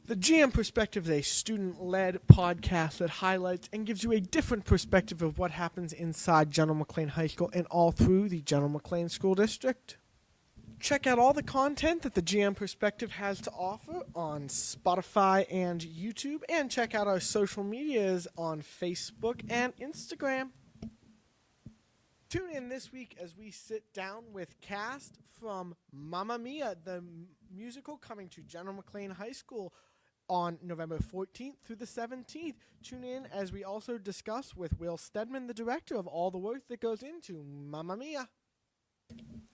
The GM Perspective is a student-led podcast that highlights and gives you a different perspective of what happens inside General McLane High School and all through the General McLane School District. Check out all the content that the GM Perspective has to offer on Spotify and YouTube, and check out our social medias on Facebook and Instagram. Tune in this week as we sit down with cast from Mamma Mia, the musical coming to General McLane High School on November 14th through the 17th. Tune in as we also discuss with Will Stedman, the director, of all the work that goes into Mamma Mia.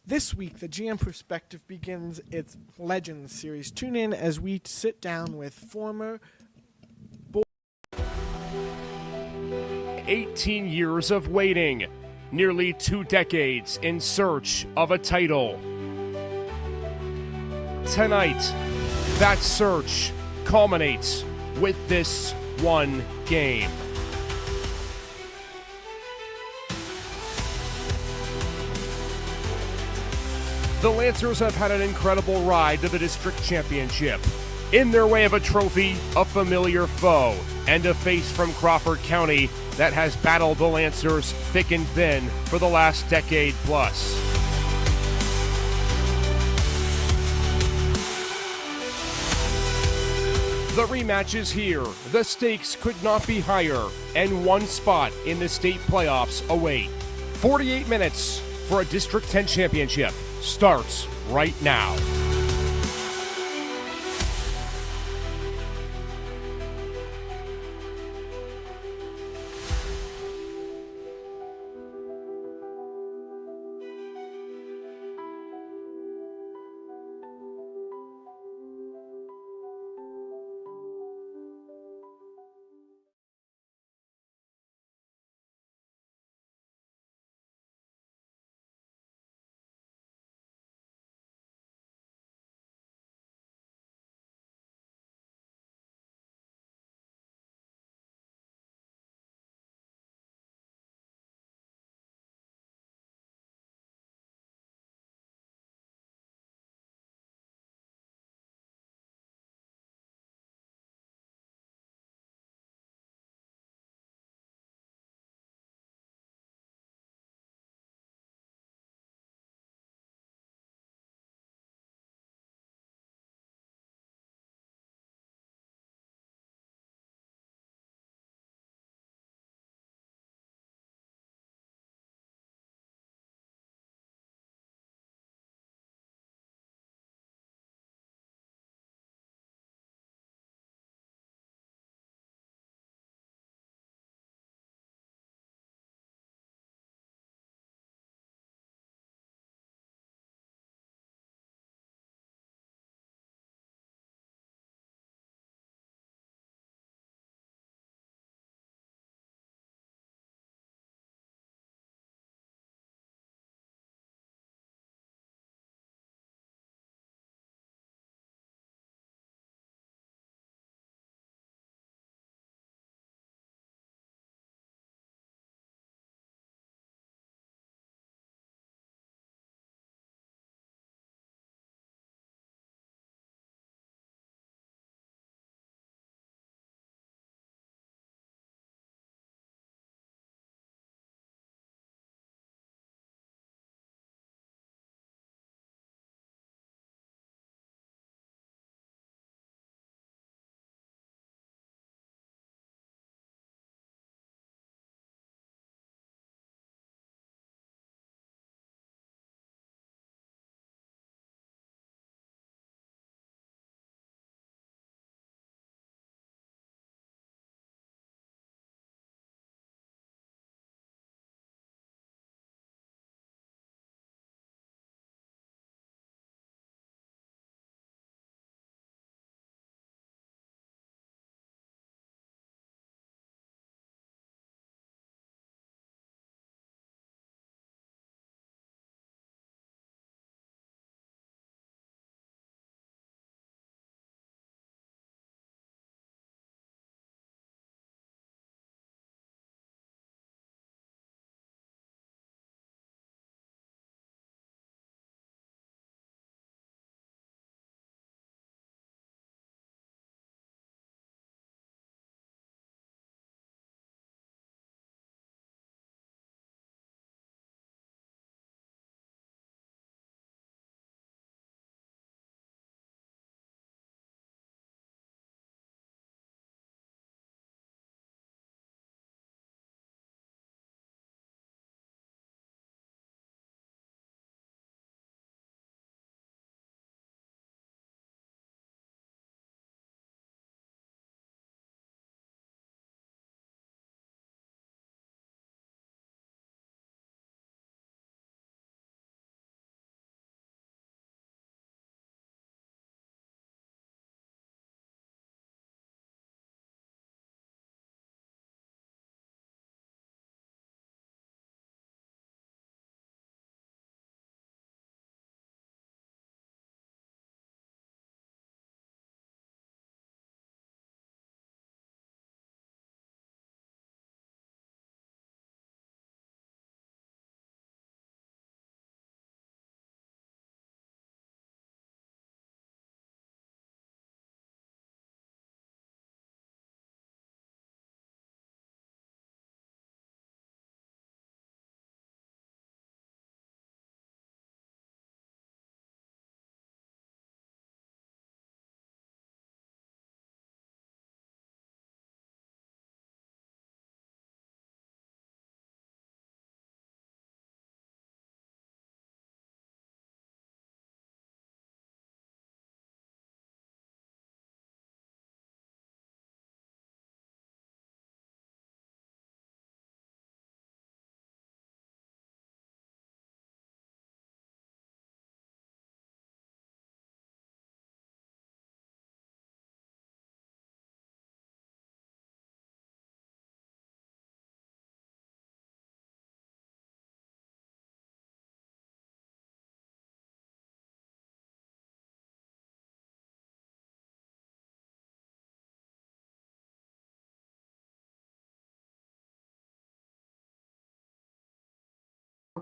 This week, the GM Perspective begins its Legends series. Tune in as we sit down with former 18 years of waiting, nearly 2 decades in search of a title. Tonight, that search culminates with this one game. The Lancers have had an incredible ride to the district championship. In their way of a trophy, a familiar foe, and a face from Crawford County that has battled the Lancers thick and thin for the last decade plus. The rematch is here. The stakes could not be higher, and one spot in the state playoffs await. 48 minutes for a District 10 championship starts right now.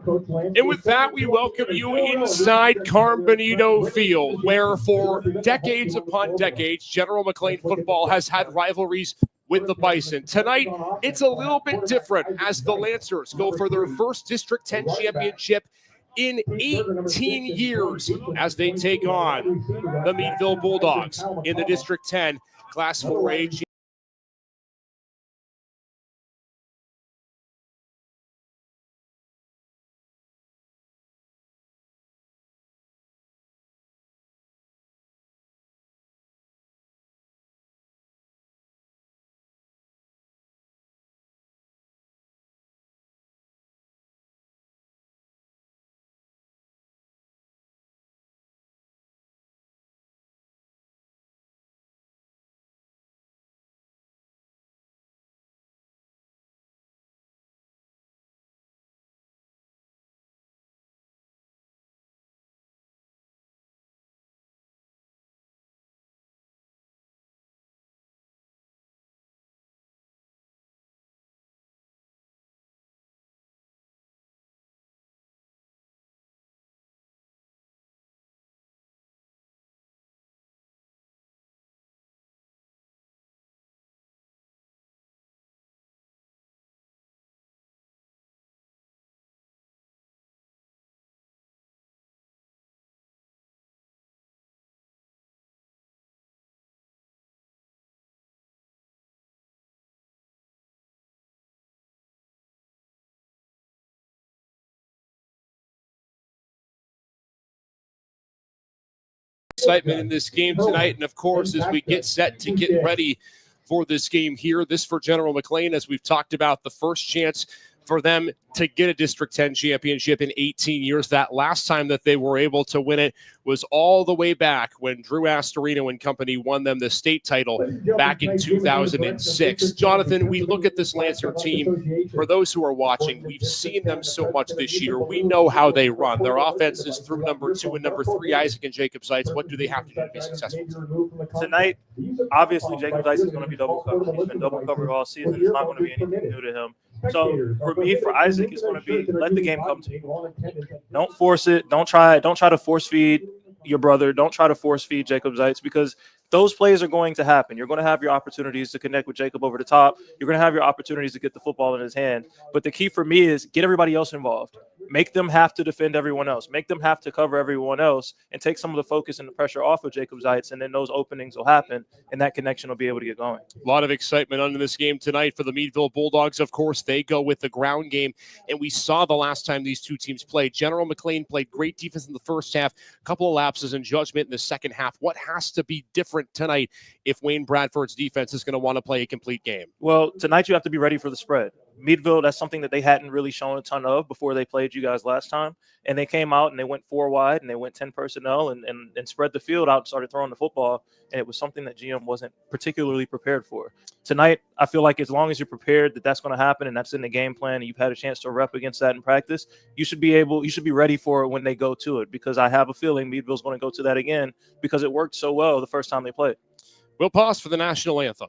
And with that, we welcome you inside Carm Benito Field, where for decades upon decades, General McLane football has had rivalries with the Bison. Tonight, it's a little bit different as the Lancers go for their first District 10 championship in 18 years as they take on the Meadville Bulldogs in the District 10 Class 4A. Excitement in this game tonight, and of course, as we get set to get ready for this game here, this for General McLane, as we've talked about, the first chance for them to get a District 10 championship in 18 years. That last time that they were able to win it was all the way back when Drew Astorino and company won them the state title back in 2006. Jonathan, we look at this Lancer team. For those who are watching, we've seen them so much this year. We know how they run. Their offense is through number 2 and number 3, Isaac and Jacob Seitz. What do they have to do to be successful? Tonight, obviously, Jacob Seitz is going to be double covered. He's been double covered all season. It's not going to be anything new to him. So for me, for Isaac, it's going to be let the game come to you. Don't force it. Don't try to force feed your brother. Don't try to force feed Jacob Seitz, because those plays are going to happen. You're going to have your opportunities to connect with Jacob over the top. You're going to have your opportunities to get the football in his hand. But the key for me is get everybody else involved. Make them have to defend everyone else. Make them have to cover everyone else, and take some of the focus and the pressure off of Jacob Seitz, and then those openings will happen, and that connection will be able to get going. A lot of excitement under this game tonight for the Meadville Bulldogs. Of course, they go with the ground game, and we saw the last time these two teams played. General McLane played great defense in the first half, a couple of lapses in judgment in the second half. What has to be different tonight if Wayne Bradford's defense is going to want to play a complete game? Well, tonight you have to be ready for the spread. Meadville, that's something that they hadn't really shown a ton of before they played you guys last time. And they came out and they went 4 wide and they went 10 personnel and spread the field out and started throwing the football. And it was something that GM wasn't particularly prepared for. Tonight, I feel like as long as you're prepared that that's going to happen and that's in the game plan and you've had a chance to rep against that in practice, you should be ready for it when they go to it, because I have a feeling Meadville's going to go to that again because it worked so well the first time they played. We'll pause for the national anthem.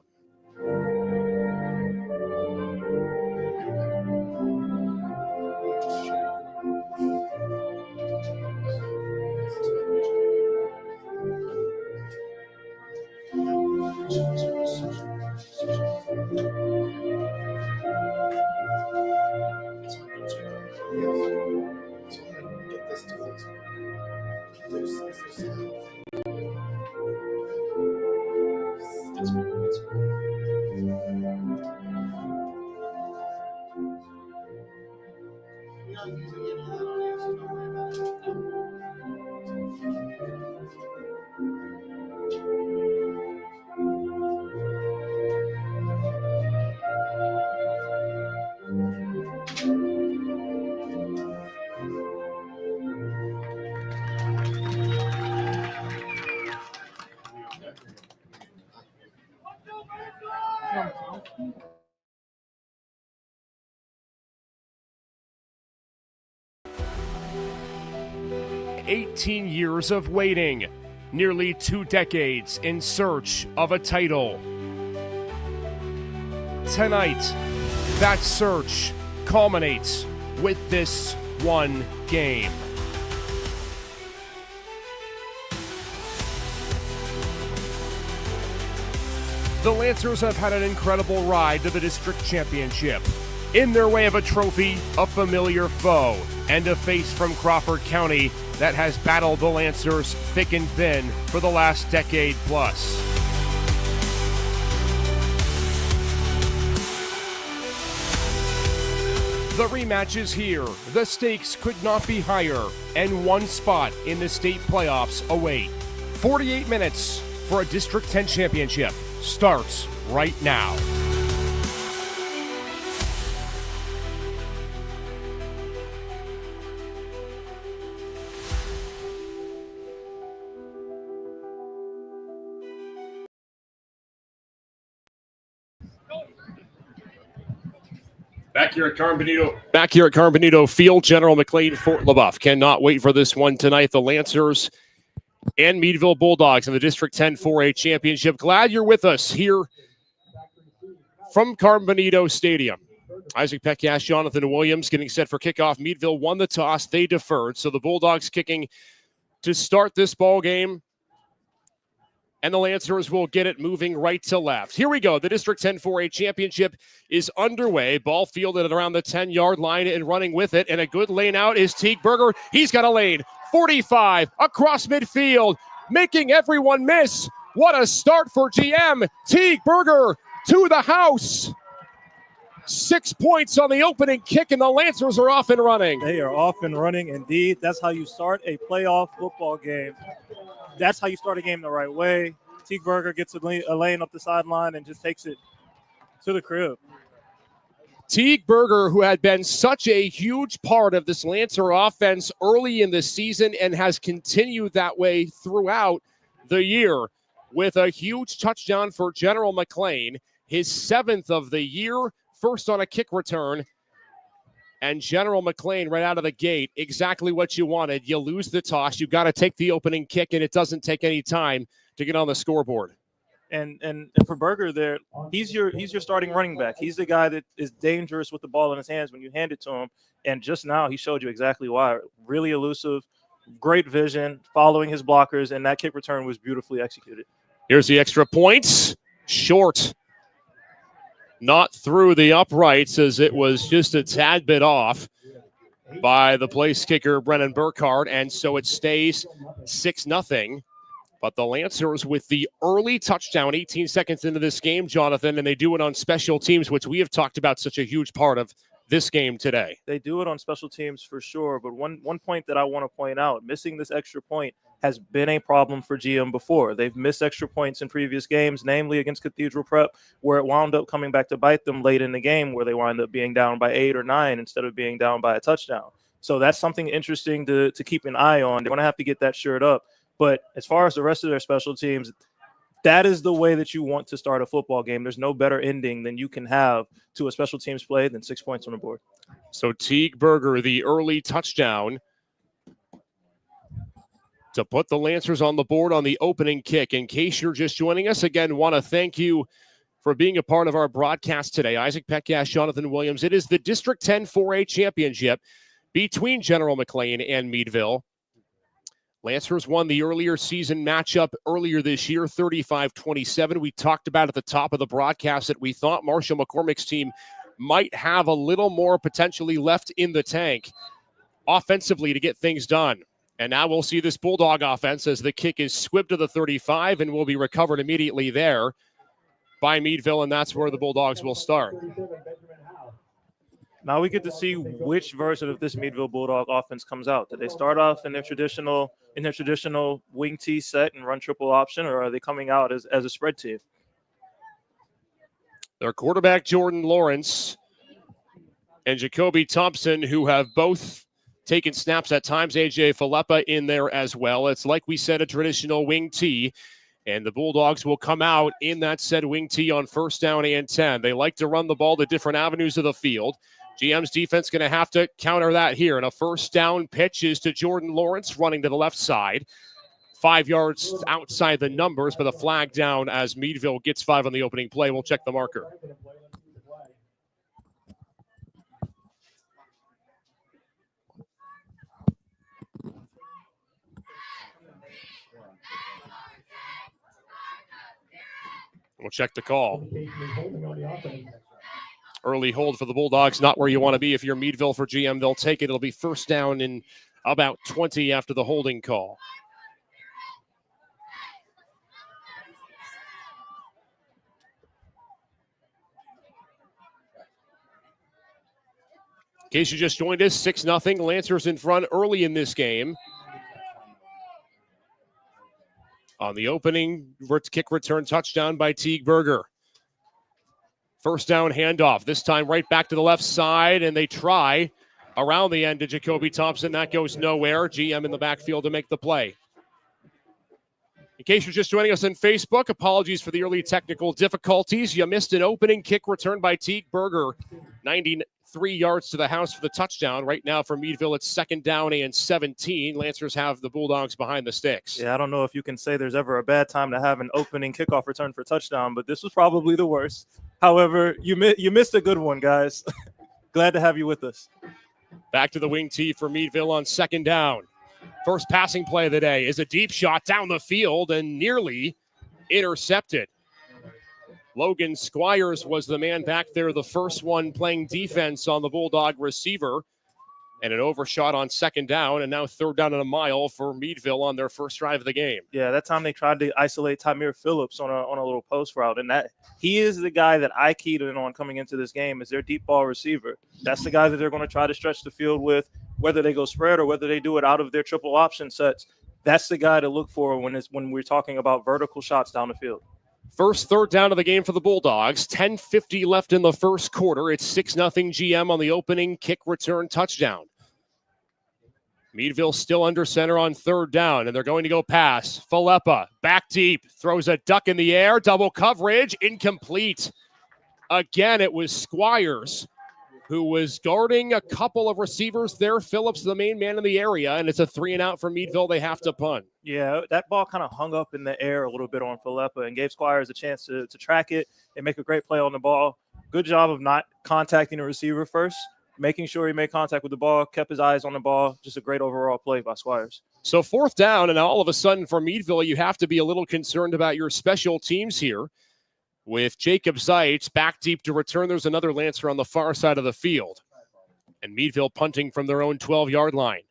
"18 years of waiting, nearly 2 decades in search of a title. Tonight, that search culminates with this one game. The Lancers have had an incredible ride to the district championship. In their way of a trophy, a familiar foe, and a face from Crawford County that has battled the Lancers thick and thin for the last decade plus. The rematch is here. The stakes could not be higher, and one spot in the state playoffs await. 48 minutes for a District 10 championship starts right now. Back here at Carmenito Field, General McLane, Fort LaBeouf. Cannot wait for this one tonight. The Lancers and Meadville Bulldogs in the District 10 4A Championship. Glad you're with us here from Carmenito Stadium. Isaac Peckash, Jonathan Williams getting set for kickoff. Meadville won the toss. They deferred. So the Bulldogs kicking to start this ball game. And the Lancers will get it moving right to left. Here we go. The District 10 4A Championship is underway. Ball fielded at around the 10-yard line and running with it. And a good lane out is Teague Berger. He's got a lane. 45 across midfield, making everyone miss. What a start for GM. Teague Berger to the house. 6 points on the opening kick, and the Lancers are off and running. They are off and running indeed. That's how you start a playoff football game. That's how you start a game the right way. Teague Berger gets a lane up the sideline and just takes it to the crib. Teague Berger, who had been such a huge part of this Lancer offense early in the season and has continued that way throughout the year with a huge touchdown for General McLane, his 7th of the year, first on a kick return. And General McLane right out of the gate, exactly what you wanted. You lose the toss. You got to take the opening kick, and it doesn't take any time to get on the scoreboard. And for Berger there, he's your starting running back. He's the guy that is dangerous with the ball in his hands when you hand it to him. And just now he showed you exactly why. Really elusive, great vision, following his blockers, and that kick return was beautifully executed. Here's the extra points. Short. Not through the uprights, as it was just a tad bit off by the place kicker, Brennan Burkhardt, and so it stays 6-0. But the Lancers with the early touchdown, 18 seconds into this game, Jonathan, and they do it on special teams, which we have talked about, such a huge part of this game today. They do it on special teams for sure, but one point that I want to point out, missing this extra point has been a problem for GM before. They've missed extra points in previous games, namely against Cathedral Prep, where it wound up coming back to bite them late in the game, where they wind up being down by 8 or 9 instead of being down by a touchdown. So that's something interesting to keep an eye on. They're going to have to get that shirt up. But as far as the rest of their special teams, that is the way that you want to start a football game. There's no better ending than you can have to a special teams play than 6 points on the board. So Teague Berger, the early touchdown to put the Lancers on the board on the opening kick. In case you're just joining us, again, want to thank you for being a part of our broadcast today. Isaac Peckash, Jonathan Williams. It is the District 10 4A Championship between General McLane and Meadville. Lancers won the earlier season matchup earlier this year, 35-27. We talked about at the top of the broadcast that we thought Marshall McCormick's team might have a little more potentially left in the tank offensively to get things done. And now we'll see this Bulldog offense as the kick is squibbed to the 35 and will be recovered immediately there by Meadville, and that's where the Bulldogs will start. Now we get to see which version of this Meadville Bulldog offense comes out. Do they start off in their traditional wing T set and run triple option, or are they coming out as a spread team? Their quarterback, Jordan Lawrence, and Jacoby Thompson, who have both taken snaps at times. AJ Filippa in there as well. It's like we said, a traditional wing T, and the Bulldogs will come out in that said wing T on first down and 10. They like to run the ball to different avenues of the field. GM's defense going to have to counter that here. And a first down pitch is to Jordan Lawrence running to the left side. 5 yards outside the numbers, but a flag down as Meadville gets 5 on the opening play. We'll check the marker. We'll check the call. Early hold for the Bulldogs, not where you want to be if you're Meadville for GM. They'll take it. It'll be first down in about 20 after the holding call. In case you just joined us, 6-0. Lancers in front early in this game. On the opening kick return touchdown by Teague Berger. First down handoff, this time right back to the left side, and they try around the end to Jacoby Thompson. That goes nowhere. GM in the backfield to make the play. In case you're just joining us on Facebook, apologies for the early technical difficulties. You missed an opening kick return by Teague Berger. 93 yards to the house for the touchdown. Right now for Meadville, it's second down and 17. Lancers have the Bulldogs behind the sticks. Yeah, I don't know if you can say there's ever a bad time to have an opening kickoff return for touchdown, but this was probably the worst. However, you missed a good one, guys. Glad to have you with us. Back to the wing tee for Meadville on second down. First passing play of the day is a deep shot down the field and nearly intercepted. Logan Squires was the man back there, the first one playing defense on the Bulldog receiver. And an overshot on second down, and now third down and a mile for Meadville on their first drive of the game. Yeah, that time they tried to isolate Tymeer Phillips on a little post route, and that he is the guy that I keyed in on coming into this game as their deep ball receiver. That's the guy that they're going to try to stretch the field with, whether they go spread or whether they do it out of their triple option sets. That's the guy to look for when we're talking about vertical shots down the field. First third down of the game for the Bulldogs. 10:50 left in the first quarter. It's 6-0 GM on the opening kick return touchdown. Meadville still under center on third down, and they're going to go pass. Falepa, back deep, throws a duck in the air, double coverage, incomplete. Again, it was Squires who was guarding a couple of receivers there. Phillips, the main man in the area, and it's a 3-and-out for Meadville. They have to punt. Yeah, that ball kind of hung up in the air a little bit on Falepa and gave Squires a chance to track it and make a great play on the ball. Good job of not contacting the receiver first, making sure he made contact with the ball, kept his eyes on the ball. Just a great overall play by Squires. So fourth down, and all of a sudden for Meadville, you have to be a little concerned about your special teams here. With Jacob Zeitz back deep to return, there's another Lancer on the far side of the field. And Meadville punting from their own 12-yard line.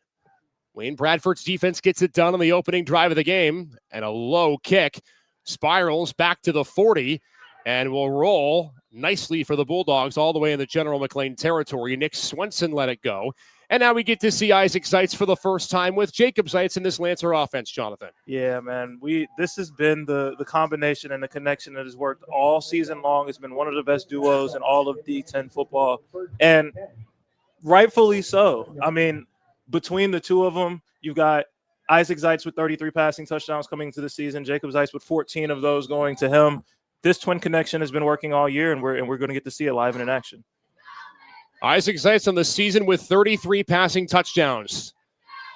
Wayne Bradford's defense gets it done on the opening drive of the game. And a low kick spirals back to the 40 and will roll nicely for the Bulldogs all the way in the General McLane territory. Nick Swenson let it go. And now we get to see Isaac Zeitz for the first time with Jacob Zeitz in this Lancer offense, Jonathan. Yeah, man. This has been the combination and the connection that has worked all season long. It's been one of the best duos in all of D10 football. And rightfully so. I mean, between the two of them, you've got Isaac Zeitz with 33 passing touchdowns coming into the season, Jacob Zeitz with 14 of those going to him. This twin connection has been working all year, and we're going to get to see it live and in action. Isaac Zeitz on the season with 33 passing touchdowns.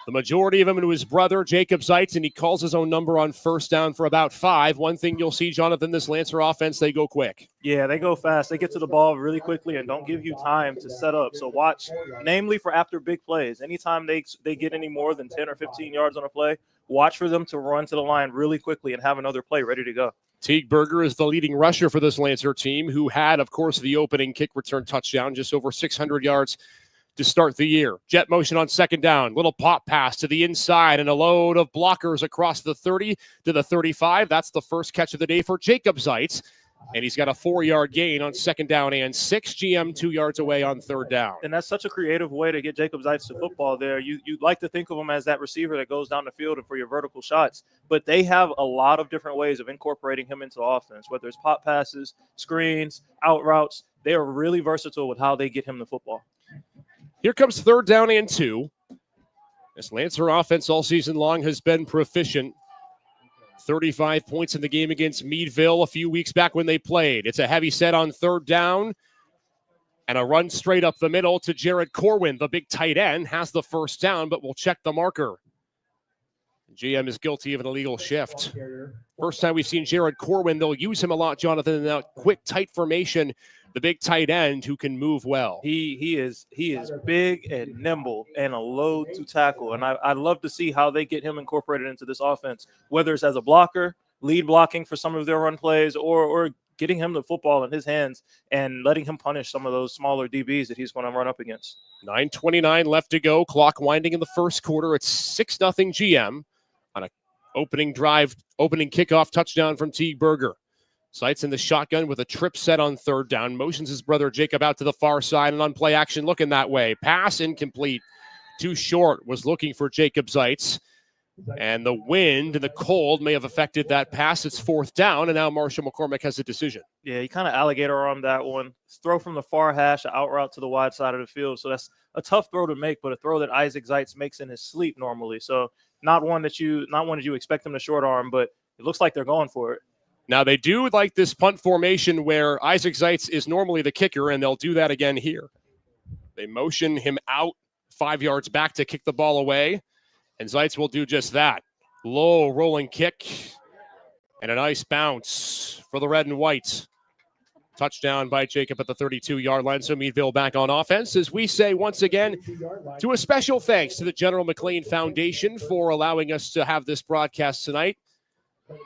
The majority of them to his brother, Jacob Zeitz, and he calls his own number on first down for about 5. One thing you'll see, Jonathan, this Lancer offense, they go quick. Yeah, they go fast. They get to the ball really quickly and don't give you time to set up. So watch, namely for after big plays. Anytime they get any more than 10 or 15 yards on a play, watch for them to run to the line really quickly and have another play ready to go. Teague Berger is the leading rusher for this Lancer team, who had, of course, the opening kick return touchdown, just over 600 yards to start the year. Jet motion on second down, little pop pass to the inside, and a load of blockers across the 30 to the 35. That's the first catch of the day for Jacob Zeitz, and he's got a 4-yard gain on second down and 6. GM 2 yards away on third down. And that's such a creative way to get Jacob Zeitz to football there. You'd like to think of him as that receiver that goes down the field and for your vertical shots, but they have a lot of different ways of incorporating him into offense, whether it's pop passes, screens, out routes. They are really versatile with how they get him the football. Here comes third down and 2. This Lancer offense all season long has been proficient. 35 points in the game against Meadville a few weeks back when they played. It's a heavy set on third down. And a run straight up the middle to Jared Corwin. The big tight end has the first down, but we'll check the marker. GM is guilty of an illegal shift. First time we've seen Jared Corwin. They'll use him a lot, Jonathan, in that quick, tight formation. The big tight end who can move well. He is big and nimble and a load to tackle. And I'd love to see how they get him incorporated into this offense, whether it's as a blocker, lead blocking for some of their run plays, or getting him the football in his hands and letting him punish some of those smaller DBs that he's going to run up against. 9:29 left to go. Clock winding in the first quarter. It's 6-0 GM on a opening kickoff touchdown from Teague Berger. Sights in the shotgun with a trip set on third down. Motions his brother Jacob out to the far side and on play action looking that way. Pass incomplete. Too short. Was looking for Jacob Zeitz. And the wind and the cold may have affected that pass. It's fourth down, and now Marshall McCormick has a decision. Yeah, he kind of alligator armed that one. Throw from the far hash, out route to the wide side of the field. So that's a tough throw to make, but a throw that Isaac Zeitz makes in his sleep normally. So not one that you expect him to short arm, but it looks like they're going for it. Now they do like this punt formation where Isaac Zeitz is normally the kicker, and they'll do that again here. They motion him out 5 yards back to kick the ball away. And Zeitz will do just that. Low rolling kick and a nice bounce for the red and white. Touchdown by Jacob at the 32-yard line. So Meadville back on offense as we say once again to a special thanks to the General McLane Foundation for allowing us to have this broadcast tonight.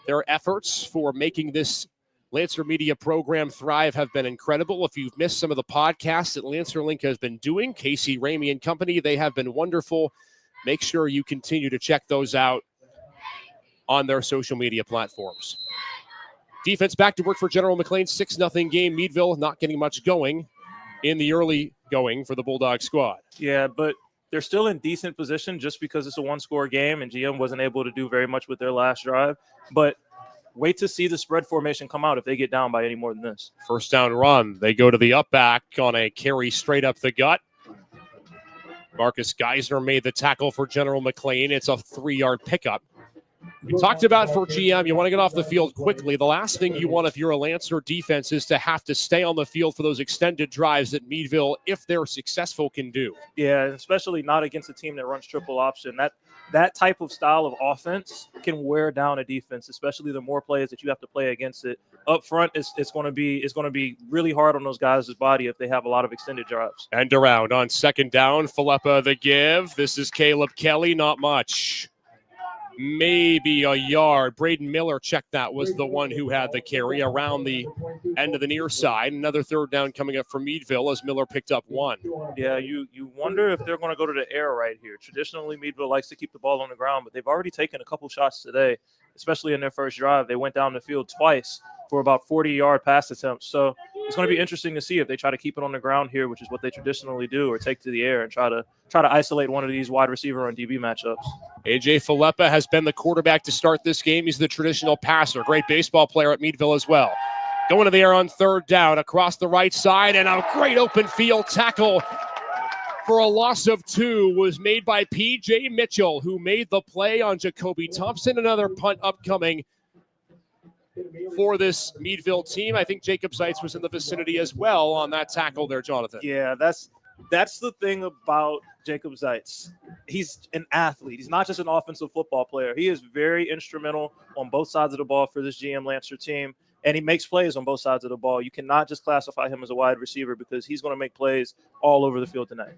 Their efforts for making this Lancer Media program thrive have been incredible. If you've missed some of the podcasts that Lancer Link has been doing, Casey Ramey and company, they have been wonderful. Make sure you continue to check those out on their social media platforms. Defense back to work for General McLane. 6-0 game. Meadville not getting much going in the early going for the Bulldog squad. Yeah, but they're still in decent position just because it's a one-score game and GM wasn't able to do very much with their last drive. But wait to see the spread formation come out if they get down by any more than this. First down run. They go to the up back on a carry straight up the gut. Marcus Geisner made the tackle for General McLane. It's a 3-yard pickup. We talked about for GM, you want to get off the field quickly. The last thing you want if you're a Lancer defense is to have to stay on the field for those extended drives that Meadville, if they're successful, can do. Yeah, especially not against a team that runs triple option. That type of style of offense can wear down a defense, especially the more plays that you have to play against it. Up front, it's going to be really hard on those guys' body if they have a lot of extended drives. And around on second down, Philippa the give. This is Caleb Kelly, not much. Maybe a yard. Braden Miller checked that, was the one who had the carry around the end of the near side. Another third down coming up for Meadville as Miller picked up one. Yeah, you wonder if they're going to go to the air right here. Traditionally, Meadville likes to keep the ball on the ground, but they've already taken a couple shots today, especially in their first drive. They went down the field twice for about 40-yard pass attempts. So it's going to be interesting to see if they try to keep it on the ground here, which is what they traditionally do, or take to the air and try to isolate one of these wide receiver and DB matchups. A.J. Philippa has been the quarterback to start this game. He's the traditional passer. Great baseball player at Meadville as well. Going to the air on third down across the right side, and a great open field tackle for a loss of 2 was made by P.J. Mitchell, who made the play on Jacoby Thompson. Another punt upcoming for this Meadville team. I think Jacob Zeitz was in the vicinity as well on that tackle there, Jonathan. Yeah, that's the thing about Jacob Zeitz. He's an athlete. He's not just an offensive football player. He is very instrumental on both sides of the ball for this GM Lancer team, and he makes plays on both sides of the ball. You cannot just classify him as a wide receiver because he's going to make plays all over the field tonight.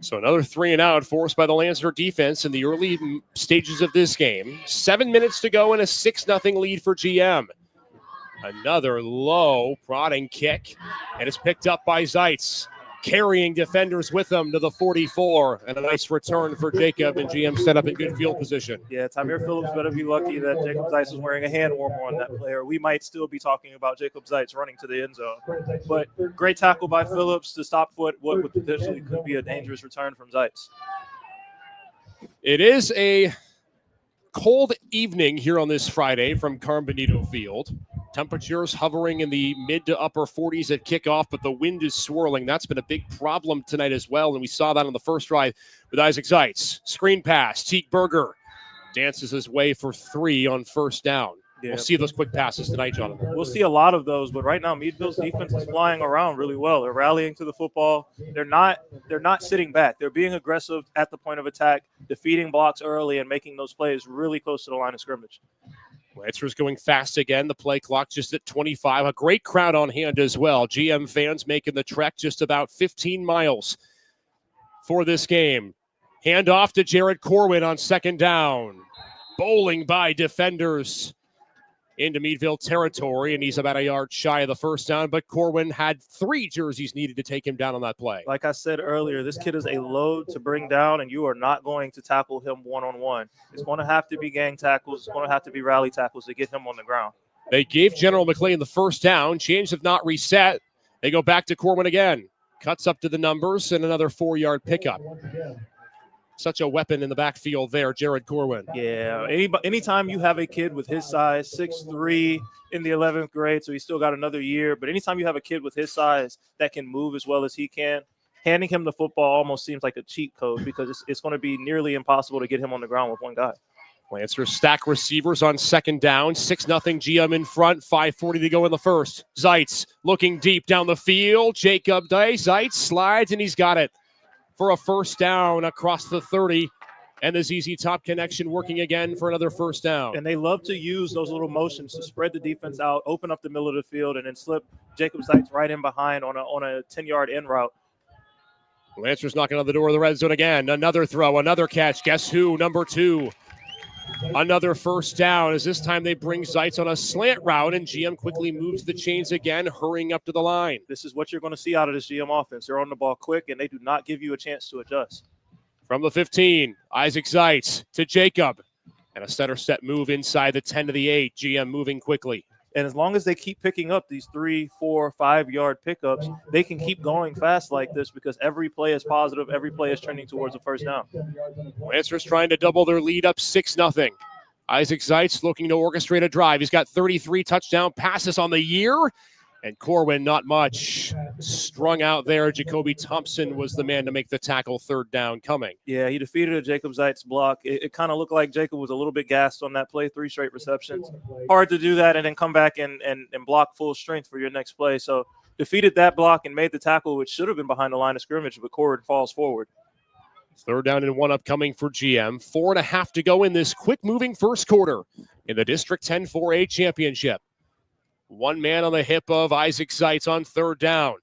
So another 3 and out forced by the Lancer defense in the early stages of this game. 7 minutes to go and a 6-0 lead for GM. Another low prodding kick, and it's picked up by Zeitz, carrying defenders with him to the 44, and a nice return for Jacob, and GM set up in good field position. Yeah, Tamir Phillips better be lucky that Jacob Zeitz was wearing a hand warmer on that player. We might still be talking about Jacob Zeitz running to the end zone. But great tackle by Phillips to stop what would potentially could be a dangerous return from Zeitz. It is a cold evening here on this Friday from Carm Benito Field. Temperatures hovering in the mid to upper 40s at kickoff, but the wind is swirling. That's been a big problem tonight as well, and we saw that on the first drive with Isaac Zeitz. Screen pass, Teague Berger dances his way for 3 on first down. Yeah. We'll see those quick passes tonight, Jonathan. We'll see a lot of those, but right now Meadville's defense is flying around really well. They're rallying to the football. They're not sitting back. They're being aggressive at the point of attack, defeating blocks early and making those plays really close to the line of scrimmage. Lancers going fast again. The play clock just at 25. A great crowd on hand as well. GM fans making the trek just about 15 miles for this game. Hand off to Jared Corwin on second down. Bowling by defenders into Meadville territory, and he's about a yard shy of the first down, but Corwin had 3 jerseys needed to take him down on that play. Like I said earlier, this kid is a load to bring down, and you are not going to tackle him one-on-one. It's going to have to be gang tackles. It's going to have to be rally tackles to get him on the ground. They gave General McLane the first down. Chains have not reset. They go back to Corwin again. Cuts up to the numbers and another 4-yard pickup. Such a weapon in the backfield there, Jared Corwin. Yeah, anytime you have a kid with his size, 6'3", in the 11th grade, so he's still got another year, but anytime you have a kid with his size that can move as well as he can, handing him the football almost seems like a cheat code because it's going to be nearly impossible to get him on the ground with one guy. Lancers stack receivers on second down, 6-0 GM in front, 5:40 to go in the first. Zeitz looking deep down the field. Jacob Dice, Zeitz slides, and he's got it for a first down across the 30. And the ZZ Top connection working again for another first down. And they love to use those little motions to spread the defense out, open up the middle of the field, and then slip Jacob Zeitz right in behind on a 10-yard in route. Lancers knocking on the door of the red zone again. Another throw, another catch. Guess who? Number 2. Another first down, as this time they bring Zeitz on a slant route, and GM quickly moves the chains again, hurrying up to the line. This is what you're going to see out of this GM offense. They're on the ball quick, and they do not give you a chance to adjust. From the 15, Isaac Zeitz to Jacob, and a stutter step move inside the 10 to the 8. GM moving quickly. And as long as they keep picking up these 3, 4, 5-yard pickups, they can keep going fast like this because every play is positive. Every play is trending towards a first down. Lancers trying to double their lead up 6-0. Isaac Zeitz looking to orchestrate a drive. He's got 33 touchdown passes on the year. And Corwin, not much. Strung out there. Jacoby Thompson was the man to make the tackle, third down coming. Yeah, he defeated a Jacob Zeitz block. It kind of looked like Jacob was a little bit gassed on that play, 3 straight receptions. Hard to do that and then come back and block full strength for your next play. So defeated that block and made the tackle, which should have been behind the line of scrimmage, but Corwin falls forward. Third down and 1 upcoming for GM. 4.5 to go in this quick-moving first quarter in the District 10 4A Championship. One man on the hip of Isaac Zeitz on third down.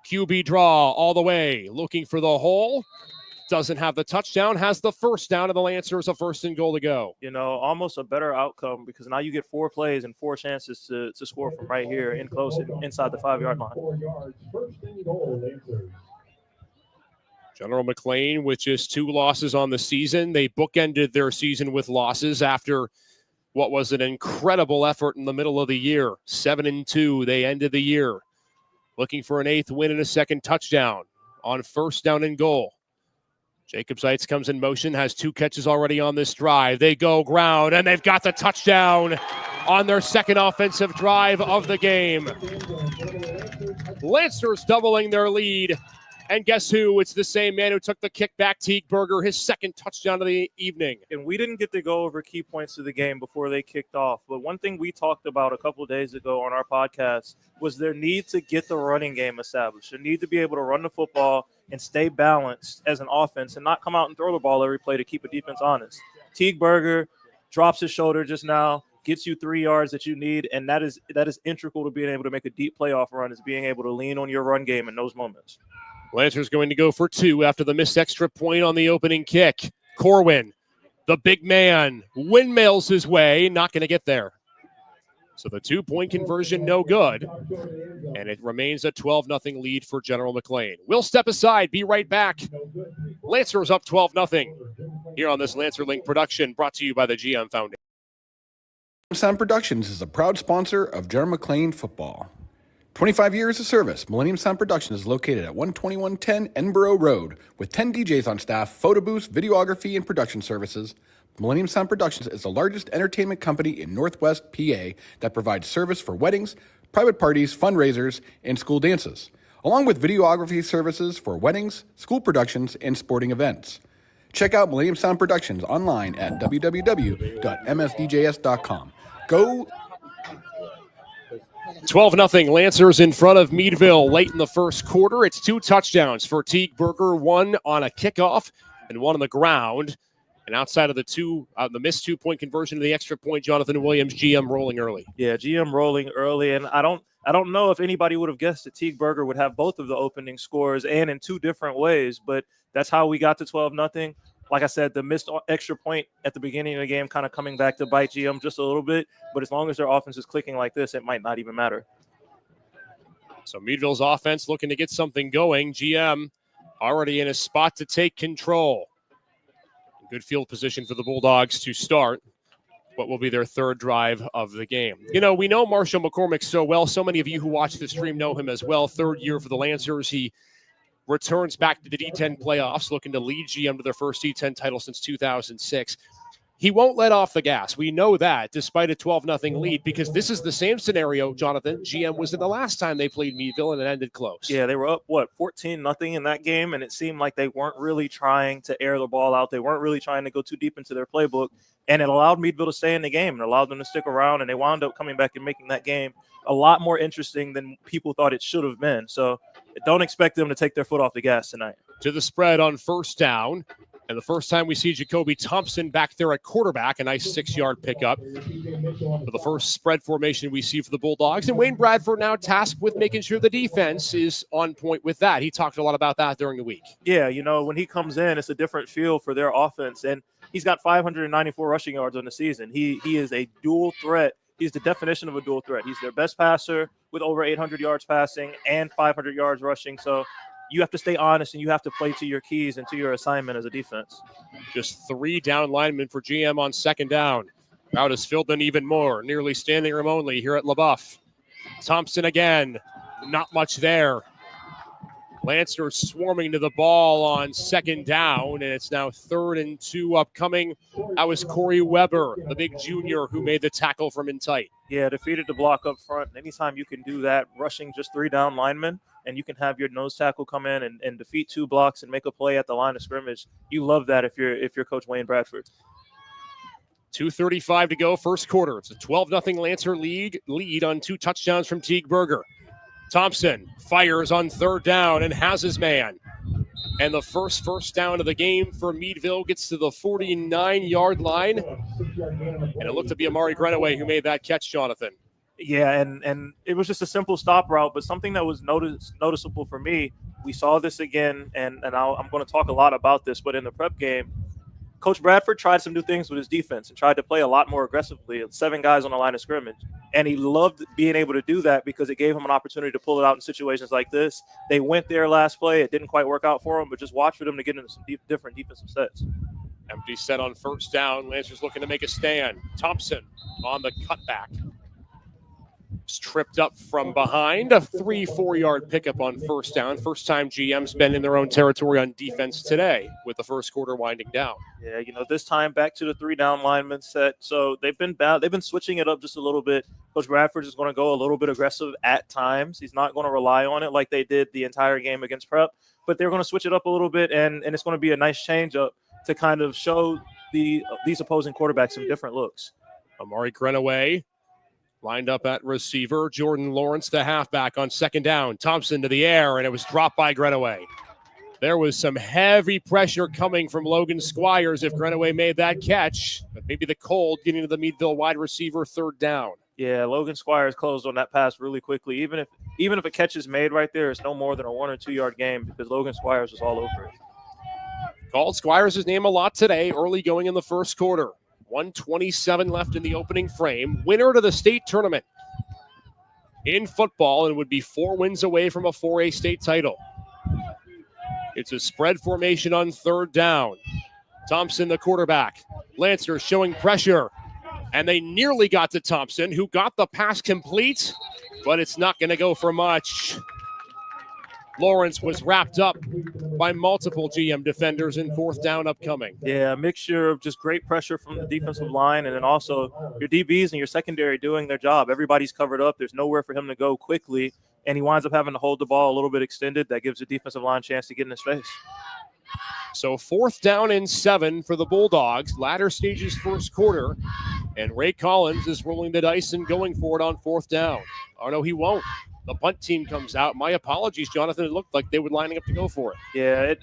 QB draw all the way, looking for the hole. Doesn't have the touchdown, has the first down, and the Lancers a 1st and goal to go. You know, almost a better outcome because now you get 4 plays and 4 chances to score from right here in close and inside the 5-yard line. General McLane with just 2 losses on the season. They bookended their season with losses after what was an incredible effort in the middle of the year. 7-2, they ended the year. Looking for an 8th win and a 2nd touchdown on first down and goal. Jacob Zeitz comes in motion, has 2 catches already on this drive. They go ground, and they've got the touchdown on their 2nd offensive drive of the game. Lancers doubling their lead. And guess who? It's the same man who took the kickback, Teague Berger, his 2nd touchdown of the evening. And we didn't get to go over key points of the game before they kicked off. But one thing we talked about a couple of days ago on our podcast was their need to get the running game established. They need to be able to run the football and stay balanced as an offense and not come out and throw the ball every play to keep a defense honest. Teague Berger drops his shoulder just now, gets you 3 yards that you need, and that is integral to being able to make a deep playoff run, is being able to lean on your run game in those moments. Lancers going to go for 2 after the missed extra point on the opening kick. Corwin, the big man, windmills his way, not going to get there. So the 2-point conversion, no good. And it remains a 12-0 lead for General McLane. We'll step aside, be right back. Lancers up 12-0 here on this Lancer Link production brought to you by the GM Foundation. Sound Productions is a proud sponsor of General McLane football. 25 years of service, Millennium Sound Productions is located at 12110 Edinburgh Road with 10 DJs on staff, photo booths, videography, and production services. Millennium Sound Productions is the largest entertainment company in Northwest PA that provides service for weddings, private parties, fundraisers, and school dances, along with videography services for weddings, school productions, and sporting events. Check out Millennium Sound Productions online at www.msdjs.com. Go 12-0 Lancers in front of Meadville late in the first quarter. It's 2 touchdowns for Teague Berger, 1 on a kickoff and 1 on the ground. And outside of the missed 2-point conversion to the extra point, Jonathan Williams, GM rolling early. Yeah, GM rolling early, and I don't know if anybody would have guessed that Teague Berger would have both of the opening scores and in 2 different ways, but that's how we got to 12-0. Like I said, the missed extra point at the beginning of the game kind of coming back to bite GM just a little bit. But as long as their offense is clicking like this, it might not even matter. So Meadville's offense looking to get something going. GM already in a spot to take control. Good field position for the Bulldogs to start what will be their third drive of the game. You know, we know Marshall McCormick so well. So many of you who watch the stream know him as well. Third year for the Lancers. He returns back to the D10 playoffs, looking to lead GM to their first D10 title since 2006. He won't let off the gas. We know that, despite a 12-0 lead, because this is the same scenario, Jonathan, GM was in the last time they played Meadville, and it ended close. Yeah, they were up, 14-0 in that game, and it seemed like they weren't really trying to air the ball out. They weren't really trying to go too deep into their playbook, and it allowed Meadville to stay in the game and allowed them to stick around, and they wound up coming back and making that game a lot more interesting than people thought it should have been. So don't expect them to take their foot off the gas tonight. To the spread on first down. And the first time we see Jacoby Thompson back there at quarterback, a nice 6-yard pickup. For the first spread formation we see for the Bulldogs. And Wayne Bradford now tasked with making sure the defense is on point with that. He talked a lot about that during the week. Yeah, you know, when he comes in, it's a different feel for their offense. And he's got 594 rushing yards on the season. He is a dual threat. He's the definition of a dual threat. He's their best passer with over 800 yards passing and 500 yards rushing. So you have to stay honest and you have to play to your keys and to your assignment as a defense. Just 3 down linemen for GM on second down. Crowd is filled in even more. Nearly standing room only here at LaBeouf. Thompson again. Not much there. Lancers swarming to the ball on second down, and it's now 3rd and 2 upcoming. That was Corey Weber, the big junior who made the tackle from in tight. Yeah, defeated the block up front. Anytime you can do that, rushing just 3 down linemen, and you can have your nose tackle come in and defeat 2 blocks and make a play at the line of scrimmage, you love that if you're Coach Wayne Bradford. 2:35 to go, first quarter. It's a 12-0 Lancer lead on 2 touchdowns from Teague Berger. Thompson fires on third down and has his man. And the first down of the game for Meadville gets to the 49-yard line. And it looked to be Amari Grenaway who made that catch, Jonathan. Yeah, and it was just a simple stop route, but something that was noticeable for me, we saw this again, and I'm going to talk a lot about this, but in the prep game, Coach Bradford tried some new things with his defense and tried to play a lot more aggressively. 7 guys on the line of scrimmage. And he loved being able to do that because it gave him an opportunity to pull it out in situations like this. They went there last play. It didn't quite work out for him, but just watch for them to get into some different defensive sets. Empty set on first down. Lancers looking to make a stand. Thompson on the cutback. Tripped up from behind. A 3-4 yard pickup on first down. First time GM's been in their own territory on defense today with the first quarter winding down. Yeah, you know, this time back to the 3 down lineman set. So they've been switching it up just a little bit. Coach Bradford is going to go a little bit aggressive at times. He's not going to rely on it like they did the entire game against Prep, but they're going to switch it up a little bit, and it's going to be a nice change up to kind of show these opposing quarterbacks some different looks. Amari Grenaway lined up at receiver. Jordan Lawrence, the halfback, on second down. Thompson to the air, and it was dropped by Grenaway. There was some heavy pressure coming from Logan Squires if Grenaway made that catch. But maybe the cold getting to the Meadville wide receiver, third down. Yeah, Logan Squires closed on that pass really quickly. Even if a catch is made right there, it's no more than a 1 or 2 yard game because Logan Squires was all over it. Called Squires' name a lot today, early going in the first quarter. 1:27 left in the opening frame. Winner to the state tournament in football and would be 4 wins away from a 4A state title. It's a spread formation on third down. Thompson, the quarterback. Lancers showing pressure. And they nearly got to Thompson, who got the pass complete, but it's not going to go for much. Lawrence was wrapped up by multiple GM defenders in fourth down upcoming. Yeah, a mixture of just great pressure from the defensive line and then also your DBs and your secondary doing their job. Everybody's covered up. There's nowhere for him to go quickly, and he winds up having to hold the ball a little bit extended. That gives the defensive line a chance to get in his face. So 4th down and 7 for the Bulldogs. Latter stages first quarter, and Ray Collins is rolling the dice and going for it on 4th down. Oh, no, he won't. The punt team comes out. My apologies, Jonathan. It looked like they were lining up to go for it. Yeah,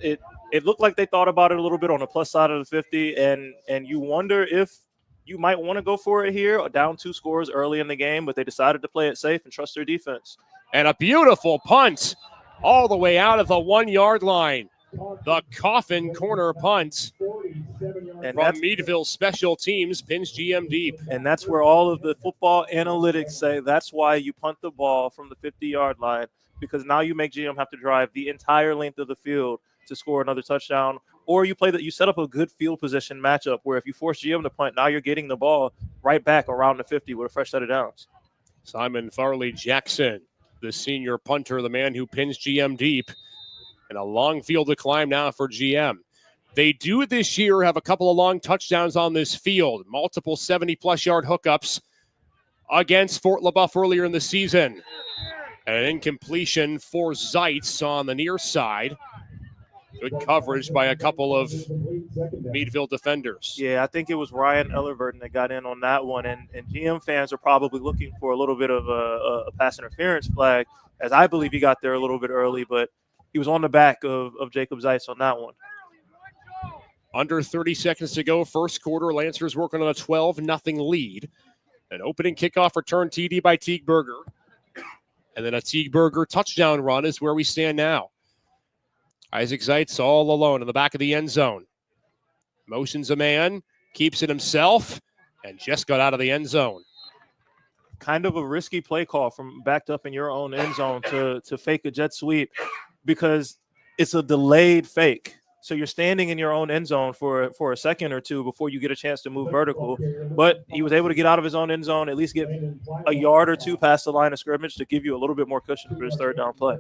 it looked like they thought about it a little bit on the plus side of the 50, and you wonder if you might want to go for it here, down 2 scores early in the game, but they decided to play it safe and trust their defense. And a beautiful punt all the way out of the 1 yard line. The coffin corner punt. And from Meadville Special Teams, pins GM deep. And that's where all of the football analytics say that's why you punt the ball from the 50-yard line, because now you make GM have to drive the entire length of the field to score another touchdown. Or you set up a good field position matchup where if you force GM to punt, now you're getting the ball right back around the 50 with a fresh set of downs. Simon Farley Jackson, the senior punter, the man who pins GM deep. And a long field to climb now for GM. They do this year have a couple of long touchdowns on this field, multiple 70-plus yard hookups against Fort LaBeouf earlier in the season. And an incompletion for Zeitz on the near side. Good coverage by a couple of Meadville defenders. Yeah, I think it was Ryan Ellerverton that got in on that one. And GM fans are probably looking for a little bit of a pass interference flag, as I believe he got there a little bit early, but he was on the back of Jacob Zeitz on that one. Under 30 seconds to go, first quarter. Lancers working on a 12-0 lead. An opening kickoff return TD by Teague-Berger. And then a Teague-Berger touchdown run is where we stand now. Isaac Zeitz all alone in the back of the end zone. Motions a man, keeps it himself, and just got out of the end zone. Kind of a risky play call from backed up in your own end zone to fake a jet sweep, because it's a delayed fake. So you're standing in your own end zone for a second or two before you get a chance to move vertical. But he was able to get out of his own end zone, at least get a yard or two past the line of scrimmage to give you a little bit more cushion for his third down play.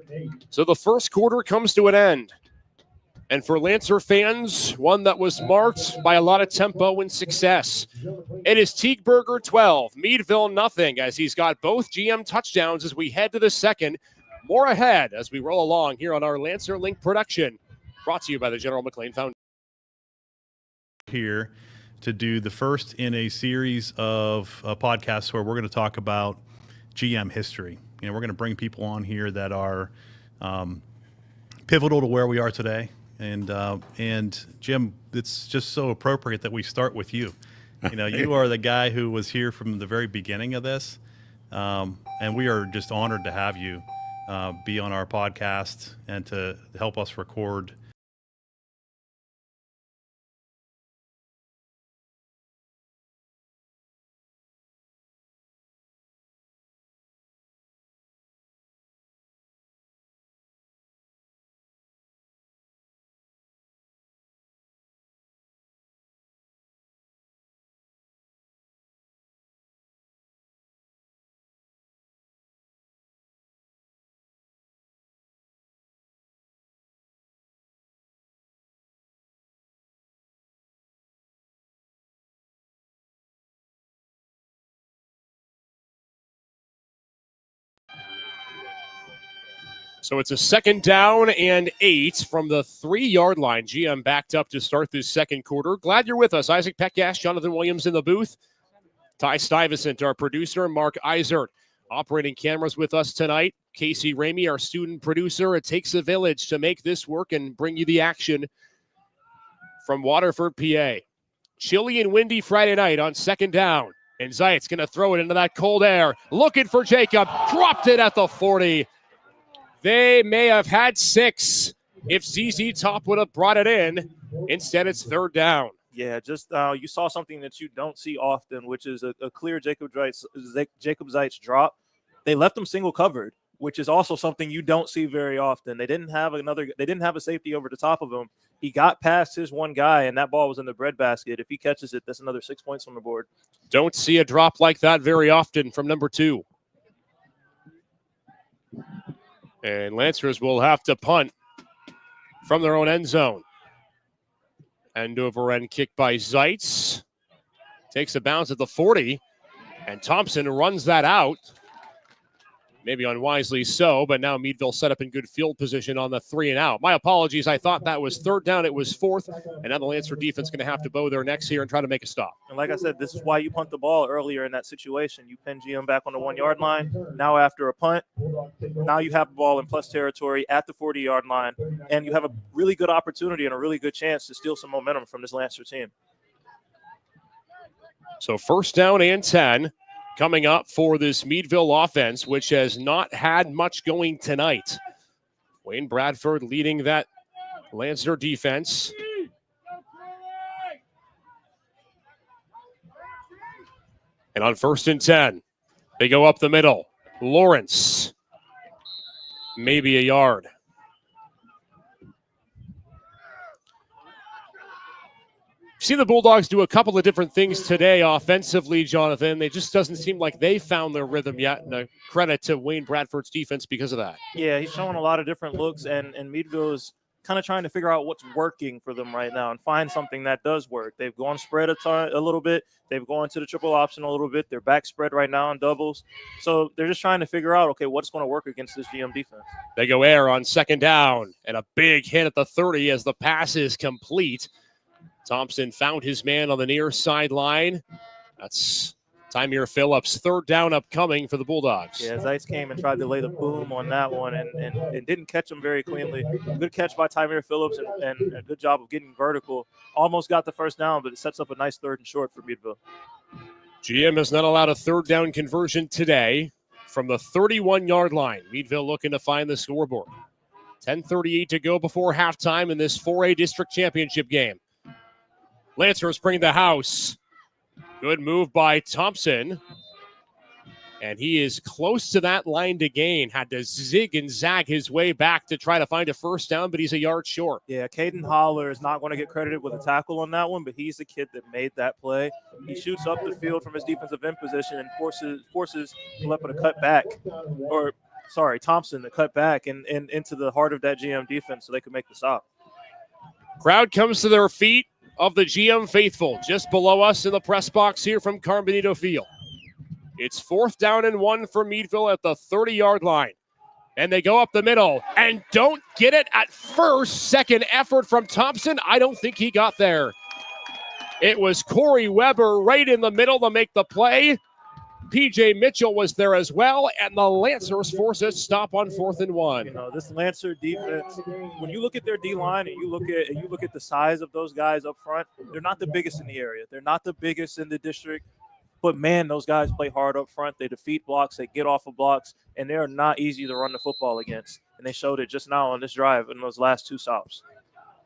So the first quarter comes to an end. And for Lancer fans, one that was marked by a lot of tempo and success. It is Teague-Berger 12, Meadville nothing, as he's got both GM touchdowns as we head to the second. More ahead as we roll along here on our Lancer Link production, brought to you by the General McLane Foundation. Here to do the first in a series of podcasts where we're going to talk about GM history. You know, we're going to bring people on here that are pivotal to where we are today. And Jim, it's just so appropriate that we start with you. You know, you are the guy who was here from the very beginning of this, and we are just honored to have you be on our podcast and to help us record. So it's a 2nd down and 8 from the 3-yard line. GM backed up to start this second quarter. Glad you're with us. Isaac Petcash, Jonathan Williams in the booth. Ty Stuyvesant, our producer. Mark Eisert, operating cameras with us tonight. Casey Ramey, our student producer. It takes a village to make this work and bring you the action from Waterford, PA. Chilly and windy Friday night on 2nd down. And Zeitz going to throw it into that cold air. Looking for Jacob. Dropped it at the 40. They may have had 6 if ZZ Top would have brought it in. Instead, it's 3rd down. Yeah, just you saw something that you don't see often, which is a clear Jacob Zeitz drop. They left him single covered, which is also something you don't see very often. They didn't have a safety over the top of him. He got past his one guy, and that ball was in the breadbasket. If he catches it, that's another 6 points on the board. Don't see a drop like that very often from number 2. And Lancers will have to punt from their own end zone. End over end kick by Zeitz. Takes a bounce at the 40. And Thompson runs that out. Maybe unwisely so, but now Meadville set up in good field position on the 3 and out. My apologies. I thought that was 3rd down. It was 4th. And now the Lancer defense going to have to bow their necks here and try to make a stop. And like I said, this is why you punt the ball earlier in that situation. You pin GM back on the 1-yard line. Now after a punt, now you have the ball in plus territory at the 40-yard line. And you have a really good opportunity and a really good chance to steal some momentum from this Lancer team. So 1st down and 10. Coming up for this Meadville offense, which has not had much going tonight. Wayne Bradford leading that Lancer defense. And on 1st and 10, they go up the middle. Lawrence, maybe a yard. See the Bulldogs do a couple of different things today offensively, Jonathan. It just doesn't seem like they found their rhythm yet. And a credit to Wayne Bradford's defense because of that. Yeah, he's showing a lot of different looks, and Meadville is kind of trying to figure out what's working for them right now and find something that does work. They've gone spread a little bit. They've gone to the triple option a little bit. They're back spread right now on doubles. So they're just trying to figure out, okay, what's going to work against this GM defense. They go air on 2nd down, and a big hit at the 30 as the pass is complete. Thompson found his man on the near sideline. That's Tymere Phillips. 3rd down upcoming for the Bulldogs. Yeah, Zeitz came and tried to lay the boom on that one and didn't catch him very cleanly. Good catch by Tymere Phillips and a good job of getting vertical. Almost got the 1st down, but it sets up a nice 3rd and short for Meadville. GM has not allowed a 3rd down conversion today from the 31-yard line. Meadville looking to find the scoreboard. 10:38 to go before halftime in this 4A district championship game. Lancers bring the house. Good move by Thompson. And he is close to that line to gain. Had to zig and zag his way back to try to find a 1st down, but he's a yard short. Yeah, Caden Holler is not going to get credited with a tackle on that one, but he's the kid that made that play. He shoots up the field from his defensive end position and forces Aleppo to cut back. Thompson to cut back and into the heart of that GM defense so they could make the stop. Crowd comes to their feet of the GM faithful just below us in the press box here from Carmen Benito Field. It's 4th down and 1 for Meadville at the 30-yard line. And they go up the middle and don't get it at first. 2nd effort from Thompson. I don't think he got there. It was Corey Weber right in the middle to make the play. P.J. Mitchell was there as well, and the Lancers force a stop on 4th and 1. You know, this Lancer defense, when you look at their D-line and you look at the size of those guys up front, they're not the biggest in the area. They're not the biggest in the district. But, man, those guys play hard up front. They defeat blocks. They get off of blocks. And they are not easy to run the football against. And they showed it just now on this drive in those last 2 stops.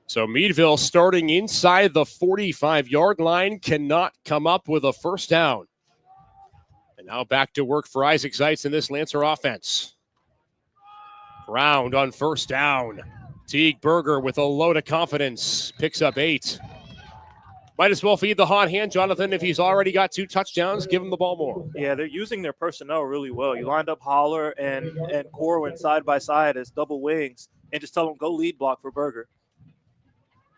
So Meadville starting inside the 45-yard line cannot come up with a 1st down. And now back to work for Isaac Zeitz in this Lancer offense. Ground on 1st down. Teague Berger with a load of confidence. Picks up 8. Might as well feed the hot hand, Jonathan. If he's already got 2 touchdowns, give him the ball more. Yeah, they're using their personnel really well. You lined up Holler and Corwin side by side as double wings and just tell them go lead block for Berger.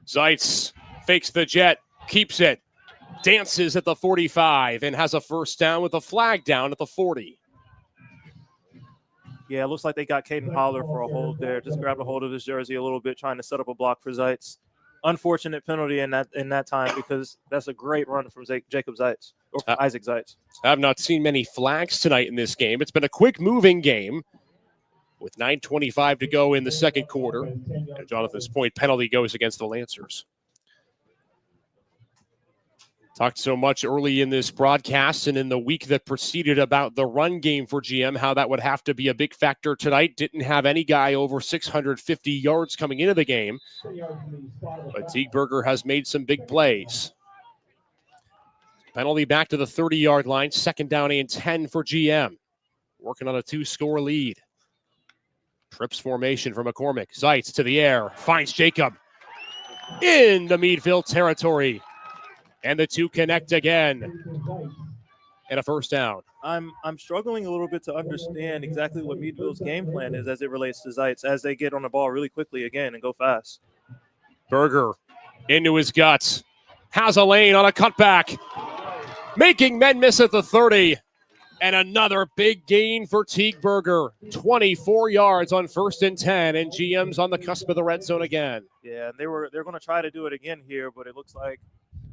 Zeitz fakes the jet, keeps it, dances at the 45, and has a 1st down with a flag down at the 40. Yeah, it looks like they got Caden Holler for a hold there. Just grabbed a hold of his jersey a little bit, trying to set up a block for Zeitz. Unfortunate penalty in that time because that's a great run from Jacob Zeitz or Isaac Zeitz. I have not seen many flags tonight in this game. It's been a quick moving game with 9:25 to go in the 2nd quarter. And Jonathan's point, penalty goes against the Lancers. Talked so much early in this broadcast and in the week that preceded about the run game for GM, how that would have to be a big factor tonight. Didn't have any guy over 650 yards coming into the game. But Teague Berger has made some big plays. Penalty back to the 30-yard line. 2nd down and 10 for GM. Working on a 2-score lead. Trips formation from McCormick. Zeitz to the air. Finds Jacob in the Meadville territory. And the 2 connect again. And a 1st down. I'm struggling a little bit to understand exactly what Meadville's game plan is as it relates to Zeitz as they get on the ball really quickly again and go fast. Berger into his guts. Has a lane on a cutback. Making men miss at the 30. And another big gain for Teague Berger. 24 yards on 1st and 10. And GM's on the cusp of the red zone again. Yeah, and they're going to try to do it again here, but it looks like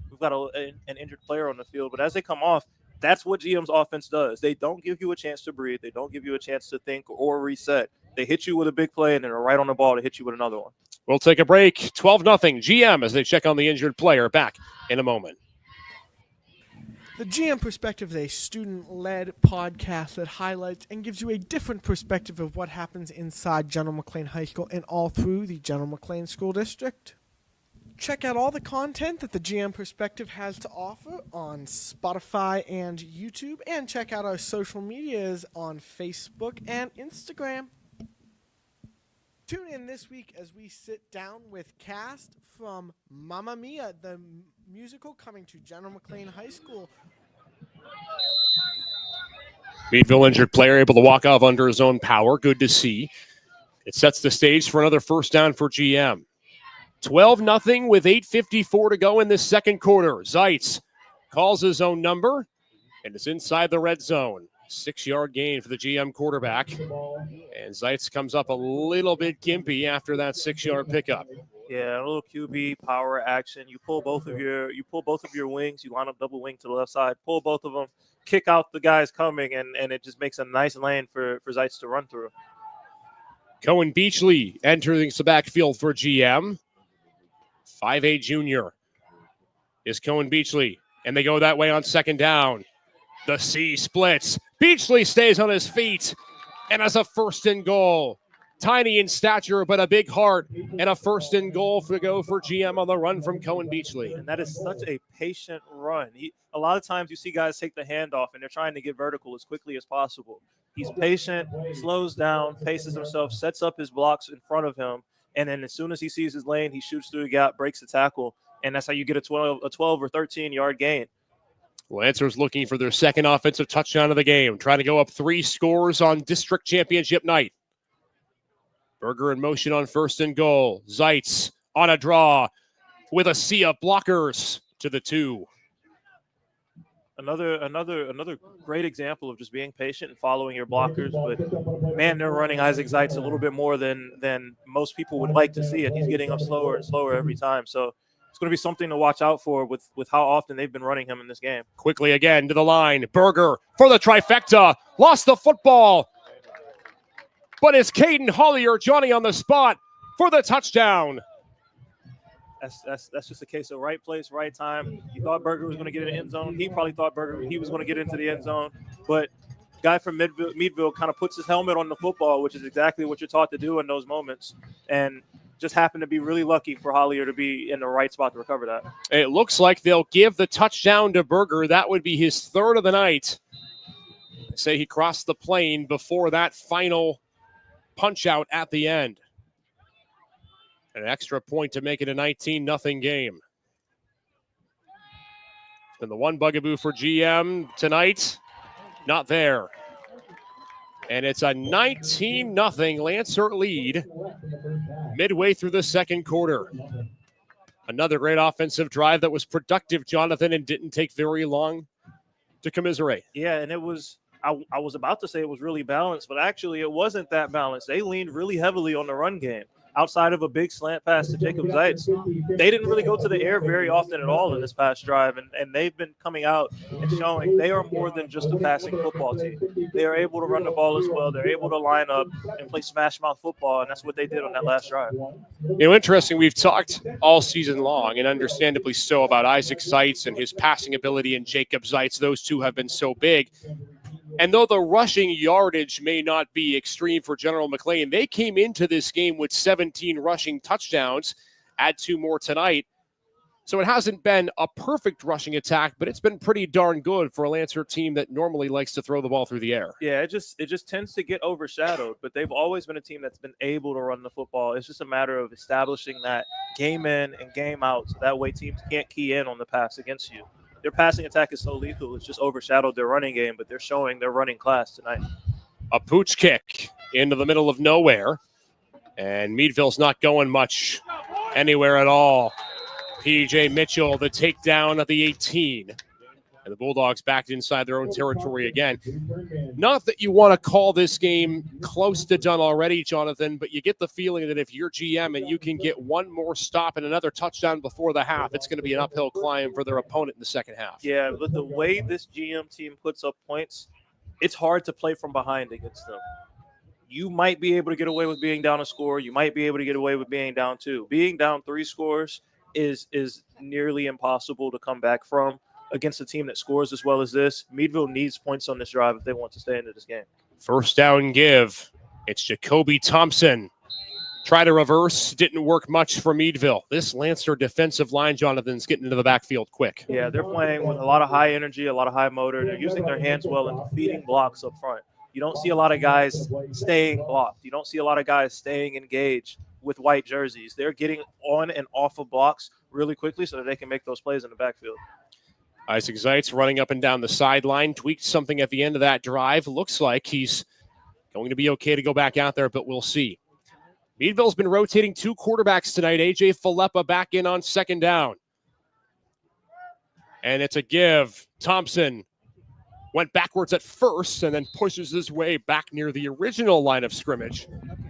we've got an injured player on the field. But as they come off, that's what GM's offense does. They don't give you a chance to breathe. They don't give you a chance to think or reset. They hit you with a big play, and then they're right on the ball to hit you with another one. We'll take a break. 12-0 GM as they check on the injured player. Back in a moment. The GM Perspective is a student-led podcast that highlights and gives you a different perspective of what happens inside General McLane High School and all through the General McLane School District. Check out all the content that the GM Perspective has to offer on Spotify and YouTube, and check out our social medias on Facebook and Instagram. Tune in this week as we sit down with cast from Mamma Mia, the musical coming to General McLane High School. Meadville injured player able to walk off under his own power. Good to see. It sets the stage for another first down for GM. 12-0 with 8:54 to go in this second quarter. Zeitz calls his own number, and it's inside the red zone. 6-yard gain for the GM quarterback. And Zeitz comes up a little bit gimpy after that 6-yard pickup. Yeah, a little QB power action. You pull both of your wings. You line up double wing to the left side. Pull both of them. Kick out the guys coming, and it just makes a nice lane for Zeitz to run through. Cohen Beachley entering the backfield for GM. 5'8" junior is Cohen Beachley, and they go that way on second down. The C splits. Beachley stays on his feet and has a first and goal. Tiny in stature, but a big heart, and a first and goal to go for GM on the run from Cohen Beachley. And that is such a patient run. A lot of times you see guys take the handoff, and they're trying to get vertical as quickly as possible. He's patient, slows down, paces himself, sets up his blocks in front of him, and then as soon as he sees his lane, he shoots through the gap, breaks the tackle, and that's how you get a 12 or 13-yard gain. Lancers looking for their second offensive touchdown of the game, trying to go up 3 scores on district championship night. Berger in motion on first and goal. Zeitz on a draw with a sea of blockers to the 2. Another great example of just being patient and following your blockers. But, man, they're running Isaac Zeitz a little bit more than most people would like to see it. He's getting up slower and slower every time. So it's going to be something to watch out for with how often they've been running him in this game. Quickly again to the line. Berger for the trifecta. Lost the football. But it's Caden Hollier, Johnny on the spot for the touchdown. That's just a case of right place, right time. He thought Berger was going to get in the end zone. He probably thought he was going to get into the end zone. But guy from Meadville kind of puts his helmet on the football, which is exactly what you're taught to do in those moments. And just happened to be really lucky for Hollier to be in the right spot to recover that. It looks like they'll give the touchdown to Berger. That would be his 3rd of the night. They say he crossed the plane before that final punch out at the end. An extra point to make it a 19-0 game. And the one bugaboo for GM tonight, not there. And it's a 19-0 Lancer lead midway through the second quarter. Another great offensive drive that was productive, Jonathan, and didn't take very long to commiserate. Yeah, and it was I was about to say it was really balanced, but actually it wasn't that balanced. They leaned really heavily on the run game. Outside of a big slant pass to Jacob Zeitz, they didn't really go to the air very often at all in this past drive, and they've been coming out and showing they are more than just a passing football team. They are able to run the ball as well. They're able to line up and play smash mouth football, and that's what they did on that last drive. Interesting, we've talked all season long, and understandably so, about Isaac Zeitz and his passing ability, and Jacob Zeitz. Those two have been so big. And though the rushing yardage may not be extreme for General McLane, they came into this game with 17 rushing touchdowns, add 2 more tonight. So it hasn't been a perfect rushing attack, but it's been pretty darn good for a Lancer team that normally likes to throw the ball through the air. Yeah, it just tends to get overshadowed, but they've always been a team that's been able to run the football. It's just a matter of establishing that game in and game out, so that way teams can't key in on the pass against you. Their passing attack is so lethal, it's just overshadowed their running game, but they're showing their running class tonight. A pooch kick into the middle of nowhere, and Meadville's not going much anywhere at all. P.J. Mitchell, the takedown at the 18. And the Bulldogs back inside their own territory again. Not that you want to call this game close to done already, Jonathan, but you get the feeling that if you're GM and you can get one more stop and another touchdown before the half, it's going to be an uphill climb for their opponent in the second half. Yeah, but the way this GM team puts up points, it's hard to play from behind against them. You might be able to get away with being down a score. You might be able to get away with being down 2. Being down 3 scores is nearly impossible to come back from against a team that scores as well as this. Meadville needs points on this drive if they want to stay into this game. First down give. It's Jacoby Thompson Try to reverse, didn't work much for Meadville. This Lancer defensive line, Jonathan's getting into the backfield quick. Yeah, they're playing with a lot of high energy, a lot of high motor. They're using their hands well and feeding blocks up front. You don't see a lot of guys staying blocked. You don't see a lot of guys staying engaged with white jerseys. They're getting on and off of blocks really quickly so that they can make those plays in the backfield. Isaac Zeitz running up and down the sideline, tweaked something at the end of that drive. Looks like he's going to be okay to go back out there, but we'll see. Meadville's been rotating 2 quarterbacks tonight. A.J. Filippa back in on second down. And it's a give. Thompson went backwards at first and then pushes his way back near the original line of scrimmage.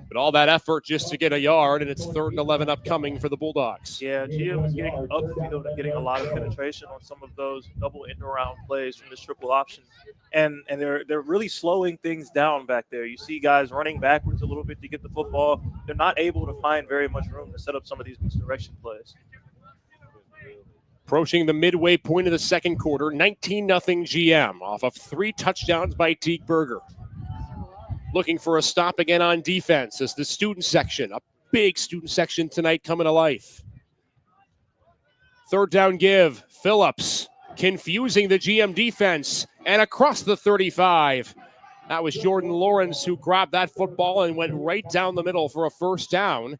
But all that effort just to get a yard, and it's 3rd and 11 upcoming for the Bulldogs. Yeah, GM is getting upfield and getting a lot of penetration on some of those double end-around plays from this triple option. And they're really slowing things down back there. You see guys running backwards a little bit to get the football. They're not able to find very much room to set up some of these misdirection plays. Approaching the midway point of the second quarter, 19-0 GM off of 3 touchdowns by Teague Berger. Looking for a stop again on defense as the student section, a big student section tonight coming to life. 3rd down give, Phillips confusing the GM defense and across the 35. That was Jordan Lawrence who grabbed that football and went right down the middle for a 1st down.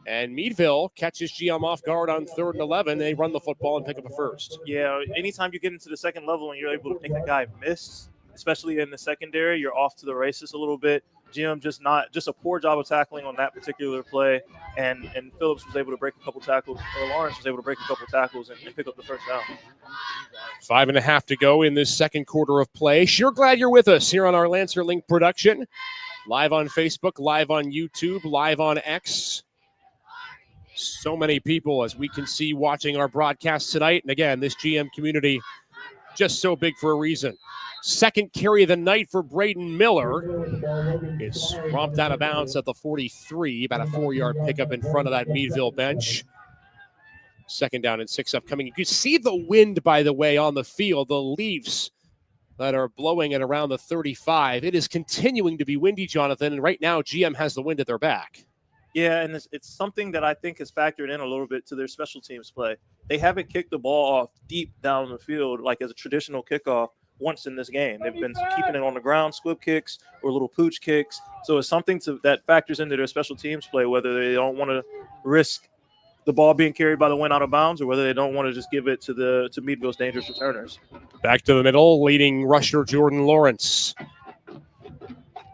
And Meadville catches GM off guard on 3rd and 11. They run the football and pick up a 1st. Yeah, anytime you get into the second level and you're able to make a guy miss, especially in the secondary, you're off to the races a little bit. GM just a poor job of tackling on that particular play, and Phillips was able to break a couple tackles, or Lawrence was able to break a couple tackles and pick up the 1st down. 5.5 to go in this second quarter of play. Sure glad you're with us here on our Lancer Link production. Live on Facebook, live on YouTube, live on X. So many people, as we can see, watching our broadcast tonight. And again, this GM community just so big for a reason. 2nd carry of the night for Braden Miller. It's romped out of bounds at the 43, about a 4-yard pickup in front of that Meadville bench. 2nd down and 6 upcoming. You can see the wind, by the way, on the field, the leaves that are blowing at around the 35. It is continuing to be windy, Jonathan, and right now GM has the wind at their back. Yeah, and it's something that I think has factored in a little bit to their special teams play. They haven't kicked the ball off deep down the field like as a traditional kickoff once in this game. They've been keeping it on the ground, squib kicks or little pooch kicks. So it's something that factors into their special teams play, whether they don't want to risk the ball being carried by the wind out of bounds or whether they don't want to just give it to Meadville's dangerous returners. Back to the middle, leading rusher Jordan Lawrence.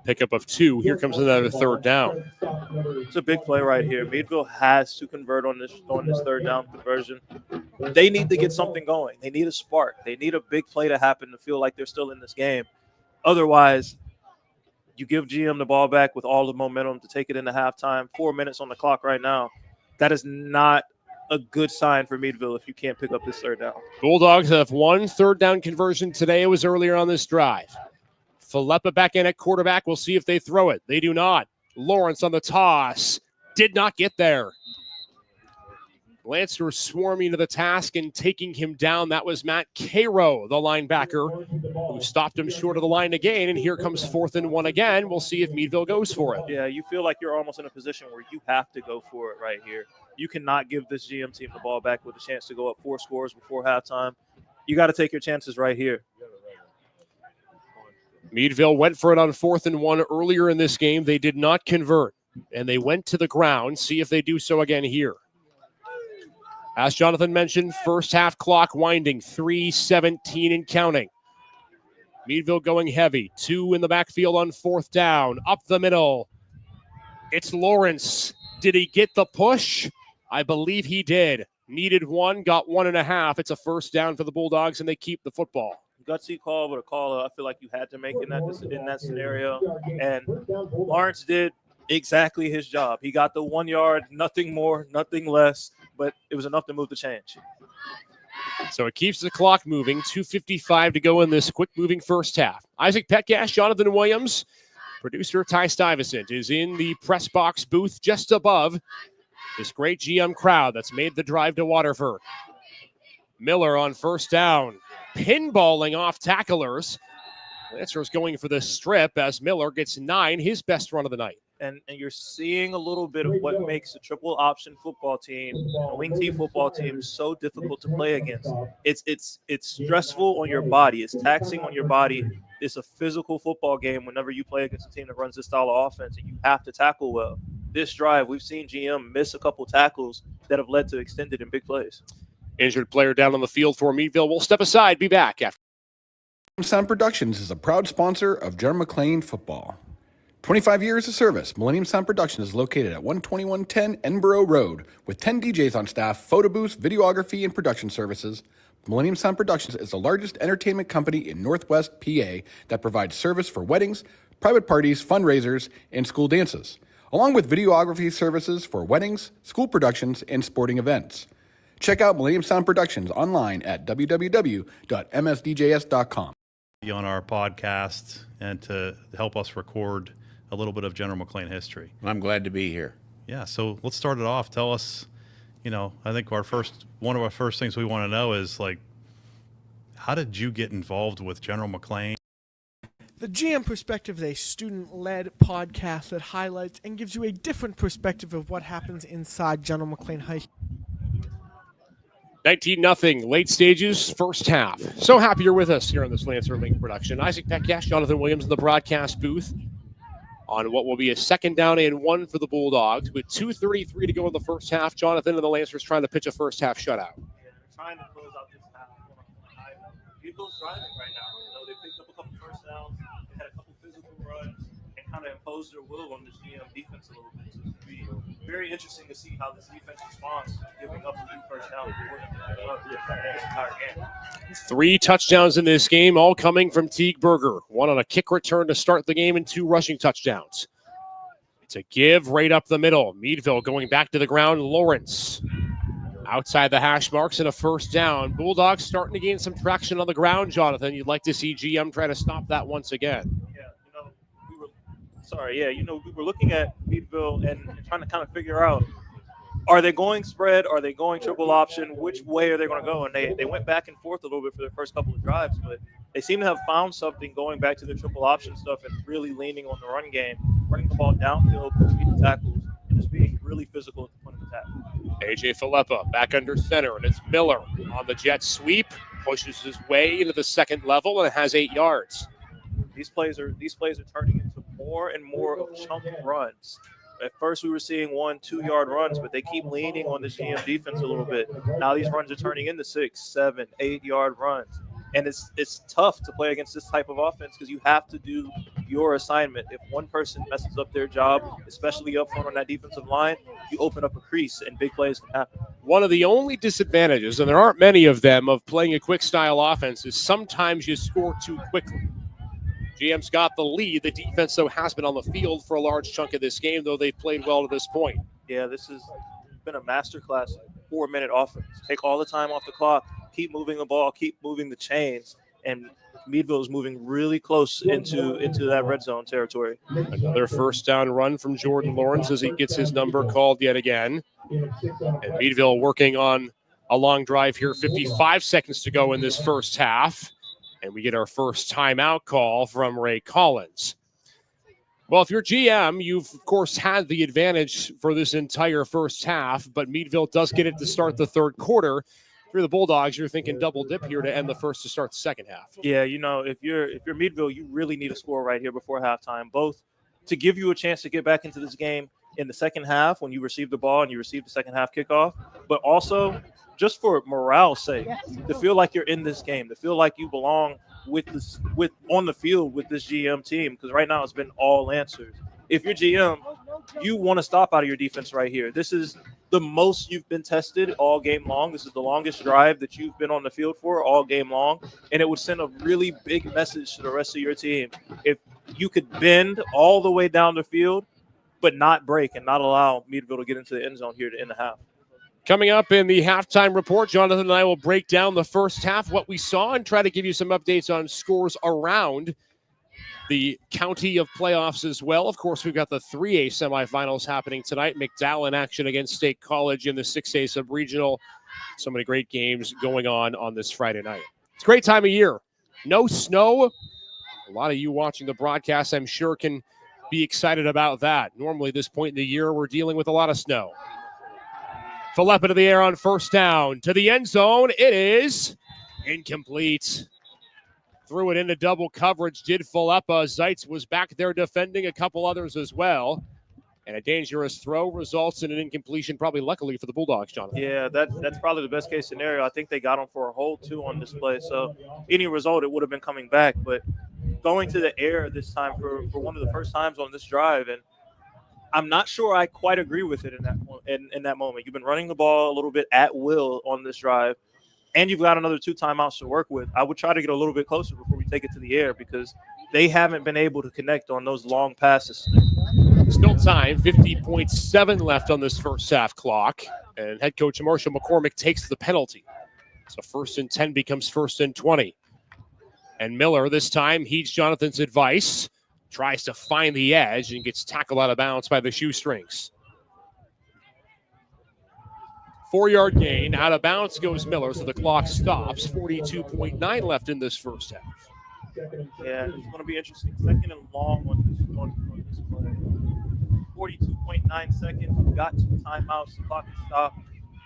Pickup of 2. Here comes another 3rd down. It's a big play right here. Meadville has to convert on this 3rd down conversion. They need to get something going. They need a spark. They need a big play to happen to feel like they're still in this game. Otherwise, you give GM the ball back with all the momentum to take it into halftime. 4 minutes on the clock right now. That is not a good sign for Meadville if you can't pick up this 3rd down. Bulldogs have 1 3rd down conversion today. It was earlier on this drive. Filippa back in at quarterback. We'll see if they throw it. They do not. Lawrence on the toss. Did not get there. Lancer swarming to the task and taking him down. That was Matt Cairo, the linebacker, who stopped him short of the line again. And here comes 4th and 1 again. We'll see if Meadville goes for it. Yeah, you feel like you're almost in a position where you have to go for it right here. You cannot give this GM team the ball back with a chance to go up 4 scores before halftime. You got to take your chances right here. Meadville went for it on 4th and 1 earlier in this game. They did not convert, and they went to the ground. See if they do so again here. As Jonathan mentioned, first half clock winding, 3:17 and counting. Meadville going heavy. 2 in the backfield on 4th down. Up the middle. It's Lawrence. Did he get the push? I believe he did. Needed 1, got 1.5. It's a 1st down for the Bulldogs, and they keep the football. Gutsy call, but a call I feel like you had to make in that scenario. And Lawrence did exactly his job. He got the 1 yard, nothing more, nothing less, but it was enough to move the change. So it keeps the clock moving. 2:55 to go in this quick-moving first half. Isaac Petcash, Jonathan Williams, producer Ty Stuyvesant is in the press box booth just above this great GM crowd that's made the drive to Waterford. Miller on 1st down. Pinballing off tacklers. Lancer's going for the strip as Miller gets 9, his best run of the night. And you're seeing a little bit of what makes a triple option football team, a wing T football team, so difficult to play against. It's stressful on your body. It's taxing on your body. It's a physical football game whenever you play against a team that runs this style of offense, and you have to tackle well. This drive, we've seen GM miss a couple tackles that have led to extended and big plays. Injured player down on the field for Meadville. We'll step aside. Be back after. Sound Productions is a proud sponsor of General McLane football. 25 years of service, Millennium Sound Productions is located at 12110 Edinburgh Road with 10 DJs on staff, photo booths, videography, and production services. Millennium Sound Productions is the largest entertainment company in Northwest PA that provides service for weddings, private parties, fundraisers, and school dances, along with videography services for weddings, school productions, and sporting events. Check out Millennium Sound Productions online at www.msdjs.com. On our podcast and to help us record a little bit of General McLane history. I'm glad to be here. Yeah, so let's start it off. Tell us, I think one of our first things we want to know is, like, how did you get involved with General McLane? The GM Perspective is a student-led podcast that highlights and gives you a different perspective of what happens inside General McLane High School. 19-0, late stages, first half. So happy you're with us here on this Lancer Link production. Isaac Pekyash, Jonathan Williams in the broadcast booth on what will be a 2nd down and 1 for the Bulldogs with 2:33 to go in the first half. Jonathan and the Lancers trying to pitch a first half shutout. Yeah, they're trying to close out this half. People's driving right now. They picked up a couple first downs, they had a couple physical runs, and kind of imposed their will on this GM defense a little bit. So it's going to be very interesting to see how this defense responds to giving up a few first downs the entire game. 3 touchdowns in this game, all coming from Teague Berger. 1 on a kick return to start the game and 2 rushing touchdowns. It's a give right up the middle. Meadville going back to the ground. Lawrence outside the hash marks and a first down. Bulldogs starting to gain some traction on the ground, Jonathan. You'd like to see GM try to stop that once again. We were looking at Meadville and trying to kind of figure out, are they going spread? Are they going triple option? Which way are they going to go? And they went back and forth a little bit for their first couple of drives, but they seem to have found something going back to their triple option stuff and really leaning on the run game, running the ball downfield, speed tackles, and just being really physical at the point of attack. A.J. Filippa back under center, and it's Miller on the jet sweep, pushes his way into the second level and has 8 yards. These plays are turning into more and more of chunk runs. At first, we were seeing 1-2 yard runs, but they keep leaning on the GM defense a little bit. Now these runs are turning into 6, 7, 8 yard runs. And it's tough to play against this type of offense because you have to do your assignment. If one person messes up their job, especially up front on that defensive line, you open up a crease and big plays can happen. One of the only disadvantages, and there aren't many of them, of playing a quick style offense is sometimes you score too quickly. GM's got the lead. The defense, though, has been on the field for a large chunk of this game, though they've played well to this point. Yeah, this has been a masterclass 4-minute offense. Take all the time off the clock, keep moving the ball, keep moving the chains, and Meadville is moving really close into that red zone territory. Another first down run from Jordan Lawrence as he gets his number called yet again. And Meadville working on a long drive here, 55 seconds to go in this first half. And we get our first timeout call from Ray Collins. Well, if you're GM, you've, of course, had the advantage for this entire first half, but Meadville does get it to start the third quarter. If you're the Bulldogs, you're thinking double dip here to end the first to start the second half. Yeah, if you're Meadville, you really need a score right here before halftime, both to give you a chance to get back into this game in the second half when you receive the ball and you receive the second half kickoff, but also just for morale's sake, to feel like you're in this game, to feel like you belong on the field with this GM team, because right now it's been all Lancers. If you're GM, you want to stop out of your defense right here. This is the most you've been tested all game long. This is the longest drive that you've been on the field for all game long, and it would send a really big message to the rest of your team if you could bend all the way down the field but not break and not allow Meadville to get into the end zone here to end the half. Coming up in the halftime report, Jonathan and I will break down the first half, what we saw, and try to give you some updates on scores around the county of playoffs as well. Of course, we've got the 3A semifinals happening tonight. McDowell in action against State College in the 6A sub-regional. So many great games going on this Friday night. It's a great time of year. No snow. A lot of you watching the broadcast, I'm sure, can be excited about that. Normally, this point in the year, we're dealing with a lot of snow. Philippa to the air on first down. To the end zone, it is incomplete. Threw it into double coverage, did Philippa. Zeitz was back there defending, a couple others as well. And a dangerous throw results in an incompletion, probably luckily for the Bulldogs, Jonathan. Yeah, that's probably the best case scenario. I think they got him for a hold, too, on this play. So any result, it would have been coming back. But going to the air this time for one of the first times on this drive, and I'm not sure I quite agree with it in that moment. You've been running the ball a little bit at will on this drive, and you've got another 2 timeouts to work with. I would try to get a little bit closer before we take it to the air because they haven't been able to connect on those long passes. Still time, 50.7 left on this first half clock, and head coach Marshall McCormick takes the penalty. So 1st and 10 becomes 1st and 20. And Miller this time heeds Jonathan's advice, tries to find the edge, and gets tackled out of bounds by the shoestrings. 4-yard gain, out of bounds goes Miller, so the clock stops. 42.9 left in this first half. Yeah, it's going to be interesting. 2nd and long on this play. 42.9 seconds. Got 2 timeouts. The clock is stopped.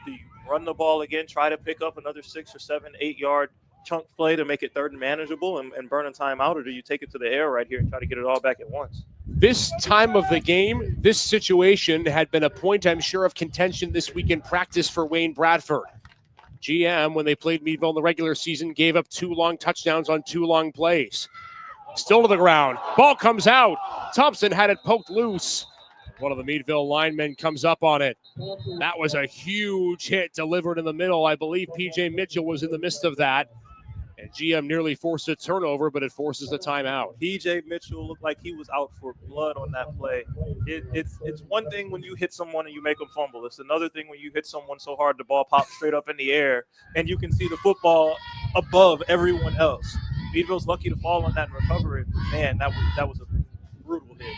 Do you run the ball again, try to pick up another 6 or 7, 8-yard chunk play to make it 3rd and manageable and burn a timeout, or do you take it to the air right here and try to get it all back at once? This time of the game, this situation had been a point, I'm sure, of contention this week in practice for Wayne Bradford. GM, when they played Meadville in the regular season, gave up 2 long touchdowns on 2 long plays. Still to the ground. Ball comes out. Thompson had it poked loose. One of the Meadville linemen comes up on it. That was a huge hit delivered in the middle. I believe P.J. Mitchell was in the midst of that. And GM nearly forced a turnover, but it forces a timeout. P.J. Mitchell looked like he was out for blood on that play. It's one thing when you hit someone and you make them fumble. It's another thing when you hit someone so hard the ball pops straight up in the air and you can see the football above everyone else. Meadville's lucky to fall on that and recover it. Man, that was a brutal hit.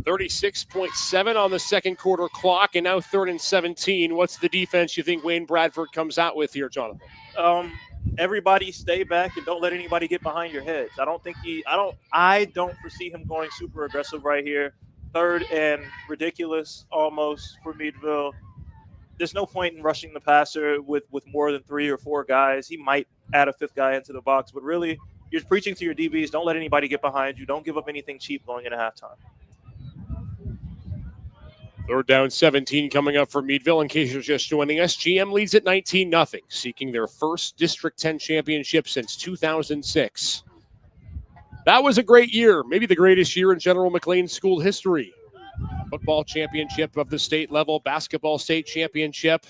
36.7 on the second quarter clock, and now 3rd and 17. What's the defense you think Wayne Bradford comes out with here, Jonathan? Everybody stay back and don't let anybody get behind your heads. I don't foresee him going super aggressive right here. 3rd and ridiculous almost for Meadville. There's no point in rushing the passer with more than 3 or 4 guys. He might add a 5th guy into the box, but really you're preaching to your DBs. Don't let anybody get behind you. Don't give up anything cheap going into halftime. 3rd down 17 coming up for Meadville. In case you're just joining us, GM leads at 19-0, seeking their first District 10 championship since 2006. That was a great year, maybe the greatest year in General McLane school history. Football championship of the state level, basketball state championship.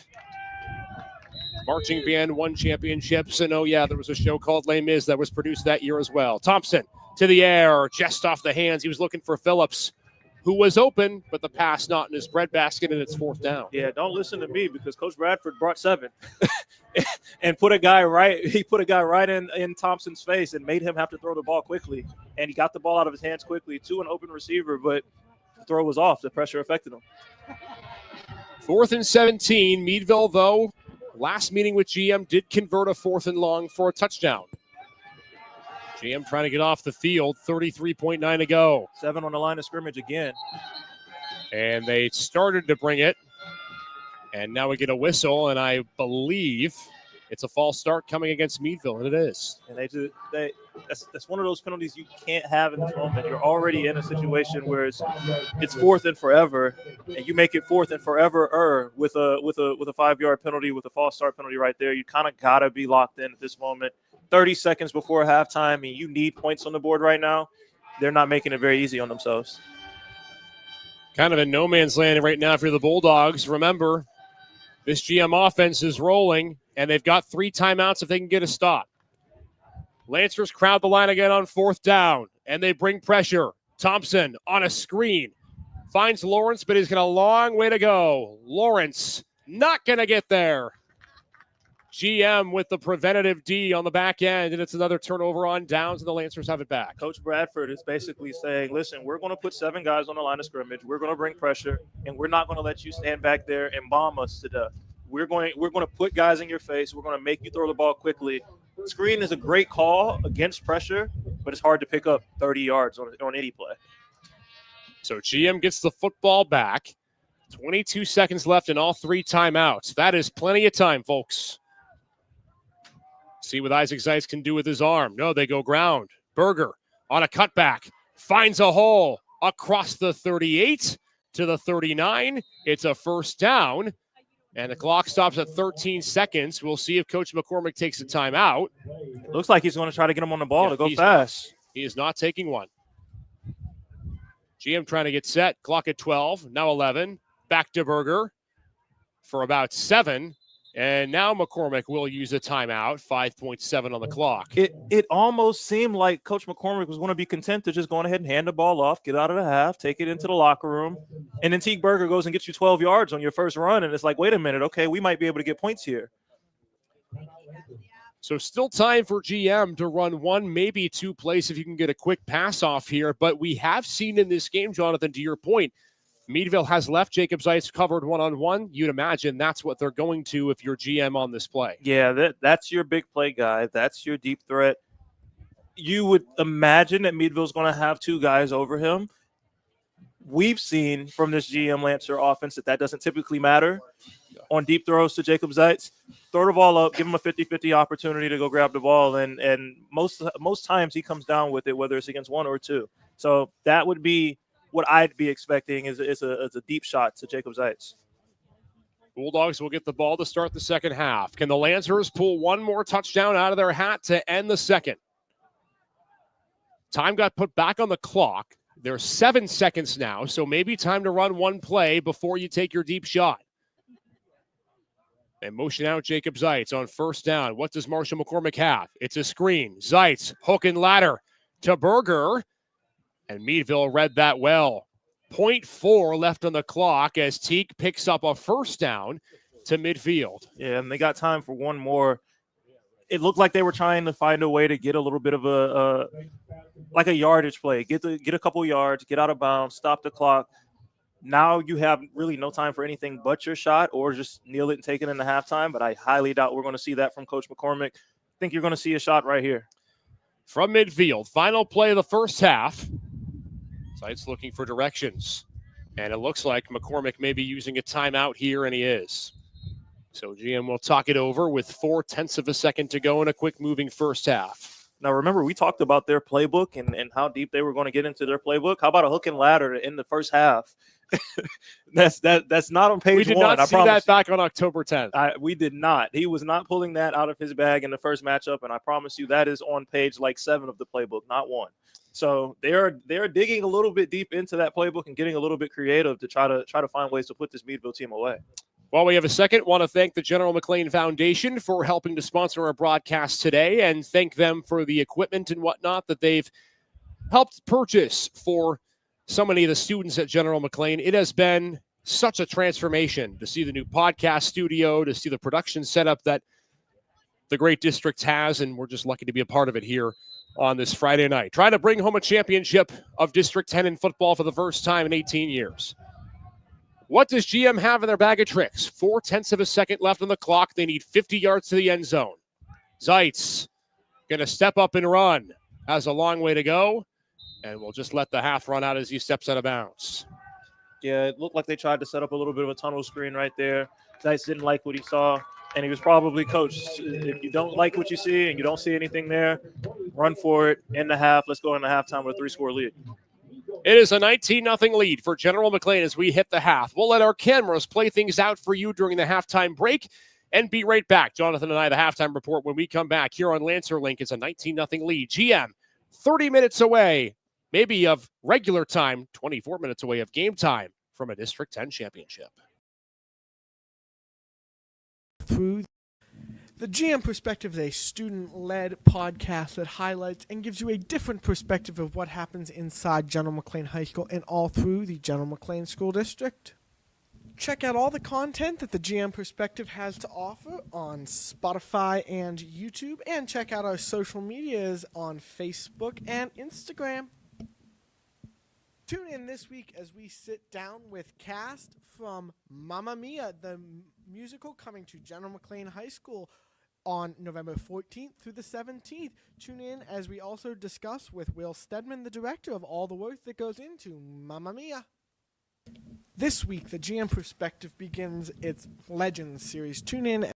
Marching band won championships, and there was a show called Les Mis that was produced that year as well. Thompson to the air, just off the hands. He was looking for Phillips, who was open, but the pass not in his breadbasket, and it's 4th down. Yeah, don't listen to me because Coach Bradford brought 7 and put a guy right in Thompson's face and made him have to throw the ball quickly. And he got the ball out of his hands quickly to an open receiver, but the throw was off. The pressure affected him. 4th and 17. Meadville, though, last meeting with GM did convert a 4th and long for a touchdown. GM trying to get off the field, 33.9 to go. 7 on the line of scrimmage again. And they started to bring it. And now we get a whistle, and I believe it's a false start coming against Meadville, and it is. And that's one of those penalties you can't have in this moment. You're already in a situation where it's 4th and forever, and you make it 4th and forever with a 5-yard penalty, with a false start penalty right there. You kind of gotta be locked in at this moment. 30 seconds before halftime, and you need points on the board right now. They're not making it very easy on themselves. Kind of in no man's land right now for the Bulldogs. Remember, this GM offense is rolling, and they've got 3 timeouts if they can get a stop. Lancers crowd the line again on 4th down, and they bring pressure. Thompson on a screen. Finds Lawrence, but he's got a long way to go. Lawrence not going to get there. GM with the preventative D on the back end, and it's another turnover on downs, and the Lancers have it back. Coach Bradford is basically saying, listen, we're going to put 7 guys on the line of scrimmage. We're going to bring pressure, and we're not going to let you stand back there and bomb us to death. We're going to put guys in your face. We're going to make you throw the ball quickly. Screen is a great call against pressure, but it's hard to pick up 30 yards on any play. So GM gets the football back. 22 seconds left in all 3 timeouts. That is plenty of time, folks. See what Isaac Zeitz can do with his arm. No, they go ground. Berger on a cutback. Finds a hole across the 38 to the 39. It's a first down. And the clock stops at 13 seconds. We'll see if Coach McCormick takes a timeout. Looks like he's going to try to get him on the ball to go fast. He is not taking one. GM trying to get set. Clock at 12. Now 11. Back to Berger for about 7. And now McCormick will use a timeout. 5.7 on the clock. It almost seemed like Coach McCormick was going to be content to just go ahead and hand the ball off, get out of the half, take it into the locker room. And then Teague Berger goes and gets you 12 yards on your first run. And it's like, wait a minute. Okay, we might be able to get points here. So still time for GM to run 1, maybe 2 plays if you can get a quick pass off here. But we have seen in this game, Jonathan, to your point, Meadville has left Jacob Zeitz covered one-on-one. You'd imagine that's what they're going to if you're GM on this play. Yeah, that's your big play guy. That's your deep threat. You would imagine that Meadville's going to have 2 guys over him. We've seen from this GM Lancer offense that doesn't typically matter on deep throws to Jacob Zeitz. Throw the ball up, give him a 50-50 opportunity to go grab the ball, and most times he comes down with it, whether it's against 1 or 2. So that would be what I'd be expecting is a deep shot to Jacob Zeitz. Bulldogs will get the ball to start the second half. Can the Lancers pull one more touchdown out of their hat to end the second? Time got put back on the clock. There's 7 seconds now, so maybe time to run 1 play before you take your deep shot. And motion out Jacob Zeitz on first down. What does Marshall McCormick have? It's a screen. Zeitz, hook and ladder to Berger. And Meadville read that well. 0.4 left on the clock as Teague picks up a first down to midfield. Yeah, and they got time for 1 more. It looked like they were trying to find a way to get a little bit of a yardage play. Get a couple yards, get out of bounds, stop the clock. Now you have really no time for anything but your shot or just kneel it and take it in the halftime, but I highly doubt we're going to see that from Coach McCormick. I think you're going to see a shot right here. From midfield, final play of the first half. Zeitz looking for directions. And it looks like McCormick may be using a timeout here, and he is. So GM will talk it over with 0.4 of a second to go in a quick moving first half. Now, remember, we talked about their playbook and how deep they were going to get into their playbook. How about a hook and ladder in the first half? That's not on page 1. We did not see that back on October 10th. We did not. He was not pulling that out of his bag in the first matchup, and I promise you that is on page 7 of the playbook, not 1. So they're digging a little bit deep into that playbook and getting a little bit creative to try to find ways to put this Meadville team away. While we have a second, want to thank the General McLane Foundation for helping to sponsor our broadcast today and thank them for the equipment and whatnot that they've helped purchase for so many of the students at General McLane. It has been such a transformation to see the new podcast studio, to see the production setup that the great district has, and we're just lucky to be a part of it here on this Friday night. Trying to bring home a championship of District 10 in football for the first time in 18 years. What does GM have in their bag of tricks? 0.4 of a second left on the clock. They need 50 yards to the end zone. Zeitz going to step up and run. Has a long way to go. And we'll just let the half run out as he steps out of bounds. Yeah, it looked like they tried to set up a little bit of a tunnel screen right there. Zeitz didn't like what he saw. And he was probably, coach, if you don't like what you see and you don't see anything there, run for it in the half. Let's go into halftime with a 3-score lead. It is a 19-0 lead for General McLane as we hit the half. We'll let our cameras play things out for you during the halftime break and be right back. Jonathan and I, the halftime report, when we come back here on Lancer Link. It's a 19-0 lead. GM, 30 minutes away, maybe of regular time, 24 minutes away of game time from a District 10 championship. Through the GM Perspective is a student-led podcast that highlights and gives you a different perspective of what happens inside General McLane High School and all through the General McLane School District. Check out all the content that the GM Perspective has to offer on Spotify and YouTube, and check out our social medias on Facebook and Instagram. Tune in this week as we sit down with cast from Mamma Mia, the musical coming to General McLane High School on November 14th through the 17th. Tune in as we also discuss with Will Stedman, the director, of all the work that goes into Mamma Mia. This week, the GM Perspective begins its Legends series. Tune in.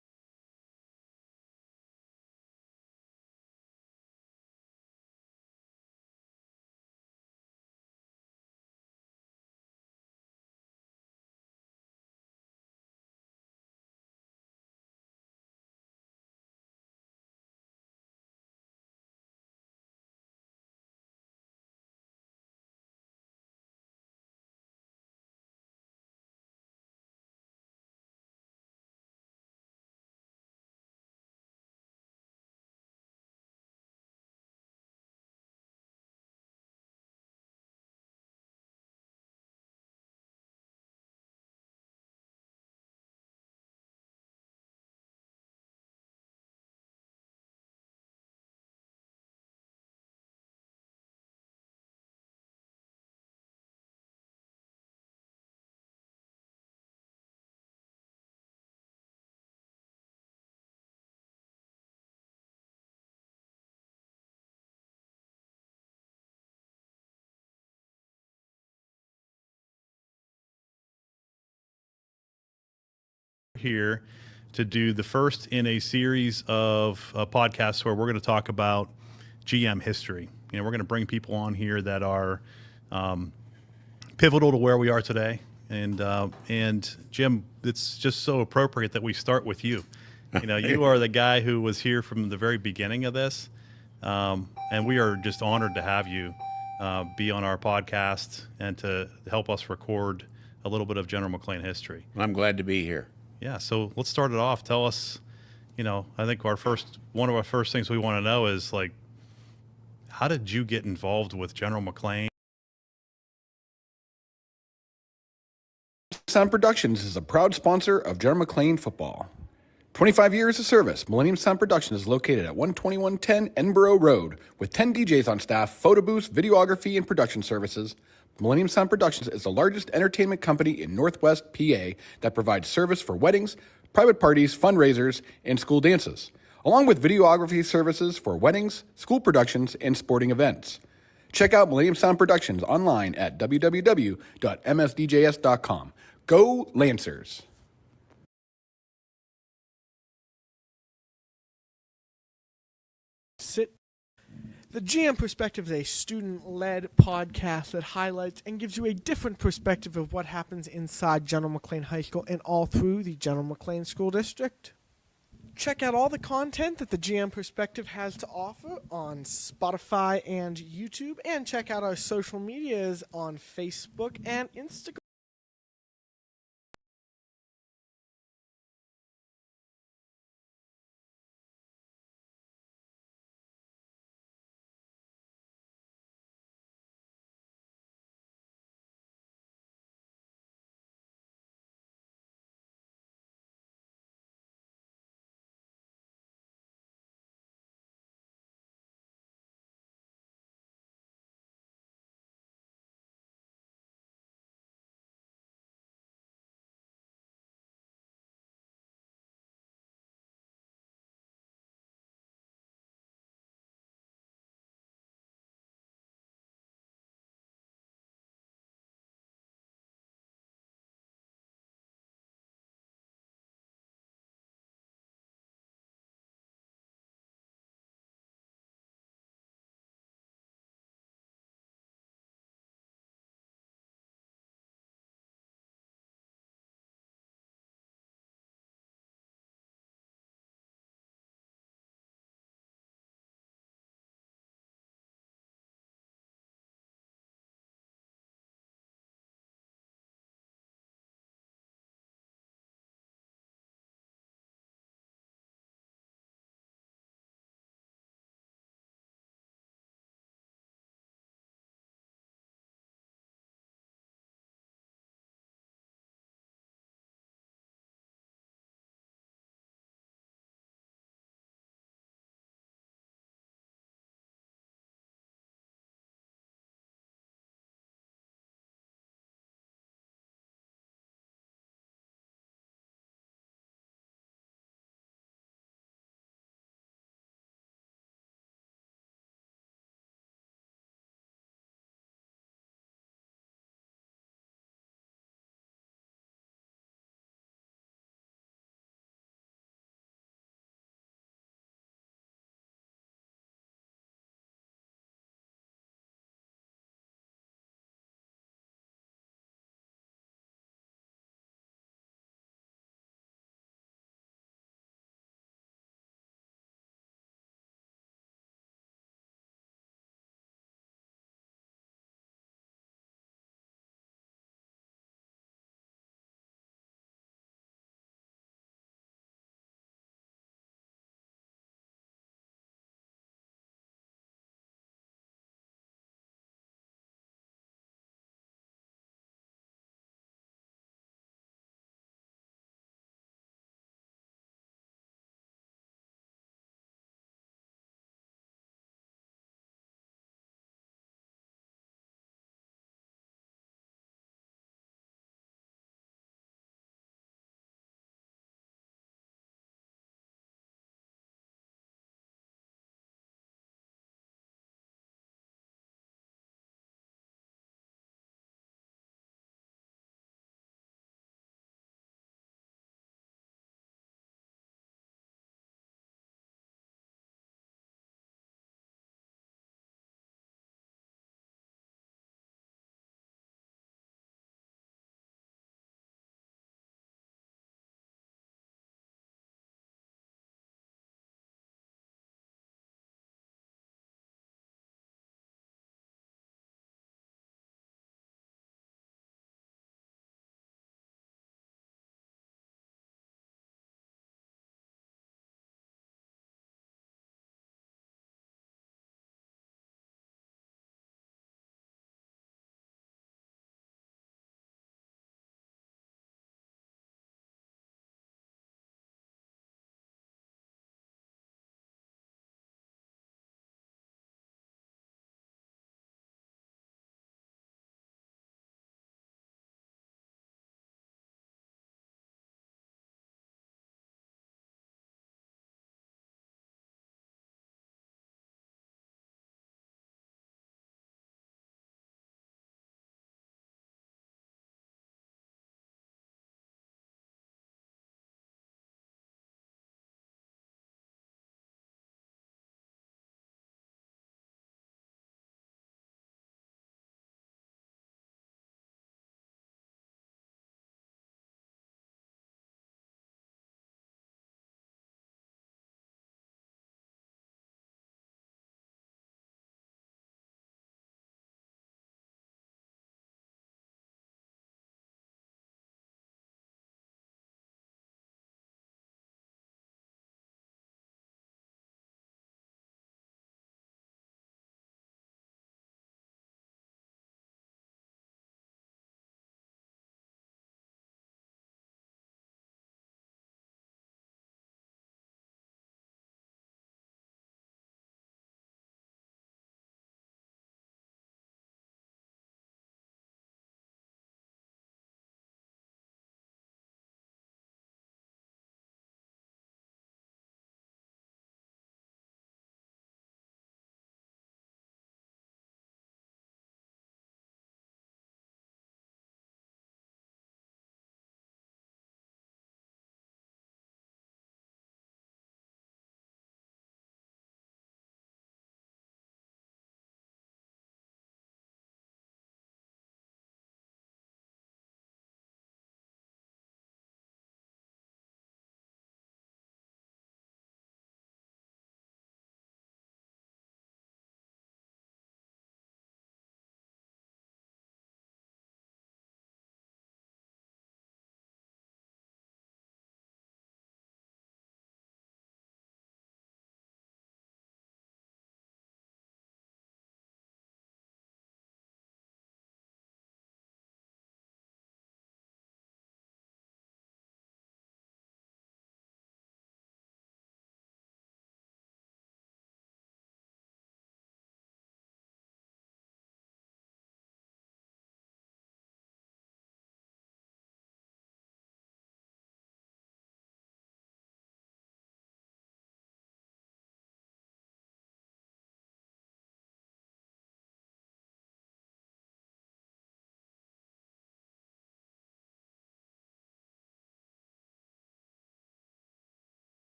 Here to do the first in a series of podcasts where we're going to talk about GM history. We're going to bring people on here that are pivotal to where we are today. And Jim, it's just so appropriate that we start with you. You are the guy who was here from the very beginning of this, and we are just honored to have you be on our podcast and to help us record a little bit of General McLane history. I'm glad to be here. Yeah, so let's start it off. Tell us, I think one of our first things we want to know is, like, how did you get involved with General McLane? Sound Productions is a proud sponsor of General McLane football. 25 years of service, Millennium Sound Productions is located at 12110 Edinburgh Road with 10 DJs on staff, photo booths, videography, and production services. Millennium Sound Productions is the largest entertainment company in Northwest PA that provides service for weddings, private parties, fundraisers, and school dances, along with videography services for weddings, school productions, and sporting events. Check out Millennium Sound Productions online at www.msdjs.com. Go Lancers! The GM Perspective is a student-led podcast that highlights and gives you a different perspective of what happens inside General McLane High School and all through the General McLane School District. Check out all the content that the GM Perspective has to offer on Spotify and YouTube, and check out our social medias on Facebook and Instagram.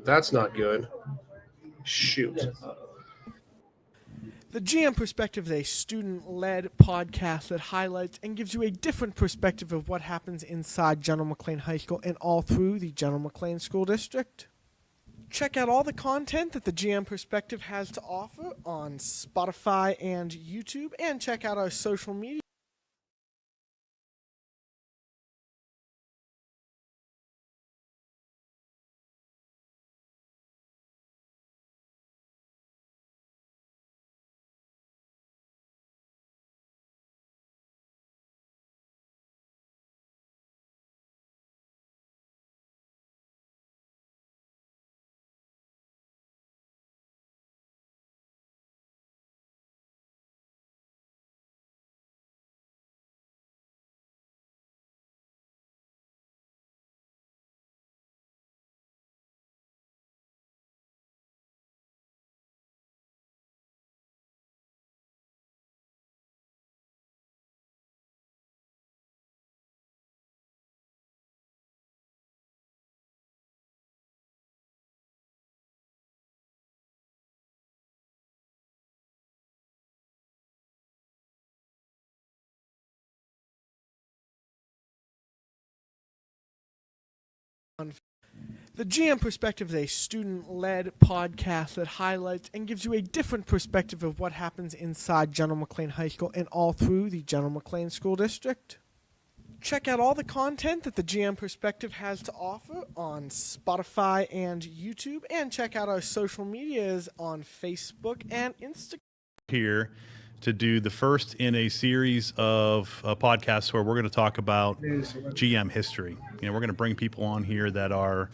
That's not good. Shoot. The GM Perspective is a student-led podcast that highlights and gives you a different perspective of what happens inside General McLane High School and all through the General McLane School District. Check out all the content that the GM Perspective has to offer on Spotify and YouTube, and check out our social media. The GM Perspective is a student-led podcast that highlights and gives you a different perspective of what happens inside General McLane High School and all through the General McLane School District. Check out all the content that the GM Perspective has to offer on Spotify and YouTube, and check out our social medias on Facebook and Instagram. Here to do the first in a series of podcasts where we're going to talk about GM history. We're going to bring people on here that are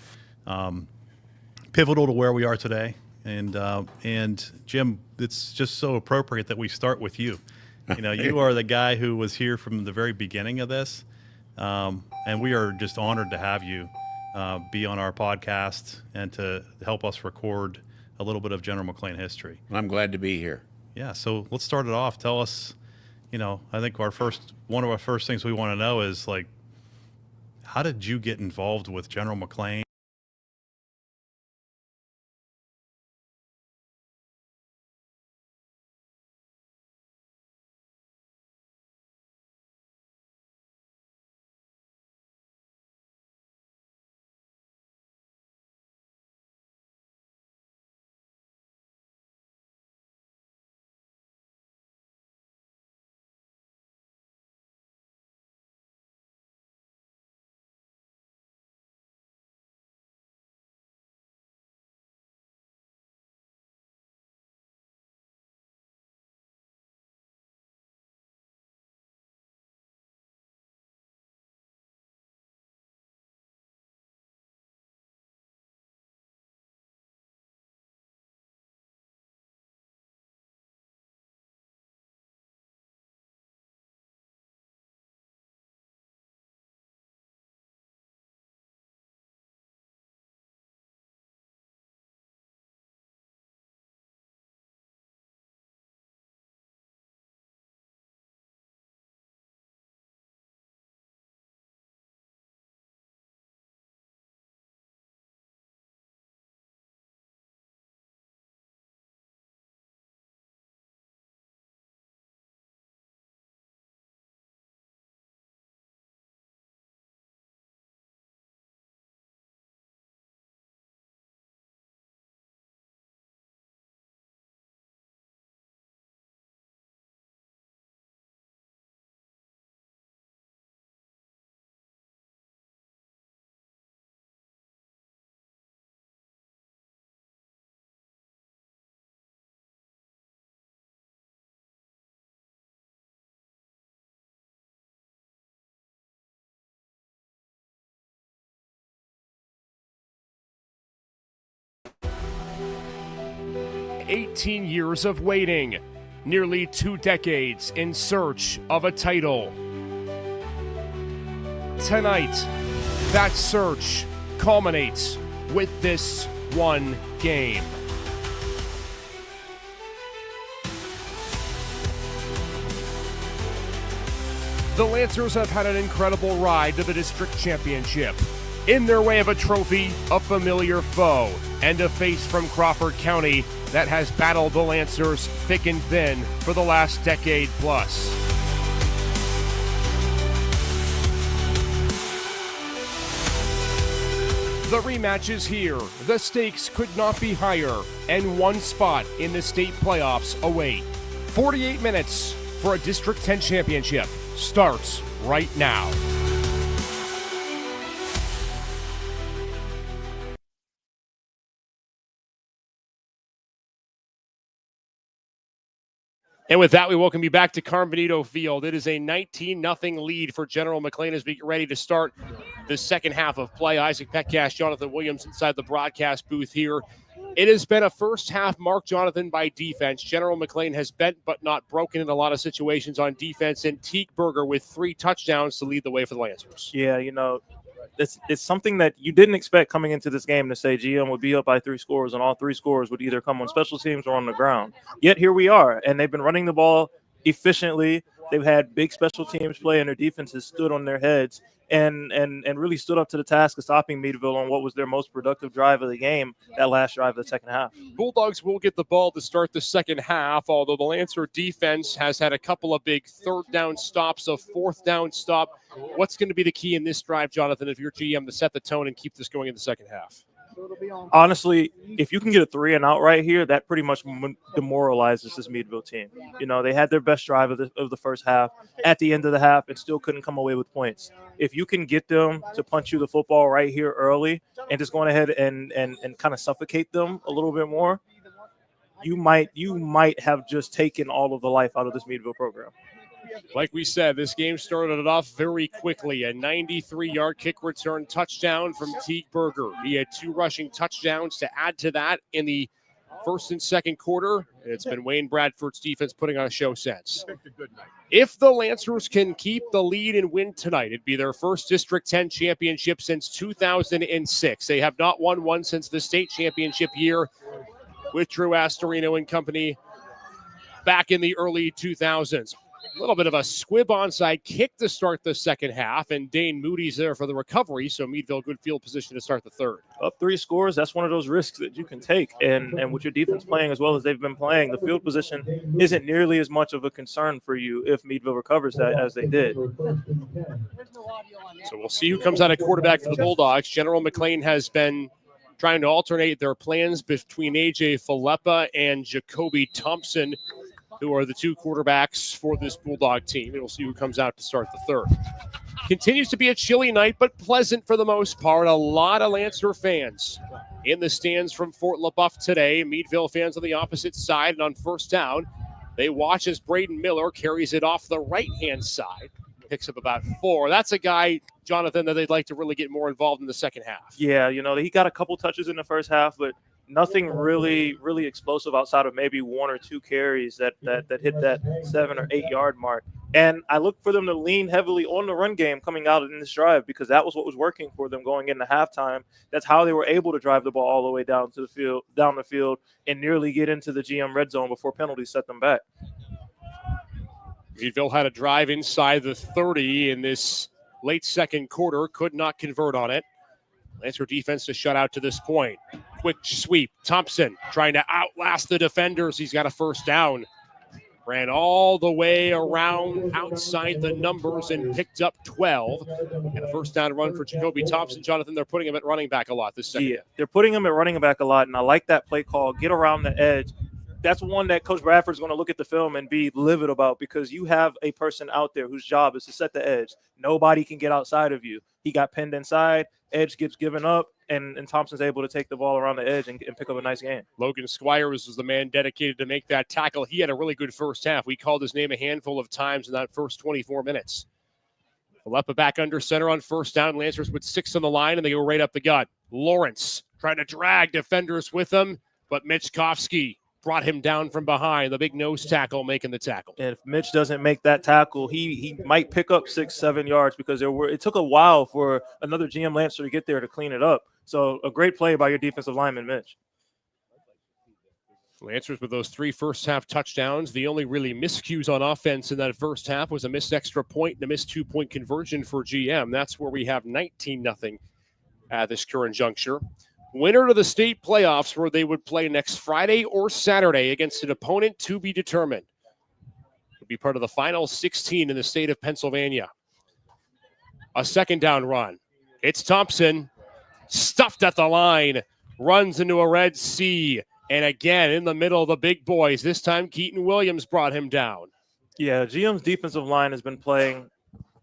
pivotal to where we are today. And Jim, it's just so appropriate that we start with you. You are the guy who was here from the very beginning of this, and we are just honored to have you be on our podcast and to help us record a little bit of General McLane history. I'm glad to be here. Yeah, so let's start it off. Tell us, I think one of our first things we want to know is, like, how did you get involved with General McLane? "18 years of waiting, nearly 2 decades in search of a title. Tonight, that search culminates with this one game. The Lancers have had an incredible ride to the district championship. In their way of a trophy, a familiar foe, and a face from Crawford County that has battled the Lancers thick and thin for the last decade plus. The rematch is here. The stakes could not be higher, and one spot in the state playoffs await. 48 minutes for a District 10 championship starts right now. And with that, we welcome you back to Carmen Benito Field. It is a 19-0 lead for General McLane as we get ready to start the second half of play. Isaac Petcash, Jonathan Williams inside the broadcast booth here. It has been a first half marked, Jonathan, by defense. General McLane has bent but not broken in a lot of situations on defense, and Teekberger with 3 touchdowns to lead the way for the Lancers. Yeah, it's something that you didn't expect coming into this game, to say GM would be up by 3 scores, and all 3 scores would either come on special teams or on the ground. Yet here we are, and they've been running the ball efficiently. They've had big special teams play, and their defense has stood on their heads and really stood up to the task of stopping Meadville on what was their most productive drive of the game, that last drive of the second half. Bulldogs will get the ball to start the second half, although the Lancer defense has had a couple of big third down stops, a fourth down stop. What's going to be the key in this drive, Jonathan, if you're GM, to set the tone and keep this going in the second half? Honestly, if you can get a 3 and out right here, that pretty much demoralizes this Meadville team. They had their best drive of the first half at the end of the half and still couldn't come away with points. If you can get them to punch you the football right here early and just going ahead and kind of suffocate them a little bit more, you might have just taken all of the life out of this Meadville program. Like we said, this game started off very quickly. A 93-yard kick return touchdown from Teekberger. He had 2 rushing touchdowns to add to that in the first and second quarter. It's been Wayne Bradford's defense putting on a show since. If the Lancers can keep the lead and win tonight, it'd be their first District 10 championship since 2006. They have not won one since the state championship year with Drew Astorino and company back in the early 2000s. A little bit of a squib onside kick to start the second half, and Dane Moody's there for the recovery, so Meadville good field position to start the third. Up 3 scores, that's one of those risks that you can take, and with your defense playing as well as they've been playing, the field position isn't nearly as much of a concern for you if Meadville recovers that as they did. So we'll see who comes out at quarterback for the Bulldogs. General McLane has been trying to alternate their plans between A.J. Filippa and Jacoby Thompson, who are the 2 quarterbacks for this Bulldog team. And we'll see who comes out to start the third. Continues to be a chilly night, but pleasant for the most part. A lot of Lancer fans in the stands from Fort LaBeouf today. Meadville fans on the opposite side, and on first down, they watch as Braden Miller carries it off the right-hand side. Picks up about 4. That's a guy, Jonathan, that they'd like to really get more involved in the second half. Yeah, he got a couple touches in the first half, but nothing really explosive outside of maybe 1 or 2 carries that hit that 7 or 8 yard mark. And I look for them to lean heavily on the run game coming out in this drive, because that was what was working for them going into halftime. That's how they were able to drive the ball all the way down the field, and nearly get into the GM red zone before penalties set them back. Meadville had a drive inside the 30 in this late second quarter, could not convert on it. Lancer defense to shut out to this point. Quick sweep. Thompson trying to outlast the defenders. He's got a first down. Ran all the way around outside the numbers and picked up 12. And a first down run for Jacoby Thompson. Jonathan, they're putting him at running back a lot this second. Yeah, they're putting him at running back a lot, and I like that play call. Get around the edge. That's one that Coach Bradford's going to look at the film and be livid about, because you have a person out there whose job is to set the edge. Nobody can get outside of you. He got pinned inside. Edge gets given up, and Thompson's able to take the ball around the edge and pick up a nice game. Logan Squires was the man dedicated to make that tackle. He had a really good first half. We called his name a handful of times in that first 24 minutes. Filippa back under center on first down. Lancers with 6 on the line, and they go right up the gut. Lawrence trying to drag defenders with him, but Michkowski brought him down from behind. The big nose tackle making the tackle. And if Mitch doesn't make that tackle, he might pick up 6-7 yards, because it took a while for another GM Lancer to get there to clean it up. So a great play by your defensive lineman, Mitch. Lancers with those 3 first-half touchdowns. The only really miscues on offense in that first half was a missed extra point and a missed 2-point conversion for GM. That's where we have 19-0 at this current juncture. Winner of the state playoffs, where they would play next Friday or Saturday against an opponent to be determined, would be part of the final 16 in the state of Pennsylvania. A second down run. It's Thompson, stuffed at the line, runs into a Red Sea, and again in the middle of the big boys. This time Keaton Williams brought him down. Yeah, GM's defensive line has been playing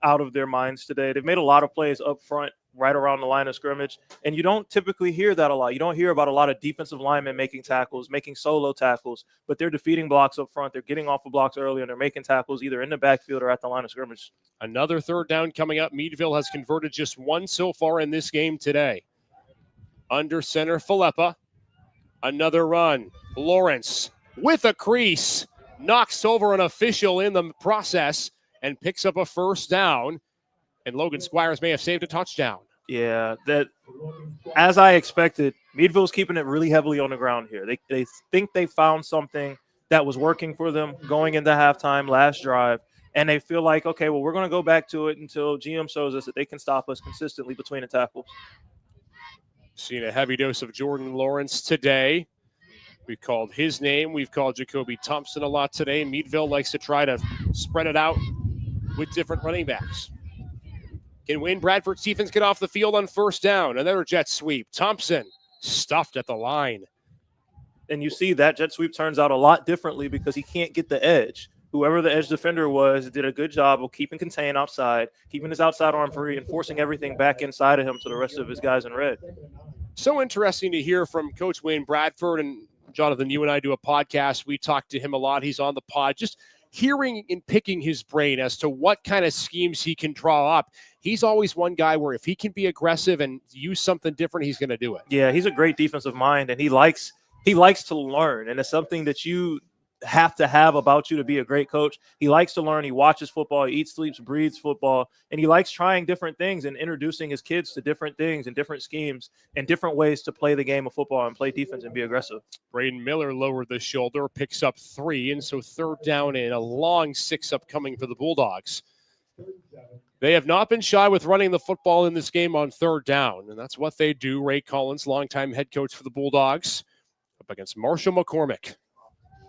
out of their minds today. They've made a lot of plays up front, right around the line of scrimmage, and you don't typically hear that a lot. You don't hear about a lot of defensive linemen making tackles, making solo tackles, but they're defeating blocks up front. They're getting off of blocks early, and they're making tackles either in the backfield or at the line of scrimmage. Another third down coming up. Meadville has converted just one so far in this game today. Under center, Filippa. Another run. Lawrence with a crease. Knocks over an official in the process and picks up a first down. And Logan Squires may have saved a touchdown. Yeah, that as I expected, Meadville's keeping it really heavily on the ground here. They think they found something that was working for them going into halftime last drive, and they feel like, okay, well, we're going to go back to it until GM shows us that they can stop us consistently between the tackles. Seen a heavy dose of Jordan Lawrence today. We've called his name. We've called Jacoby Thompson a lot today. Meadville likes to try to spread it out with different running backs. Can Wayne Bradford's defense get off the field on first down? Another jet sweep. Thompson stuffed at the line. And you see that jet sweep turns out a lot differently because he can't get the edge. Whoever the edge defender was did a good job of keeping contained outside, keeping his outside arm free, and forcing everything back inside of him to the rest of his guys in red. So interesting to hear from Coach Wayne Bradford. And Jonathan, you and I do a podcast. We talk to him a lot. He's on the pod. Just hearing and picking his brain as to what kind of schemes he can draw up. He's always one guy where if he can be aggressive and use something different, he's going to do it. Yeah, he's a great defensive mind, and he likes to learn, and it's something that you have to have about you to be a great coach. He likes to learn. He watches football. He eats, sleeps, breathes football, and he likes trying different things and introducing his kids to different things and different schemes and different ways to play the game of football and play defense and be aggressive. Braden Miller lowered the shoulder, picks up 3, and so third down and a long 6 upcoming for the Bulldogs. They have not been shy with running the football in this game on third down, and that's what they do. Ray Collins, longtime head coach for the Bulldogs, up against Marshall McCormick,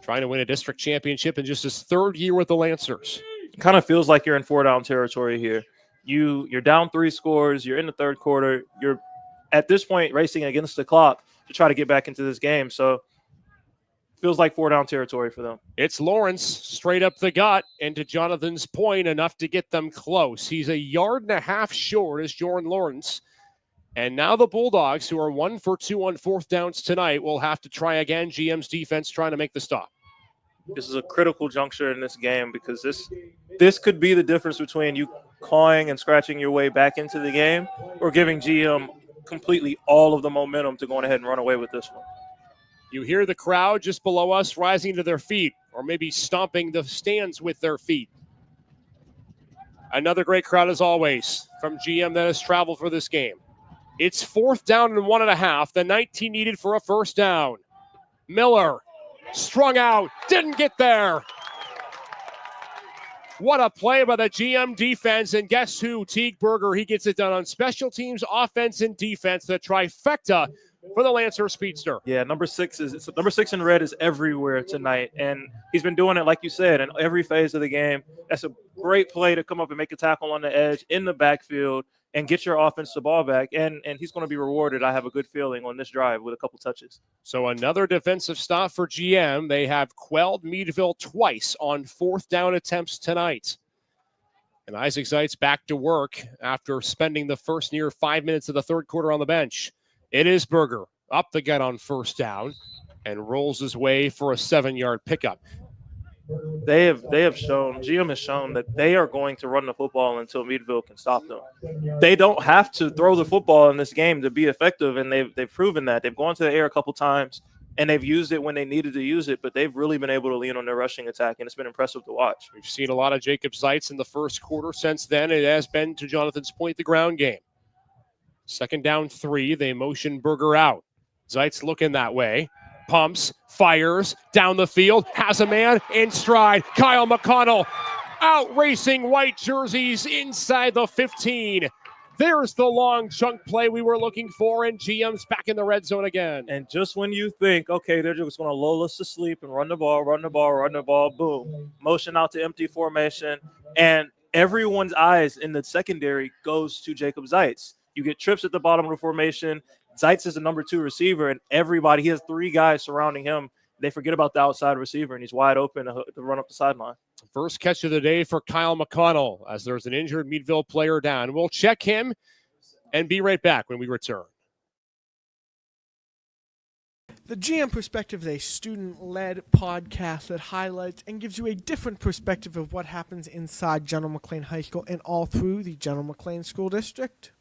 trying to win a district championship in just his third year with the Lancers. It kind of feels like you're in 4-down territory here. You're down 3 scores. You're in the third quarter. You're, at this point, racing against the clock to try to get back into this game. So feels like 4-down territory for them. It's Lawrence straight up the gut, and to Jonathan's point, enough to get them close. He's 1.5 yards short as Jordan Lawrence. And now the Bulldogs, who are 1 for 2 on fourth downs tonight, will have to try again. GM's defense trying to make the stop. This is a critical juncture in this game because this could be the difference between you clawing and scratching your way back into the game or giving GM completely all of the momentum to go ahead and run away with this one. You hear the crowd just below us rising to their feet or maybe stomping the stands with their feet. Another great crowd as always from GM that has traveled for this game. It's fourth down and 1.5, the 19 needed for a first down. Miller strung out, didn't get there. What a play by the GM defense, and guess who? Teague Berger, he gets it done on special teams, offense, and defense. The trifecta for the Lancer Speedster. Yeah, number 6 in red is everywhere tonight, and he's been doing it, like you said, in every phase of the game. That's a great play to come up and make a tackle on the edge in the backfield and get your offense the ball back, and he's going to be rewarded, I have a good feeling, on this drive with a couple touches. So another defensive stop for GM. They have quelled Meadville twice on fourth down attempts tonight. And Isaac Zeitz back to work after spending the first near 5 minutes of the third quarter on the bench. It is Berger up the gut on first down and rolls his way for a 7-yard pickup. GM has shown that they are going to run the football until Meadville can stop them. They don't have to throw the football in this game to be effective, and they've proven that. They've gone to the air a couple times, and they've used it when they needed to use it, but they've really been able to lean on their rushing attack, and it's been impressive to watch. We've seen a lot of Jacob Zeitz in the first quarter. Since then, it has been, to Jonathan's point, the ground game. Second down 3, they motion Berger out. Zeitz looking that way. Pumps, fires, down the field, has a man in stride. Kyle McConnell out racing white jerseys inside the 15. There's the long chunk play we were looking for, and GM's back in the red zone again. And just when you think, okay, they're just going to lull us to sleep and run the ball, boom, motion out to empty formation, and everyone's eyes in the secondary goes to Jacob Zeitz. You get trips at the bottom of the formation. Zeitz is the number 2 receiver, and he has 3 guys surrounding him. They forget about the outside receiver, and he's wide open to run up the sideline. First catch of the day for Kyle McConnell as there's an injured Meadville player down. We'll check him and be right back when we return. The GM Perspective is a student-led podcast that highlights and gives you a different perspective of what happens inside General McLane High School and all through the General McLane School District.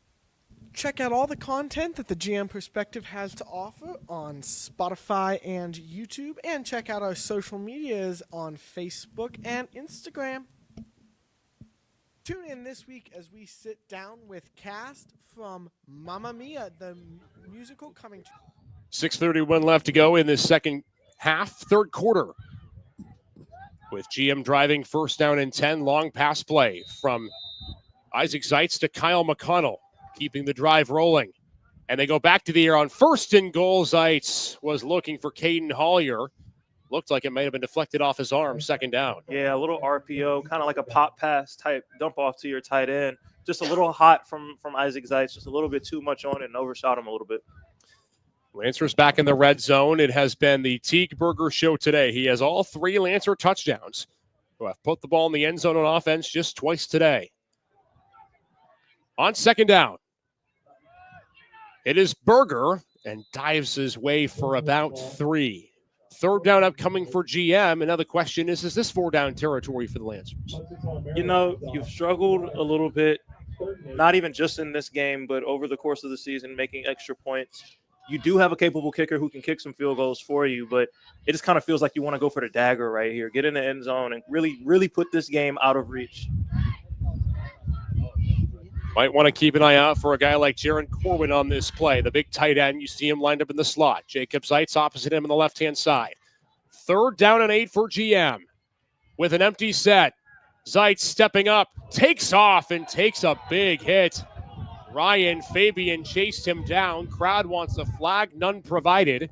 Check out all the content that the GM Perspective has to offer on Spotify and YouTube, and check out our social medias on Facebook and Instagram. Tune in this week as we sit down with cast from Mamma Mia, the musical coming to 6:31 left to go in this second half, third quarter. With GM driving, first down and 10, long pass play from Isaac Zeitz to Kyle McConnell, keeping the drive rolling. And they go back to the air on first and goal. Zeitz was looking for Caden Hollier. Looked like it might have been deflected off his arm, second down. Yeah, a little RPO, kind of like a pop pass type dump off to your tight end. Just a little hot from Isaac Zeitz, just a little bit too much on it and overshot him a little bit. Lancer's back in the red zone. It has been the Teague Burger show today. He has all 3 Lancer touchdowns, who have put the ball in the end zone on offense just twice today. On second down, it is Burger and dives his way for about 3. Third down upcoming for GM. And now the question is this 4-down territory for the Lancers? You know, you've struggled a little bit, not even just in this game, but over the course of the season, making extra points. You do have a capable kicker who can kick some field goals for you, but it just kind of feels like you want to go for the dagger right here. Get in the end zone and really put this game out of reach. Might want to keep an eye out for a guy like Jaron Corwin on this play. The big tight end, you see him lined up in the slot. Jacob Zeitz opposite him on the left-hand side. Third down and 8 for GM. With an empty set, Zeitz stepping up, takes off and takes a big hit. Ryan Fabian chased him down. Crowd wants a flag, none provided.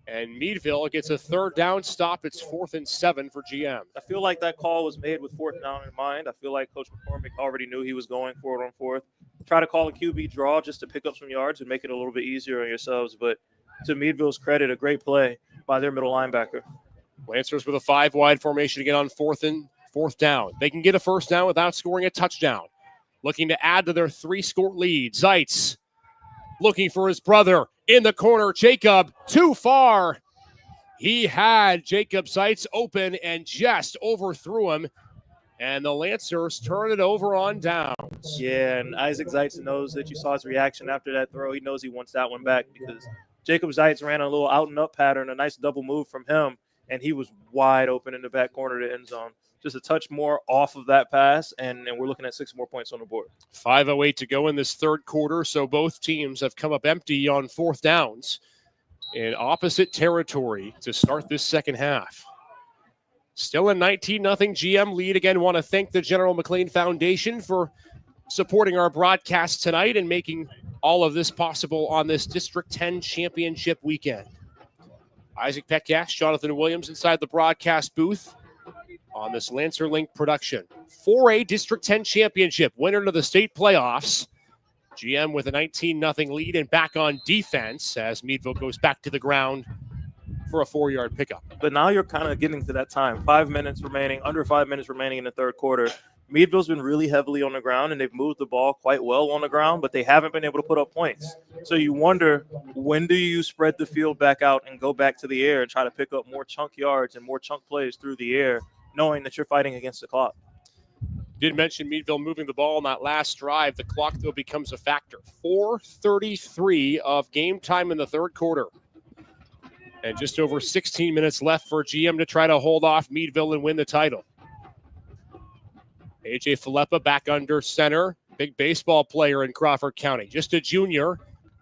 And Meadville gets a third down stop. It's 4th and 7 for GM. I feel like that call was made with 4th down in mind. I feel like Coach McCormick already knew he was going for it on 4th. Try to call a QB draw just to pick up some yards and make it a little bit easier on yourselves. But to Meadville's credit, a great play by their middle linebacker. Lancers with a 5-wide formation again on 4th down. They can get a first down without scoring a touchdown. Looking to add to their 3-score lead. Zeitz looking for his brother in the corner. Jacob too far. He had Jacob Zeitz open and just overthrew him. And the Lancers turn it over on downs. Yeah, and Isaac Zeitz knows that you saw his reaction after that throw. He knows he wants that one back because Jacob Zeitz ran a little out and up pattern, a nice double move from him, and he was wide open in the back corner of the end zone. Just a touch more off of that pass, and we're looking at 6 more points on the board. 5:08 to go in this third quarter, so both teams have come up empty on 4th downs in opposite territory to start this second half. Still a 19-0 GM lead. Again, want to thank the General McLane Foundation for supporting our broadcast tonight and making all of this possible on this District 10 championship weekend. Isaac Petcash, Jonathan Williams inside the broadcast booth on this Lancer Link production. 4A District 10 championship, winner to the state playoffs. GM with a 19-0 lead and back on defense as Meadville goes back to the ground for a 4-yard pickup. But now you're kind of getting to that time. 5 minutes remaining, under 5 minutes remaining in the third quarter. Meadville's been really heavily on the ground, and they've moved the ball quite well on the ground, but they haven't been able to put up points. So you wonder, when do you spread the field back out and go back to the air and try to pick up more chunk yards and more chunk plays through the air, knowing that you're fighting against the clock? Did mention Meadville moving the ball on that last drive. The clock, though, becomes a factor. 4:33 of game time in the third quarter. And just over 16 minutes left for GM to try to hold off Meadville and win the title. A.J. Filippa back under center. Big baseball player in Crawford County. Just a junior.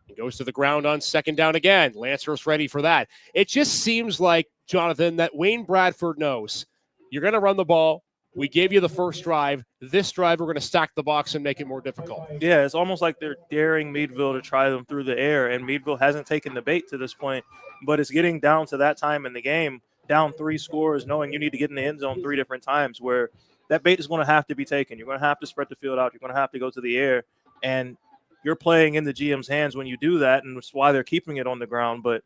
He goes to the ground on second down again. Lancer's ready for that. It just seems like, Jonathan, that Wayne Bradford knows you're going to run the ball. We gave you the first drive. This drive, we're going to stack the box and make it more difficult. Yeah, it's almost like they're daring Meadville to try them through the air, and Meadville hasn't taken the bait to this point, but it's getting down to that time in the game, down 3 scores, knowing you need to get in the end zone 3 different times, where that bait is going to have to be taken. You're going to have to spread the field out. You're going to have to go to the air, and you're playing in the GM's hands when you do that, and that's why they're keeping it on the ground. But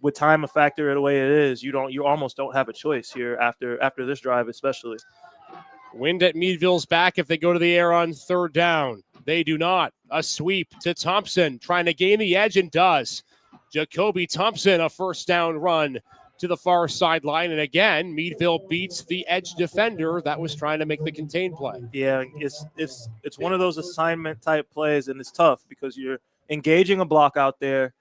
with time a factor the way it is, you almost don't have a choice here after this drive, especially. Wind at Meadville's back if they go to the air on 3rd down. They do not. A sweep to Thompson, trying to gain the edge, and does. Jacoby Thompson, a 1st down run to the far sideline. And again, Meadville beats the edge defender that was trying to make the contain play. Yeah, it's one of those assignment type plays, and it's tough because you're engaging a block out there,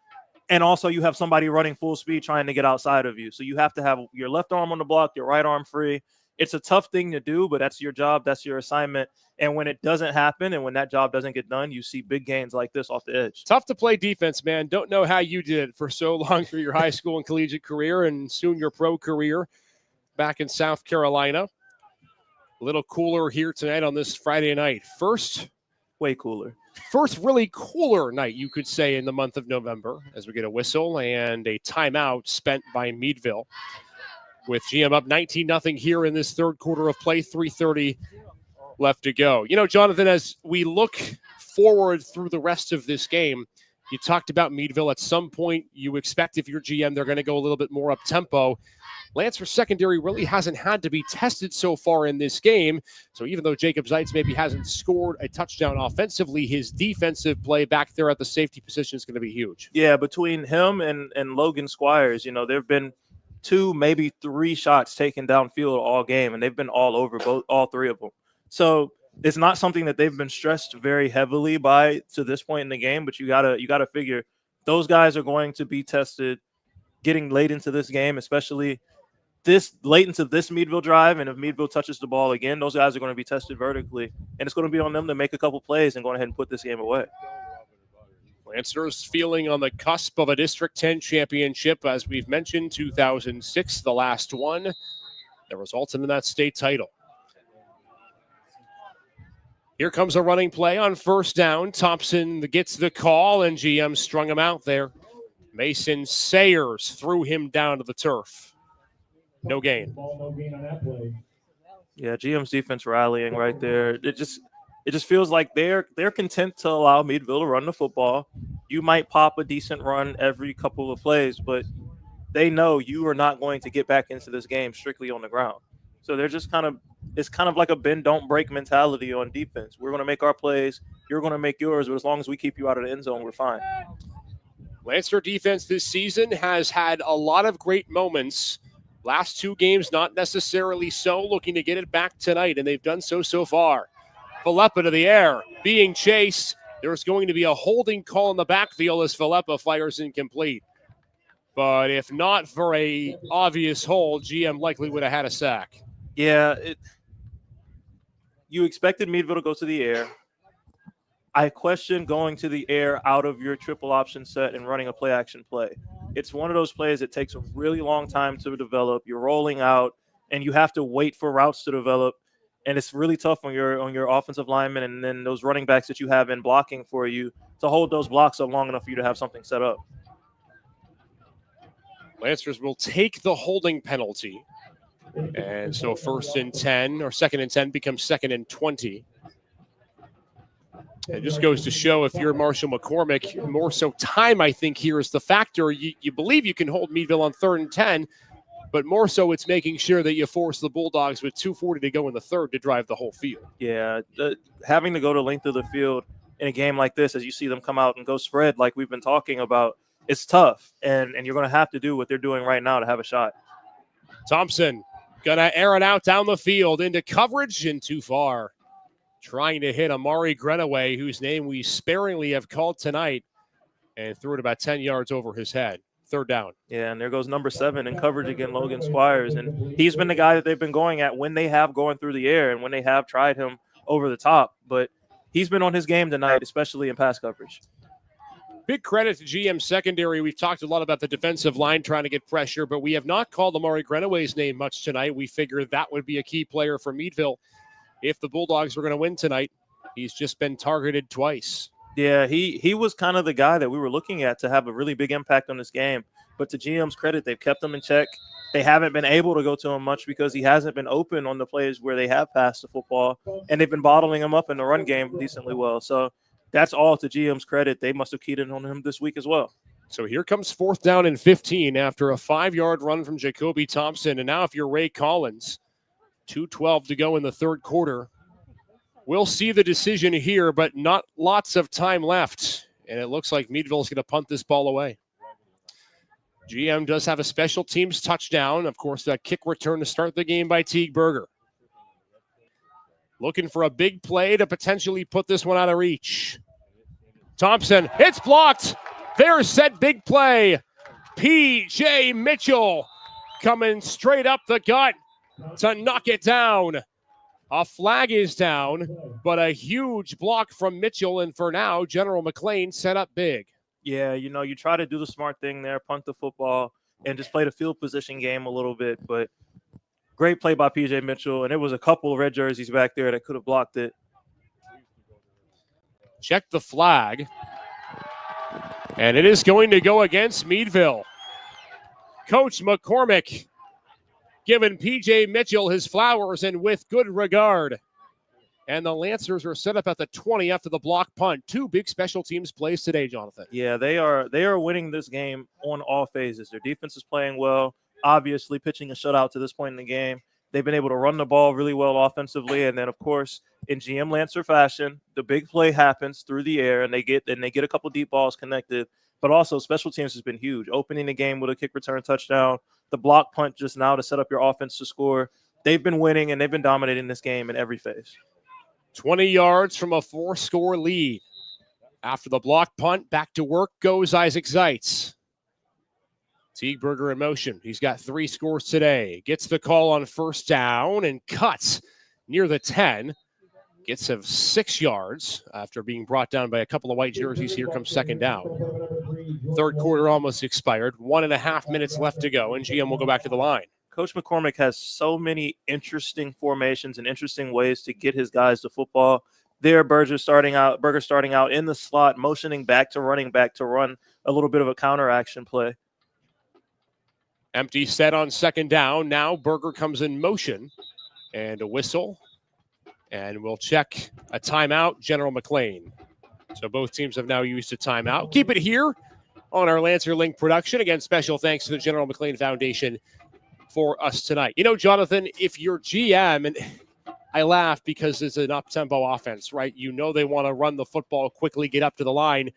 and also you have somebody running full speed trying to get outside of you. So you have to have your left arm on the block, your right arm free. It's a tough thing to do, but that's your job. That's your assignment. And when it doesn't happen and when that job doesn't get done, you see big gains like this off the edge. Tough to play defense, man. Don't know how you did it for so long through your high school and collegiate career and soon your pro career back in South Carolina. A little cooler here tonight on this Friday night. Way cooler. First really cooler night, you could say, in the month of November as we get a whistle and a timeout spent by Meadville. With GM up 19-0 here in this 3rd quarter of play, 3:30 left to go. You know, Jonathan, as we look forward through the rest of this game, you talked about Meadville. At some point, you expect if you're GM, they're going to go a little bit more up-tempo. Lancer's secondary really hasn't had to be tested so far in this game. So even though Jacob Zeitz maybe hasn't scored a touchdown offensively, his defensive play back there at the safety position is going to be huge. Yeah, between him and Logan Squires, there have been 2, maybe 3 shots taken downfield all game, and they've been all over all 3 of them. So it's not something that they've been stressed very heavily by to this point in the game, but you gotta figure those guys are going to be tested getting late into this game, especially this late into this Meadville drive. And if Meadville touches the ball again, those guys are going to be tested vertically, and it's going to be on them to make a couple plays and go ahead and put this game away. Lancers feeling on the cusp of a District 10 championship. As we've mentioned, 2006, the last one that resulted in that state title. Here comes a running play on 1st down. Thompson gets the call, and GM strung him out there. Mason Sayers threw him down to the turf. No gain. Yeah, GM's defense rallying right there. It just feels like they're content to allow Meadville to run the football. You might pop a decent run every couple of plays, but they know you are not going to get back into this game strictly on the ground. So they're just it's kind of like a bend, don't break mentality on defense. We're going to make our plays. You're going to make yours, but as long as we keep you out of the end zone, we're fine. Lancer defense this season has had a lot of great moments. Last 2 games, not necessarily so. Looking to get it back tonight, and they've done so far. Filippa to the air, being chased. There's going to be a holding call in the backfield as Filippa fires incomplete. But if not for a obvious hold, GM likely would have had a sack. Yeah, you expected Meadville to go to the air. I question going to the air out of your triple option set and running a play action play. It's one of those plays that takes a really long time to develop. You're rolling out, and you have to wait for routes to develop. And it's really tough on your offensive linemen and then those running backs that you have in blocking for you to hold those blocks up long enough for you to have something set up. Lancers will take the holding penalty. And so 1st and 10 or 2nd and 10 becomes 2nd and 20. It just goes to show if you're Marshall McCormick, more so time, I think, here is the factor. You believe you can hold Meadville on 3rd and 10, but more so it's making sure that you force the Bulldogs with 2:40 to go in the 3rd to drive the whole field. Yeah, having to go to length of the field in a game like this, as you see them come out and go spread like we've been talking about, it's tough, and you're going to have to do what they're doing right now to have a shot. Thompson going to air it out down the field into coverage and too far. Trying to hit Amari Grenaway, whose name we sparingly have called tonight, and threw it about 10 yards over his head. 3rd down. Yeah, and there goes number 7 in coverage again, Logan Squires. And he's been the guy that they've been going at when they have going through the air and when they have tried him over the top. But he's been on his game tonight, especially in pass coverage. Big credit to GM secondary. We've talked a lot about the defensive line trying to get pressure, but we have not called Amari Grenaway's name much tonight. We figured that would be a key player for Meadville if the Bulldogs were going to win tonight. He's just been targeted twice. Yeah, he was kind of the guy that we were looking at to have a really big impact on this game. But to GM's credit, they've kept him in check. They haven't been able to go to him much because he hasn't been open on the plays where they have passed the football, and they've been bottling him up in the run game decently well. So that's all to GM's credit. They must have keyed in on him this week as well. So here comes 4th down and 15 after a 5-yard run from Jacoby Thompson. And now if you're Ray Collins, 2:12 to go in the third quarter. We'll see the decision here, but not lots of time left. And it looks like Meadville's going to punt this ball away. GM does have a special teams touchdown. Of course, that kick return to start the game by Teague Berger. Looking for a big play to potentially put this one out of reach. Thompson, it's blocked. There's said big play. P.J. Mitchell coming straight up the gut to knock it down. A flag is down, but a huge block from Mitchell. And for now, General McLane set up big. Yeah, you try to do the smart thing there, punt the football, and just play the field position game a little bit. But great play by P.J. Mitchell, and it was a couple of red jerseys back there that could have blocked it. Check the flag. And it is going to go against Meadville. Coach McCormick giving P.J. Mitchell his flowers and with good regard. And the Lancers are set up at the 20 after the block punt. 2 big special teams plays today, Jonathan. Yeah, they are winning this game on all phases. Their defense is playing well, obviously pitching a shutout to this point in the game. They've been able to run the ball really well offensively. And then, of course, in GM Lancer fashion, the big play happens through the air, and they get a couple deep balls connected. But also, special teams has been huge, opening the game with a kick return touchdown, the block punt just now to set up your offense to score. They've been winning, and they've been dominating this game in every phase. 20 yards from a 4-score lead. After the block punt, back to work goes Isaac Zeitz. Teague Berger in motion. He's got 3 scores today. Gets the call on first down and cuts near the 10. Gets him 6 yards after being brought down by a couple of white jerseys. Here comes second down. Third quarter almost expired. 1.5 minutes left to go, and GM will go back to the line. Coach McCormick has so many interesting formations and interesting ways to get his guys to football. There, Berger starting out in the slot, motioning back to running back to run a little bit of a counter action play. Empty set on second down. Now Berger comes in motion and a whistle. And we'll check a timeout, General McLane. So both teams have now used a timeout. Keep it here on our Lancer Link production. Again, special thanks to the General McLane Foundation for us tonight. Jonathan, if you're GM, and I laugh because it's an up-tempo offense, right? They want to run the football quickly, get up to the line.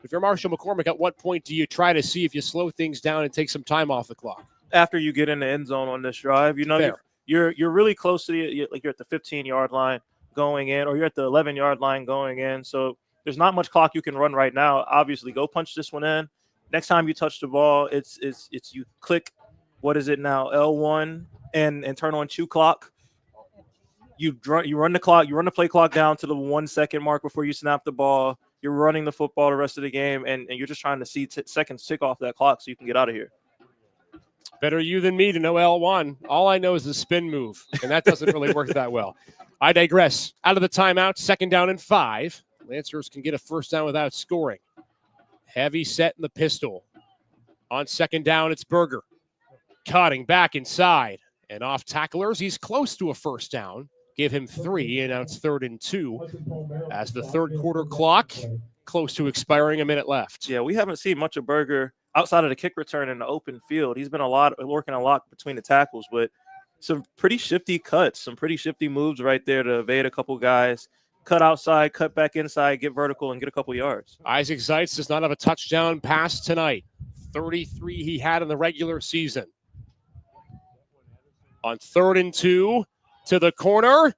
If you're Marshall McCormick, at what point do you try to see if you slow things down and take some time off the clock? After you get in the end zone on this drive, you're really close to you're at the 15-yard line going in, or you're at the 11-yard line going in. So there's not much clock you can run right now. Obviously, go punch this one in. Next time you touch the ball, it's you click. What is it now? L1 and turn on 2 clock. You run the clock. You run the play clock down to the 1 second mark before you snap the ball. You're running the football the rest of the game, and you're just trying to see seconds tick off that clock so you can get out of here. Better you than me to know L1. All I know is the spin move, and that doesn't really work that well. I digress. Out of the timeout, second down and 5. Lancers can get a first down without scoring. Heavy set in the pistol. On second down, it's Berger. Cutting back inside and off tacklers. He's close to a first down. Give him 3, and now it's 3rd and 2 as the third quarter clock close to expiring, a minute left. Yeah, we haven't seen much of Berger outside of the kick return in the open field. He's been working a lot between the tackles, but some pretty shifty cuts, some pretty shifty moves right there to evade a couple guys. Cut outside, cut back inside, get vertical, and get a couple yards. Isaac Zeitz does not have a touchdown pass tonight. 33 he had in the regular season. On 3rd and 2 to the corner.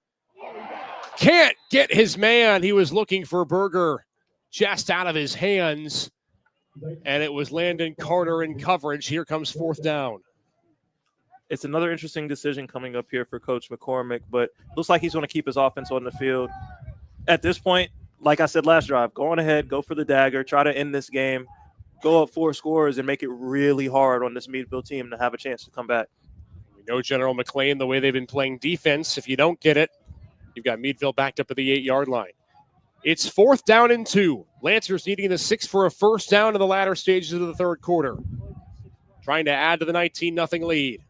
Can't get his man. He was looking for Berger just out of his hands. And it was Landon Carter in coverage. Here comes 4th down. It's another interesting decision coming up here for Coach McCormick, but looks like he's going to keep his offense on the field. At this point, like I said last drive, go on ahead, go for the dagger, try to end this game, go up 4 scores, and make it really hard on this Meadville team to have a chance to come back. We know General McLane, the way they've been playing defense. If you don't get it, you've got Meadville backed up at the 8-yard line. It's 4th down and 2. Lancers needing the 6 for a first down in the latter stages of the third quarter. Trying to add to the 19-0 lead.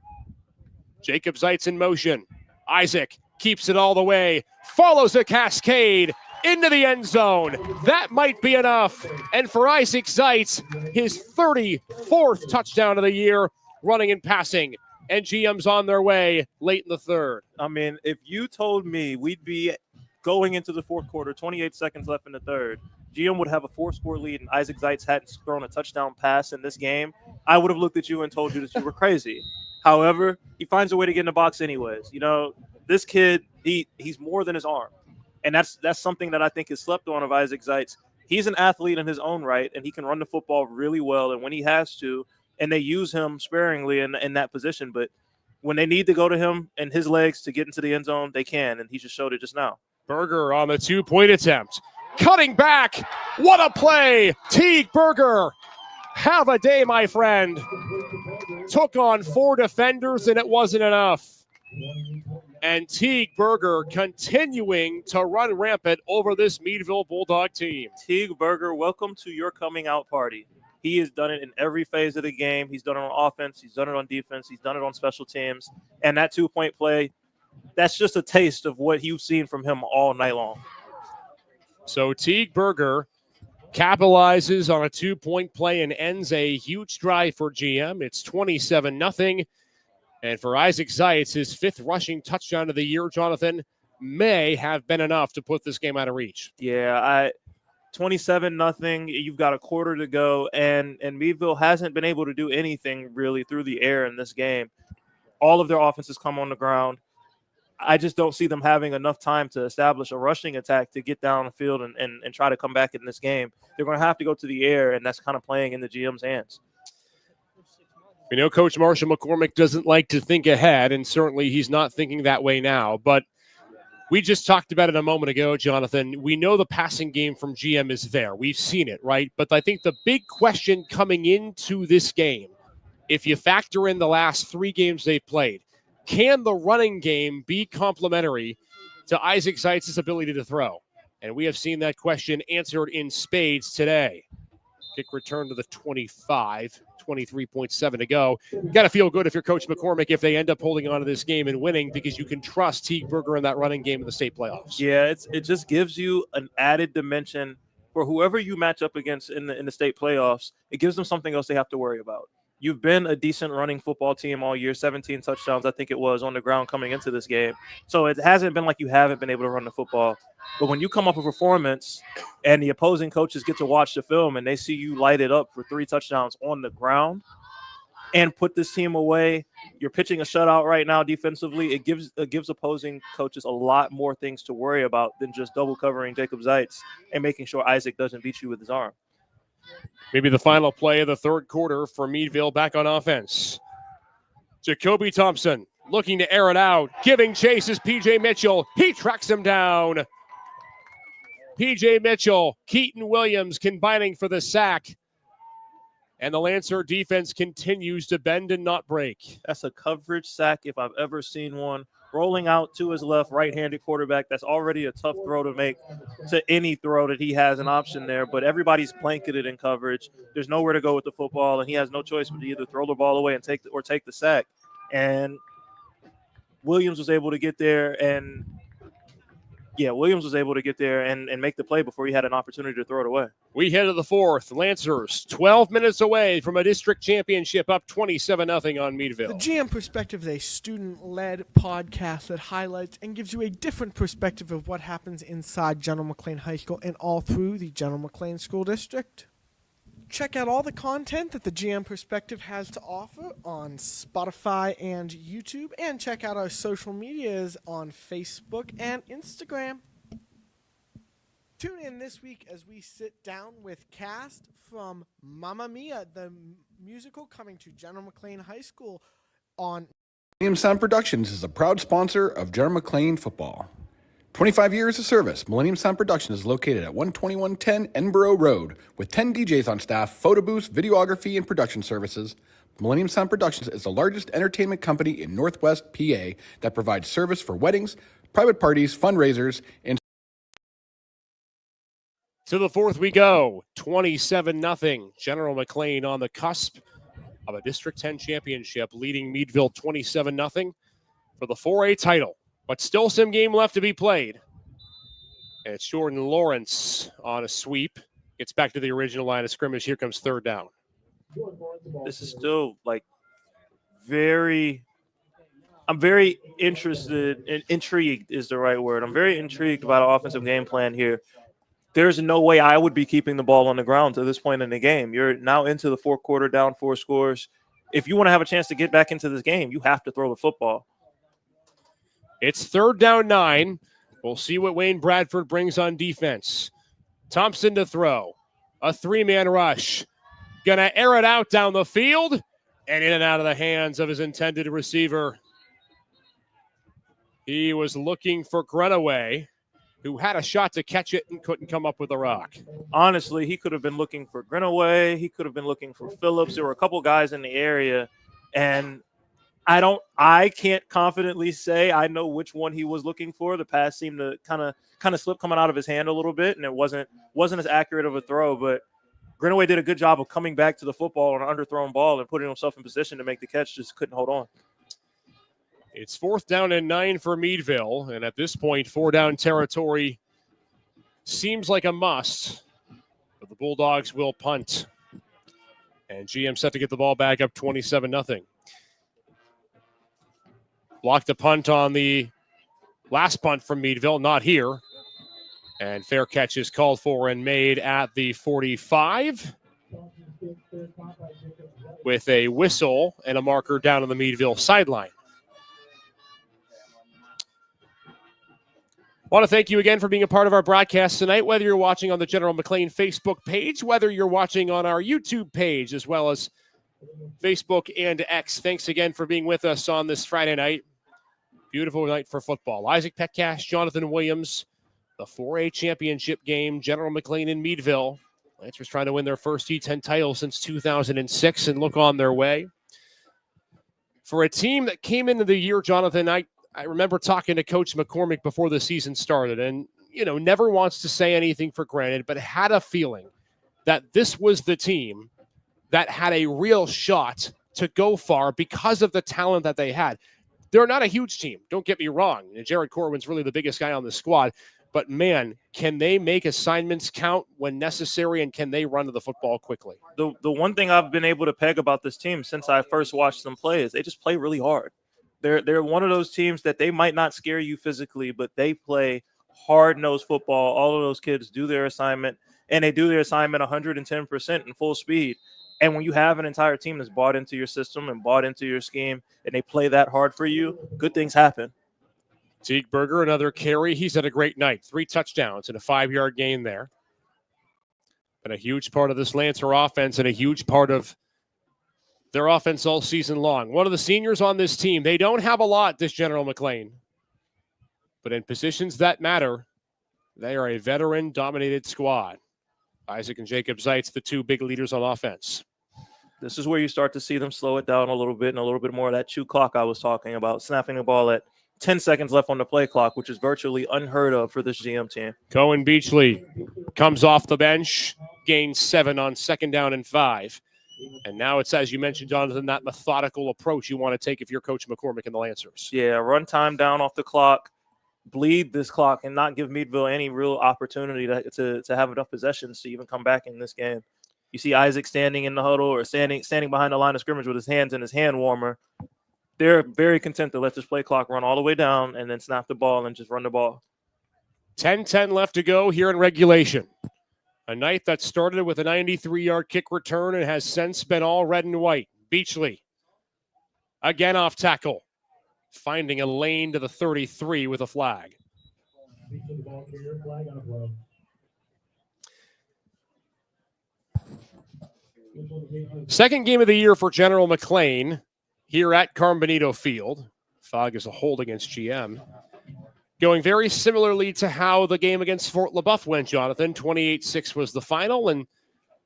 Jacob Zeitz in motion. Isaac keeps it all the way, follows a cascade into the end zone. That might be enough. And for Isaac Zeitz, his 34th touchdown of the year, running and passing. And GM's on their way late in the third. I mean, if you told me we'd be going into the fourth quarter, 28 seconds left in the third, GM would have a 4-score lead and Isaac Zeitz hadn't thrown a touchdown pass in this game, I would have looked at you and told you that you were crazy. However, he finds a way to get in the box anyways. You know, this kid, he's more than his arm. And that's something that I think is slept on of Isaac Zeitz. He's an athlete in his own right, and he can run the football really well. And when he has to, and they use him sparingly in that position, but when they need to go to him and his legs to get into the end zone, they can, and he just showed it just now. Berger on the 2-point attempt. Cutting back. What a play. Teague Berger. Have a day, my friend. Took on 4 defenders, and it wasn't enough. And Teague Berger continuing to run rampant over this Meadville Bulldog team. Teague Berger, welcome to your coming out party. He has done it in every phase of the game. He's done it on offense. He's done it on defense. He's done it on special teams. And that 2-point play, that's just a taste of what you've seen from him all night long. So Teague Berger capitalizes on a 2-point play and ends a huge drive for GM. It's 27-0. And for Isaac Zeitz, his 5th rushing touchdown of the year, Jonathan, may have been enough to put this game out of reach. Yeah, 27-0. You've got a quarter to go, and Meadville hasn't been able to do anything really through the air in this game. All of their offenses come on the ground. I just don't see them having enough time to establish a rushing attack to get down the field and try to come back in this game. They're going to have to go to the air, and that's kind of playing in the GM's hands. We know Coach Marshall McCormick doesn't like to think ahead, and certainly he's not thinking that way now. But we just talked about it a moment ago, Jonathan. We know the passing game from GM is there. We've seen it, right? But I think the big question coming into this game, if you factor in the last 3 games they've played, can the running game be complementary to Isaac Zeitz's ability to throw? And we have seen that question answered in spades today. Kick return to the 25, 23.7 to go. You got to feel good if you're Coach McCormick if they end up holding on to this game and winning, because you can trust Teague Berger in that running game in the state playoffs. Yeah, it just gives you an added dimension for whoever you match up against in the state playoffs. It gives them something else they have to worry about. You've been a decent running football team all year, 17 touchdowns, I think it was, on the ground coming into this game. So it hasn't been like you haven't been able to run the football. But when you come up with a performance and the opposing coaches get to watch the film and they see you light it up for 3 touchdowns on the ground and put this team away, you're pitching a shutout right now defensively. It gives opposing coaches a lot more things to worry about than just double covering Jacob Zeitz and making sure Isaac doesn't beat you with his arm. Maybe the final play of the third quarter for Meadville back on offense. Jacoby Thompson looking to air it out. Giving chase is P.J. Mitchell. He tracks him down. P.J. Mitchell, Keaton Williams combining for the sack. And the Lancer defense continues to bend and not break. That's a coverage sack if I've ever seen one. Rolling out to his left, right-handed quarterback. That's already a tough throw to make to any throw that he has an option there. But everybody's blanketed in coverage. There's nowhere to go with the football, and he has no choice but to either throw the ball away and take the sack. And Williams was able to get there and make the play before he had an opportunity to throw it away. We head to the fourth. Lancers 12 minutes away from a district championship, up 27-0 on Meadville. The GM Perspective is a student-led podcast that highlights and gives you a different perspective of what happens inside General McLane High School and all through the General McLane School District. Check out all the content that the GM Perspective has to offer on Spotify and YouTube, and check out our social medias on Facebook and Instagram. Tune in this week as we sit down with cast from Mamma Mia, the musical coming to General McLane High School on Millennium Sound Productions is a proud sponsor of General McLane football. 25 years of service, Millennium Sound Production is located at 12110 Edinburgh Road with 10 DJs on staff, photo booths, videography, and production services. Millennium Sound Productions is the largest entertainment company in Northwest PA that provides service for weddings, private parties, fundraisers, and To the fourth we go, 27-0. General McLane on the cusp of a District 10 championship, leading Meadville 27-0 for the 4A title. But still some game left to be played. And it's Jordan Lawrence on a sweep. Gets back to the original line of scrimmage. Here comes third down. This is still like I'm very interested and intrigued is the right word. I'm very intrigued by the offensive game plan here. There's no way I would be keeping the ball on the ground to this point in the game. You're now into the fourth quarter, down 4 scores. If you want to have a chance to get back into this game, you have to throw the football. It's third down 9. We'll see what Wayne Bradford brings on defense. Thompson to throw. A 3-man rush. Gonna air it out down the field and in and out of the hands of his intended receiver. He was looking for Grunaway, who had a shot to catch it and couldn't come up with a rock. Honestly, he could have been looking for Grunaway. He could have been looking for Phillips. There were a couple guys in the area, and I can't confidently say I know which one he was looking for. The pass seemed to kind of slip coming out of his hand a little bit, and it wasn't as accurate of a throw. But Grunaway did a good job of coming back to the football on an underthrown ball and putting himself in position to make the catch. Just couldn't hold on. It's fourth down and 9 for Meadville, and at this point, 4-down territory seems like a must. But the Bulldogs will punt, and GM set to get the ball back up 27-0. Blocked a punt on the last punt from Meadville, not here. And fair catch is called for and made at the 45 with a whistle and a marker down on the Meadville sideline. I want to thank you again for being a part of our broadcast tonight, whether you're watching on the General McLane Facebook page, whether you're watching on our YouTube page, as well as Facebook and X. Thanks again for being with us on this Friday night. Beautiful night for football. Isaac Petcash, Jonathan Williams, the 4A championship game, General McLane in Meadville. Lancers trying to win their first D10 title since 2006 and look on their way. For a team that came into the year, Jonathan, I remember talking to Coach McCormick before the season started and, never wants to say anything for granted, but had a feeling that this was the team that had a real shot to go far because of the talent that they had. They're not a huge team. Don't get me wrong. Jared Corwin's really the biggest guy on the squad. But, man, can they make assignments count when necessary, and can they run to the football quickly? The one thing I've been able to peg about this team since I first watched them play is they just play really hard. They're one of those teams that they might not scare you physically, but they play hard-nosed football. All of those kids do their assignment, and they do their assignment 110% in full speed. And when you have an entire team that's bought into your system and bought into your scheme, and they play that hard for you, good things happen. Teague Berger, another carry. He's had a great night. 3 touchdowns and a 5-yard gain there. Been a huge part of this Lancer offense and a huge part of their offense all season long. One of the seniors on this team, they don't have a lot, this General McLane. But in positions that matter, they are a veteran-dominated squad. Isaac and Jacob Zeitz, the 2 big leaders on offense. This is where you start to see them slow it down a little bit and a little bit more of that chew clock I was talking about, snapping the ball at 10 seconds left on the play clock, which is virtually unheard of for this GM team. Cohen Beachley comes off the bench, gains 7 on 2nd down and 5. And now it's, as you mentioned, Jonathan, that methodical approach you want to take if you're Coach McCormick and the Lancers. Yeah, run time down off the clock, bleed this clock, and not give Meadville any real opportunity to have enough possessions to even come back in this game. You see Isaac standing in the huddle or standing behind the line of scrimmage with his hands in his hand warmer. They're very content to let this play clock run all the way down and then snap the ball and just run the ball. 10-10 left to go here in regulation. A night that started with a 93-yard kick return and has since been all red and white. Beachley, again off tackle, finding a lane to the 33 with a flag. Second game of the year for General McLane here at Carmenito Field. Fog is a hold against GM. Going very similarly to how the game against Fort LaBeouf went, Jonathan. 28-6 was the final, and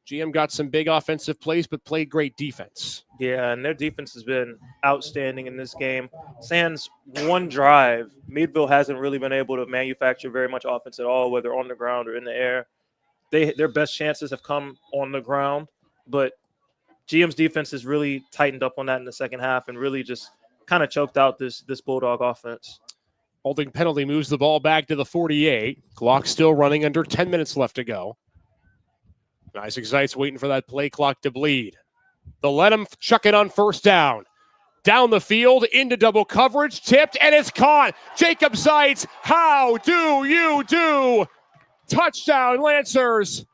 GM got some big offensive plays but played great defense. Yeah, and their defense has been outstanding in this game. Sans one drive, Meadville hasn't really been able to manufacture very much offense at all, whether on the ground or in the air. Their best chances have come on the ground, but GM's defense has really tightened up on that in the second half and really just kind of choked out this Bulldog offense. Holding penalty moves the ball back to the 48. Clock still running, under 10 minutes left to go. Isaac Zeitz waiting for that play clock to bleed. They'll let him chuck it on first down. Down the field, into double coverage, tipped, and it's caught. Jacob Zeitz, how do you do? Touchdown, Lancers.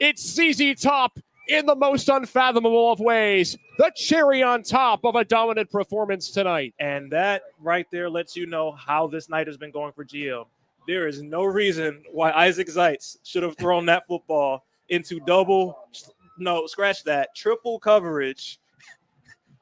It's ZZ Top in the most unfathomable of ways. The cherry on top of a dominant performance tonight. And that right there lets you know how this night has been going for GM. There is no reason why Isaac Zeitz should have thrown that football into triple coverage.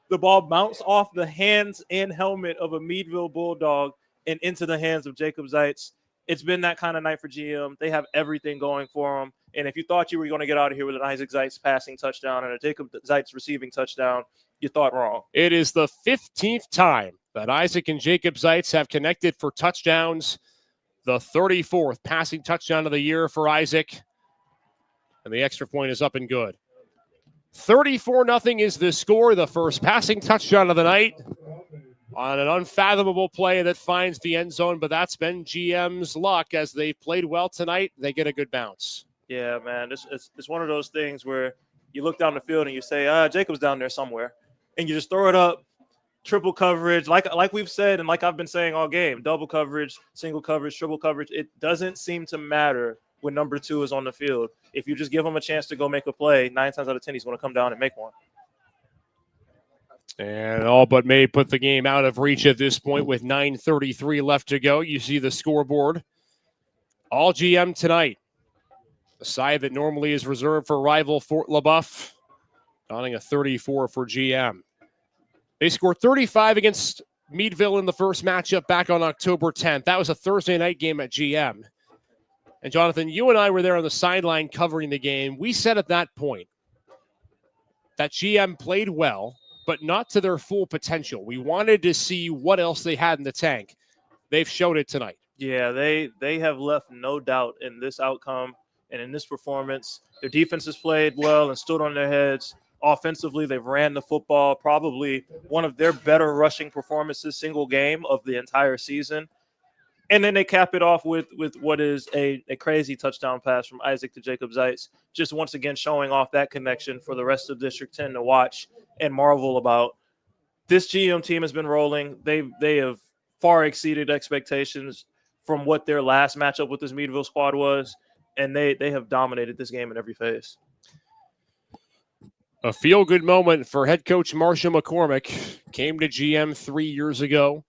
The ball bounced off the hands and helmet of a Meadville Bulldog and into the hands of Jacob Zeitz. It's been that kind of night for GM. They have everything going for them. And if you thought you were going to get out of here with an Isaac Zeitz passing touchdown and a Jacob Zeitz receiving touchdown, you thought wrong. It is the 15th time that Isaac and Jacob Zeitz have connected for touchdowns. The 34th passing touchdown of the year for Isaac. And the extra point is up and good. 34-0 is the score. The first passing touchdown of the night on an unfathomable play that finds the end zone. But that's been GM's luck. As they've played well tonight, they get a good bounce. Yeah, man. It's one of those things where you look down the field and you say, Jacob's down there somewhere. And you just throw it up, triple coverage, like we've said and like I've been saying all game, double coverage, single coverage, triple coverage. It doesn't seem to matter when number 2 is on the field. If you just give him a chance to go make a play, 9 times out of 10, he's going to come down and make one. And all but may put the game out of reach at this point with 9:33 left to go. You see the scoreboard. All GM tonight. The side that normally is reserved for rival Fort LaBeouf, donning a 34 for GM. They scored 35 against Meadville in the first matchup back on October 10th. That was a Thursday night game at GM. And Jonathan, you and I were there on the sideline covering the game. We said at that point that GM played well, but not to their full potential. We wanted to see what else they had in the tank. They've showed it tonight. Yeah, they have left no doubt in this outcome and in this performance. Their defense has played well and stood on their heads. Offensively, they've ran the football, probably one of their better rushing performances single game of the entire season. And then they cap it off with what is a crazy touchdown pass from Isaac to Jacob Zeitz, just once again showing off that connection for the rest of District 10 to watch and marvel about. This GM team has been rolling. They have far exceeded expectations from what their last matchup with this Meadville squad was, and they have dominated this game in every phase. A feel-good moment for head coach Marshall McCormick. Came to GM 3 years ago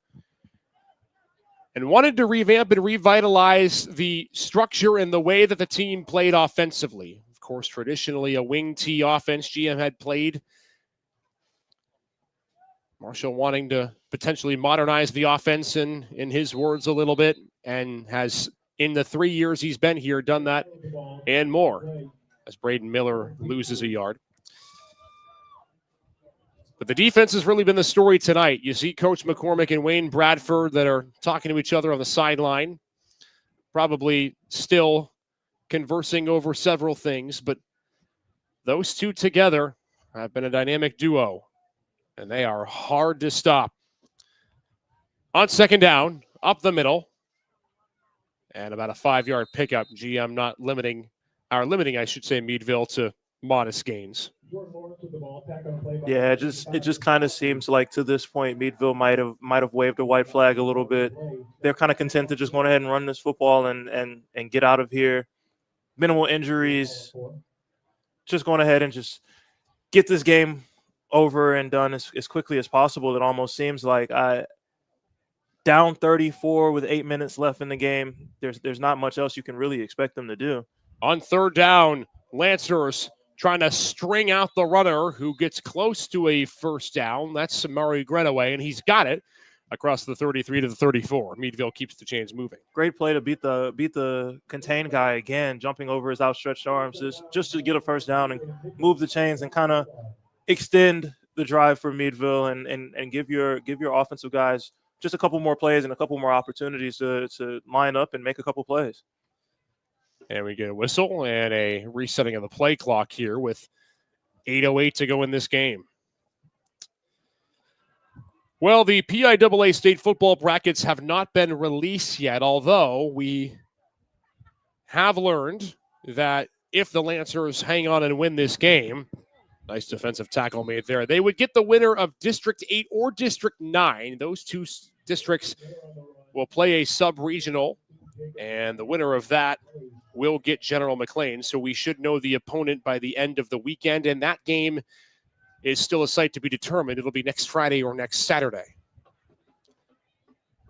and wanted to revamp and revitalize the structure and the way that the team played offensively. Of course, traditionally a wing T offense GM had played. Marshall wanting to potentially modernize the offense in his words a little bit, and has, in the 3 years he's been here, done that and more, as Braden Miller loses a yard. But the defense has really been the story tonight. You see Coach McCormick and Wayne Bradford that are talking to each other on the sideline, probably still conversing over several things, but those two together have been a dynamic duo, and they are hard to stop. On second down, up the middle, and about a 5-yard pickup. GM not limiting, Meadville to modest gains. Yeah, it just kind of seems like to this point Meadville might have waved a white flag a little bit. They're kind of content to just go ahead and run this football and get out of here. Minimal injuries. Just going ahead and just get this game over and done as quickly as possible. It almost seems like down 34 with 8 minutes left in the game. There's not much else you can really expect them to do. On third down, Lancers trying to string out the runner who gets close to a first down. That's Samari Grenaway, and he's got it. across the 33 to the 34. Meadville keeps the chains moving. Great play to beat the contained guy again, jumping over his outstretched arms just to get a first down and move the chains and kind of extend the drive for Meadville and give your offensive guys just a couple more plays and a couple more opportunities to line up and make a couple plays. And we get a whistle and a resetting of the play clock here with 8:08 to go in this game. Well, the PIAA state football brackets have not been released yet, although we have learned that if the Lancers hang on and win this game, nice defensive tackle made there, they would get the winner of District 8 or District 9. Those two districts will play a sub-regional, and the winner of that will get General McLane. So we should know the opponent by the end of the weekend, and that game is still a site to be determined. It'll be next Friday or next Saturday.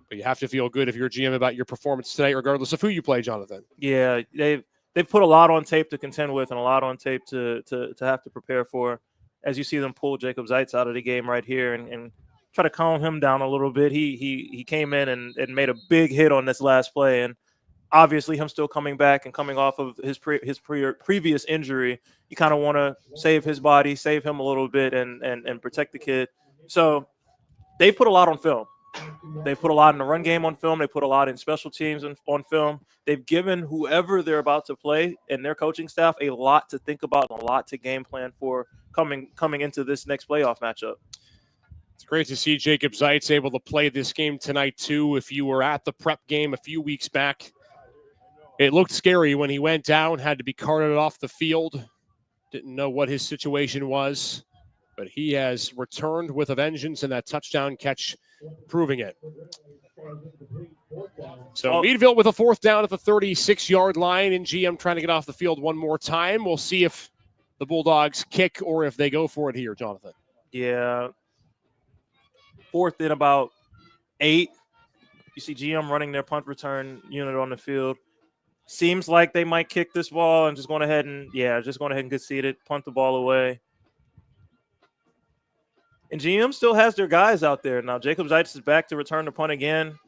But you have to feel good if you're a GM about your performance tonight, regardless of who you play, Jonathan. Yeah, they've put a lot on tape to contend with and a lot on tape to have to prepare for. As you see them pull Jacob Zeitz out of the game right here and try to calm him down a little bit. He came in and made a big hit on this last play, and obviously him still coming back and coming off of his previous injury, you kind of want to save his body, save him a little bit, and protect the kid. So they put a lot on film. They put a lot in the run game on film. They put a lot in special teams on film. They've given whoever they're about to play and their coaching staff a lot to think about and a lot to game plan for coming into this next playoff matchup. It's great to see Jacob Zeitz able to play this game tonight, too. If you were at the prep game a few weeks back, it looked scary when he went down, had to be carted off the field. Didn't know what his situation was, but he has returned with a vengeance, and that touchdown catch proving it. So Meadville with a fourth down at the 36-yard line, and GM trying to get off the field one more time. We'll see if the Bulldogs kick or if they go for it here, Jonathan. Yeah. Fourth and about 8. You see GM running their punt return unit on the field. Seems like they might kick this ball and just going ahead and concede it, punt the ball away. And GM still has their guys out there. Now, Jacob Zeitz is back to return the punt again.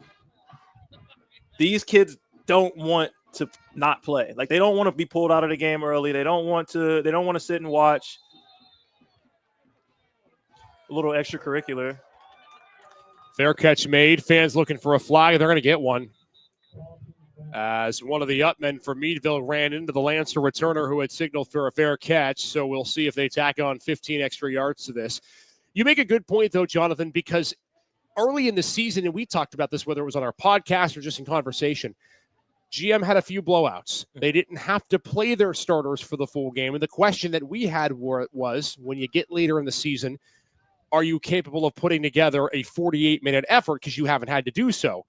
These kids don't want to not play. Like, they don't want to be pulled out of the game early. They don't want to sit and watch. A little extracurricular. Fair catch made. Fans looking for a flag. They're going to get one. As one of the upmen for Meadville ran into the Lancer returner who had signaled for a fair catch. So we'll see if they tack on 15 extra yards to this. You make a good point, though, Jonathan, because early in the season, and we talked about this, whether it was on our podcast or just in conversation, GM had a few blowouts. They didn't have to play their starters for the full game. And the question that we had was, when you get later in the season, are you capable of putting together a 48-minute effort because you haven't had to do so?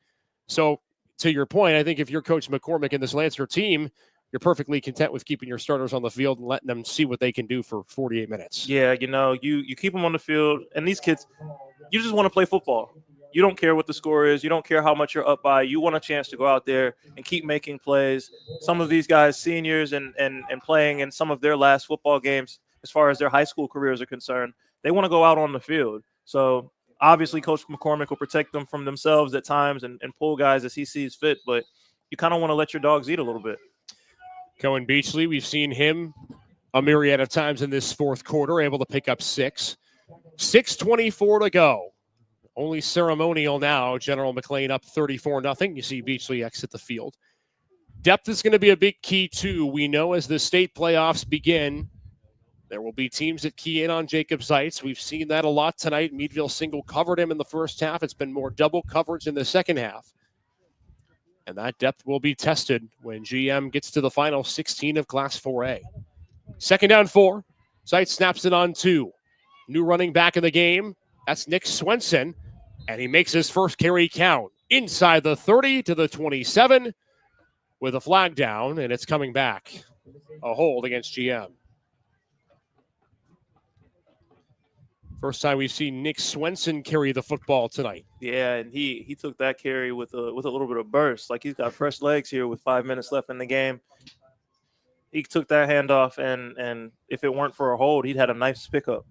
So, to your point, I think if you're Coach McCormick and this Lancer team, you're perfectly content with keeping your starters on the field and letting them see what they can do for 48 minutes. Yeah, you keep them on the field, and these kids, you just want to play football. You don't care what the score is. You don't care how much you're up by. You want a chance to go out there and keep making plays. Some of these guys, seniors and playing in some of their last football games as far as their high school careers are concerned, they want to go out on the field. So obviously Coach McCormick will protect them from themselves at times and pull guys as he sees fit, but you kind of want to let your dogs eat a little bit. Cohen Beachley, we've seen him a myriad of times in this fourth quarter, able to pick up 6. 6:24 to go. Only ceremonial now. General McLane up 34-0. You see Beachley exit the field. Depth is going to be a big key, too. We know as the state playoffs begin, there will be teams that key in on Jacob Zeitz. We've seen that a lot tonight. Meadville single covered him in the first half. It's been more double coverage in the second half. And that depth will be tested when GM gets to the final 16 of Class 4A. Second down 4. Zeitz snaps it on 2. New running back in the game. That's Nick Swenson. And he makes his first carry count inside the 30 to the 27 with a flag down, and it's coming back. A hold against GM. First time we've seen Nick Swenson carry the football tonight. Yeah, and he took that carry with a little bit of burst. Like, he's got fresh legs here with 5 minutes left in the game. He took that handoff, and if it weren't for a hold, he'd had a nice pickup.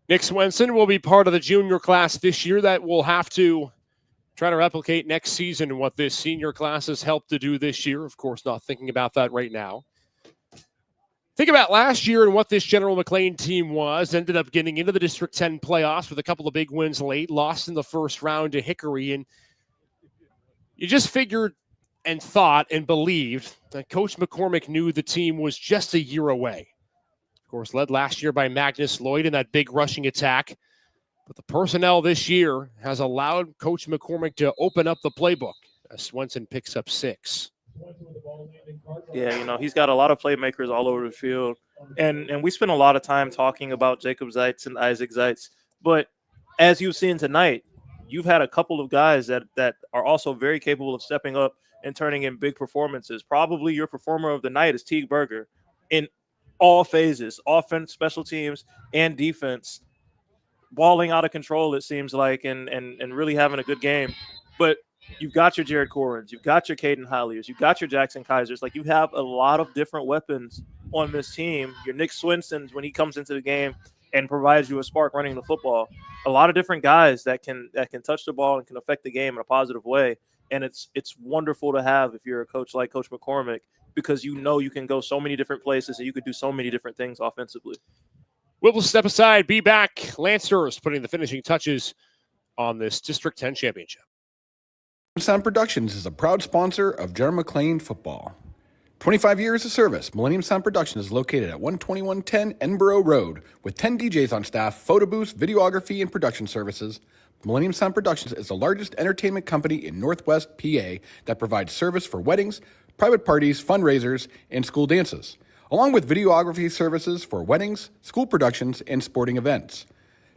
Nick Swenson will be part of the junior class this year that will have to try to replicate next season and what this senior class has helped to do this year. Of course, not thinking about that right now. Think about last year and what this General McLane team was. Ended up getting into the District 10 playoffs with a couple of big wins late. Lost in the first round to Hickory. And you just figured and thought and believed that Coach McCormick knew the team was just a year away. Of course, led last year by Magnus Lloyd in that big rushing attack. But the personnel this year has allowed Coach McCormick to open up the playbook as Swenson picks up 6. Yeah, he's got a lot of playmakers all over the field. And we spent a lot of time talking about Jacob Zeitz and Isaac Zeitz. But as you've seen tonight, you've had a couple of guys that are also very capable of stepping up and turning in big performances. Probably your performer of the night is Teague Berger in all phases, offense, special teams, and defense. Balling out of control, it seems like, and really having a good game. But you've got your Jared Corrins, you've got your Caden Holliers, you've got your Jackson Kaisers. Like, you have a lot of different weapons on this team. Your Nick Swensons, when he comes into the game and provides you a spark running the football. A lot of different guys that can touch the ball and can affect the game in a positive way. And it's wonderful to have if you're a coach like Coach McCormick, because you can go so many different places and you could do so many different things offensively. We'll step aside, be back. Lancers putting the finishing touches on this District 10 championship. Sound Productions is a proud sponsor of General McLane football. 25 years of service, Millennium Sound Productions is located at 12110 Edinburgh Road with 10 DJs on staff, photo booths, videography, and production services. Millennium Sound Productions is the largest entertainment company in Northwest PA that provides service for weddings, private parties, fundraisers, and school dances, along with videography services for weddings, school productions, and sporting events.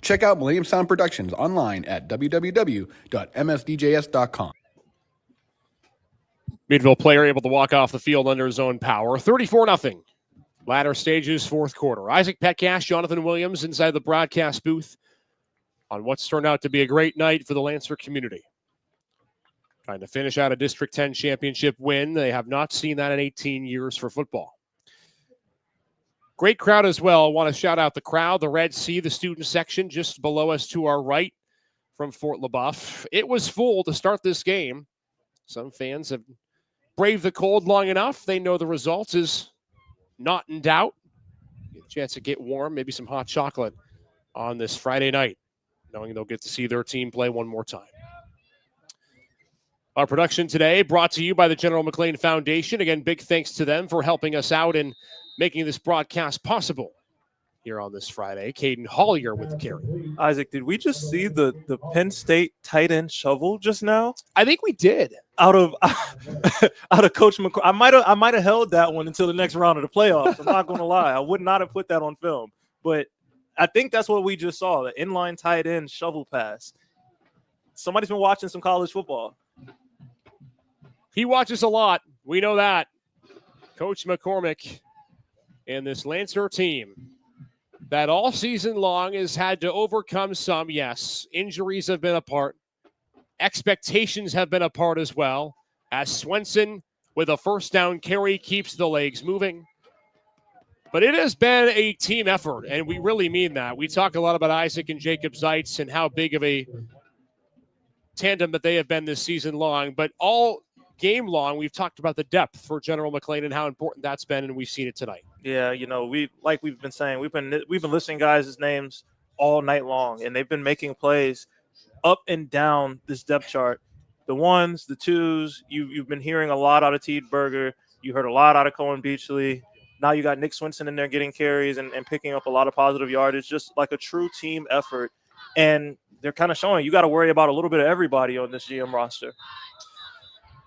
Check out Millennium Sound Productions online at www.msdjs.com. Meadville player able to walk off the field under his own power. 34-0. Latter stages, fourth quarter. Isaac Petcash, Jonathan Williams inside the broadcast booth on what's turned out to be a great night for the Lancer community. Trying to finish out a District 10 championship win. They have not seen that in 18 years for football. Great crowd as well. I want to shout out the crowd, the Red Sea, the student section just below us to our right from Fort LaBeouf. It was full to start this game. Some fans have braved the cold long enough. They know the result is not in doubt. Get a chance to get warm, maybe some hot chocolate on this Friday night, knowing they'll get to see their team play one more time. Our production today brought to you by the General McLane Foundation. Again, big thanks to them for helping us out and making this broadcast possible here on this Friday. Caden Hollier with the carry. Isaac, did we just see the Penn State tight end shovel just now? I think we did. Out of Coach McCormick. I might have held that one until the next round of the playoffs. I'm not going to lie. I would not have put that on film. But I think that's what we just saw, the inline tight end shovel pass. Somebody's been watching some college football. He watches a lot. We know that. Coach McCormick and this Lancer team that all season long has had to overcome some, yes, injuries have been a part. Expectations have been a part as well, as Swenson with a first down carry keeps the legs moving. But it has been a team effort, and we really mean that. We talk a lot about Isaac and Jacob Zeitz and how big of a tandem that they have been this season long, but all game long, we've talked about the depth for General McLane and how important that's been, and we've seen it tonight. Yeah, we've been saying, we've been listing guys' names all night long, and they've been making plays up and down this depth chart. The ones, the twos, you've been hearing a lot out of Teed Berger. You heard a lot out of Cohen Beachley. Now you got Nick Swenson in there getting carries and picking up a lot of positive yardage, just like a true team effort. And they're kind of showing you got to worry about a little bit of everybody on this GM roster.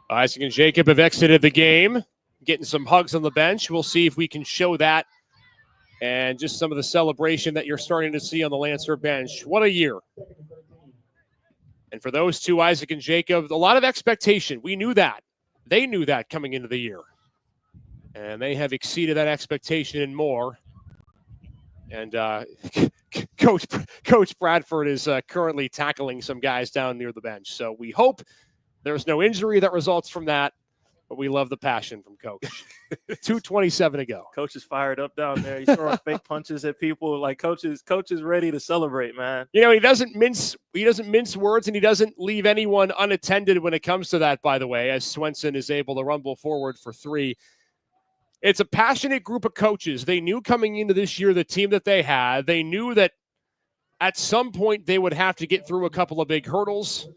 Isaac and Jacob have exited the game, getting some hugs on the bench. We'll see if we can show that and just some of the celebration that you're starting to see on the Lancer bench. What a year. And for those two, Isaac and Jacob, a lot of expectation. We knew that. They knew that coming into the year. And they have exceeded that expectation and more. And Coach Bradford is currently tackling some guys down near the bench. So we hope there's no injury that results from that. But we love the passion from Coach. 2:27 to go. Coach is fired up down there. He's throwing fake punches at people. Like coach is ready to celebrate, man. You know, he doesn't mince words, and he doesn't leave anyone unattended when it comes to that, by the way, as Swenson is able to rumble forward for 3. It's a passionate group of coaches. They knew coming into this year the team that they had. They knew that at some point they would have to get through a couple of big hurdles,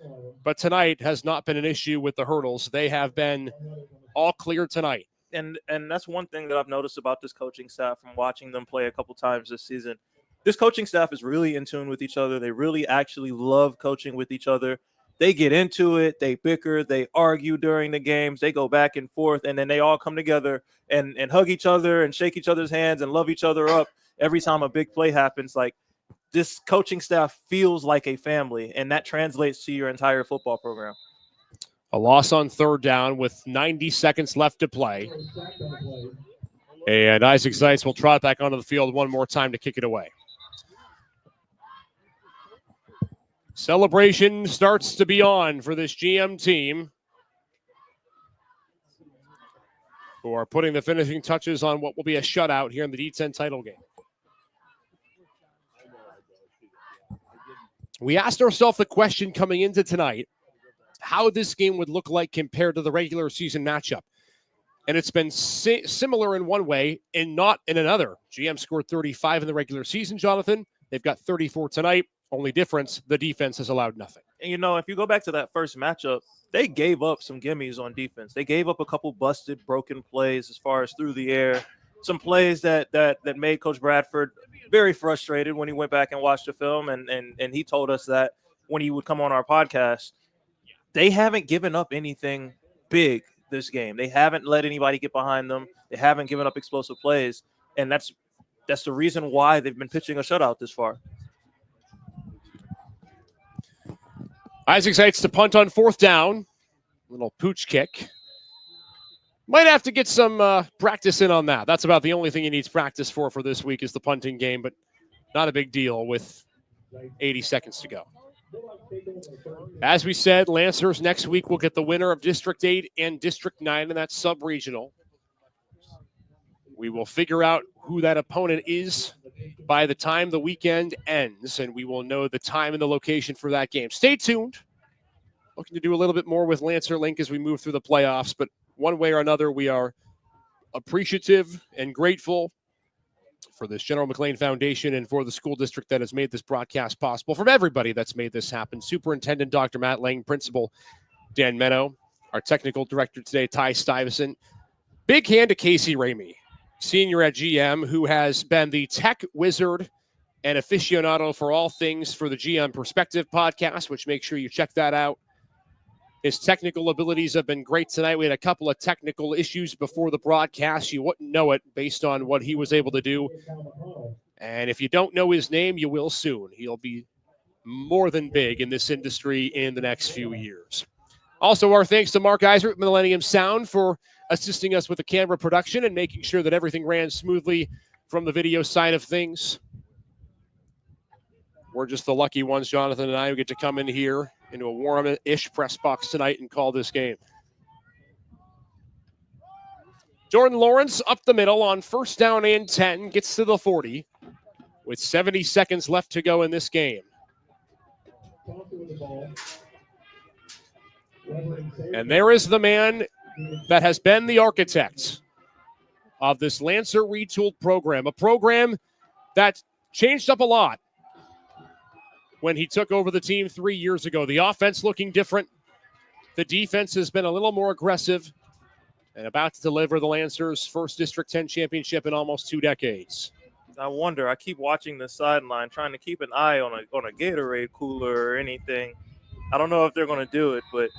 but tonight has not been an issue with the hurdles. They have been all clear tonight. And that's one thing that I've noticed about this coaching staff from watching them play a couple times this season. This coaching staff is really in tune with each other. They really actually love coaching with each other. They get into it. They bicker. They argue during the games. They go back and forth, and then they all come together and hug each other and shake each other's hands and love each other up every time a big play happens. Like, this coaching staff feels like a family, and that translates to your entire football program. A loss on 3rd down with 90 seconds left to play. And Isaac Zeitz will trot back onto the field one more time to kick it away. Celebration starts to be on for this GM team, who are putting the finishing touches on what will be a shutout here in the D10 title game. We asked ourselves the question coming into tonight, how this game would look like compared to the regular season matchup. And it's been similar in one way and not in another. GM scored 35 in the regular season, Jonathan. They've got 34 tonight. Only difference, the defense has allowed nothing. And, you know, if you go back to that first matchup, they gave up some gimmies on defense. They gave up a couple busted, broken plays as far as through the air. Some plays that made Coach Bradford very frustrated when he went back and watched the film, and he told us that when he would come on our podcast. They haven't given up anything big this game. They haven't let anybody get behind them. They haven't given up explosive plays, and that's the reason why they've been pitching a shutout this far. Isaac Zeitz to punt on 4th down. Little pooch kick. Might have to get some practice in on that. That's about the only thing he needs practice for this week is the punting game, but not a big deal with 80 seconds to go. As we said, Lancers next week will get the winner of District 8 and District 9 in that sub-regional. We will figure out who that opponent is by the time the weekend ends, and we will know the time and the location for that game. Stay tuned. Looking to do a little bit more with Lancer Link as we move through the playoffs, but one way or another, we are appreciative and grateful for this General McLane Foundation and for the school district that has made this broadcast possible, from everybody that's made this happen. Superintendent Dr. Matt Lang, Principal Dan Menno, our technical director today, Ty Stuyvesant. Big hand to Casey Ramey, senior at GM, who has been the tech wizard and aficionado for all things for the GM Perspective podcast, which make sure you check that out. His technical abilities have been great tonight. We had a couple of technical issues before the broadcast. You wouldn't know it based on what he was able to do. And if you don't know his name, you will soon. He'll be more than big in this industry in the next few years. Also, our thanks to Mark Iser at Millennium Sound for assisting us with the camera production and making sure that everything ran smoothly from the video side of things. We're just the lucky ones, Jonathan and I, who get to come in here into a warm-ish press box tonight and call this game. Jordan Lawrence up the middle on 1st down and 10, gets to the 40 with 70 seconds left to go in this game. And there is the man that has been the architect of this Lancer retooled program, a program that changed up a lot when he took over the team 3 years ago. The offense looking different. The defense has been a little more aggressive and about to deliver the Lancers' first District 10 championship in almost 2 decades. I wonder, I keep watching the sideline, trying to keep an eye on a Gatorade cooler or anything. I don't know if they're going to do it, but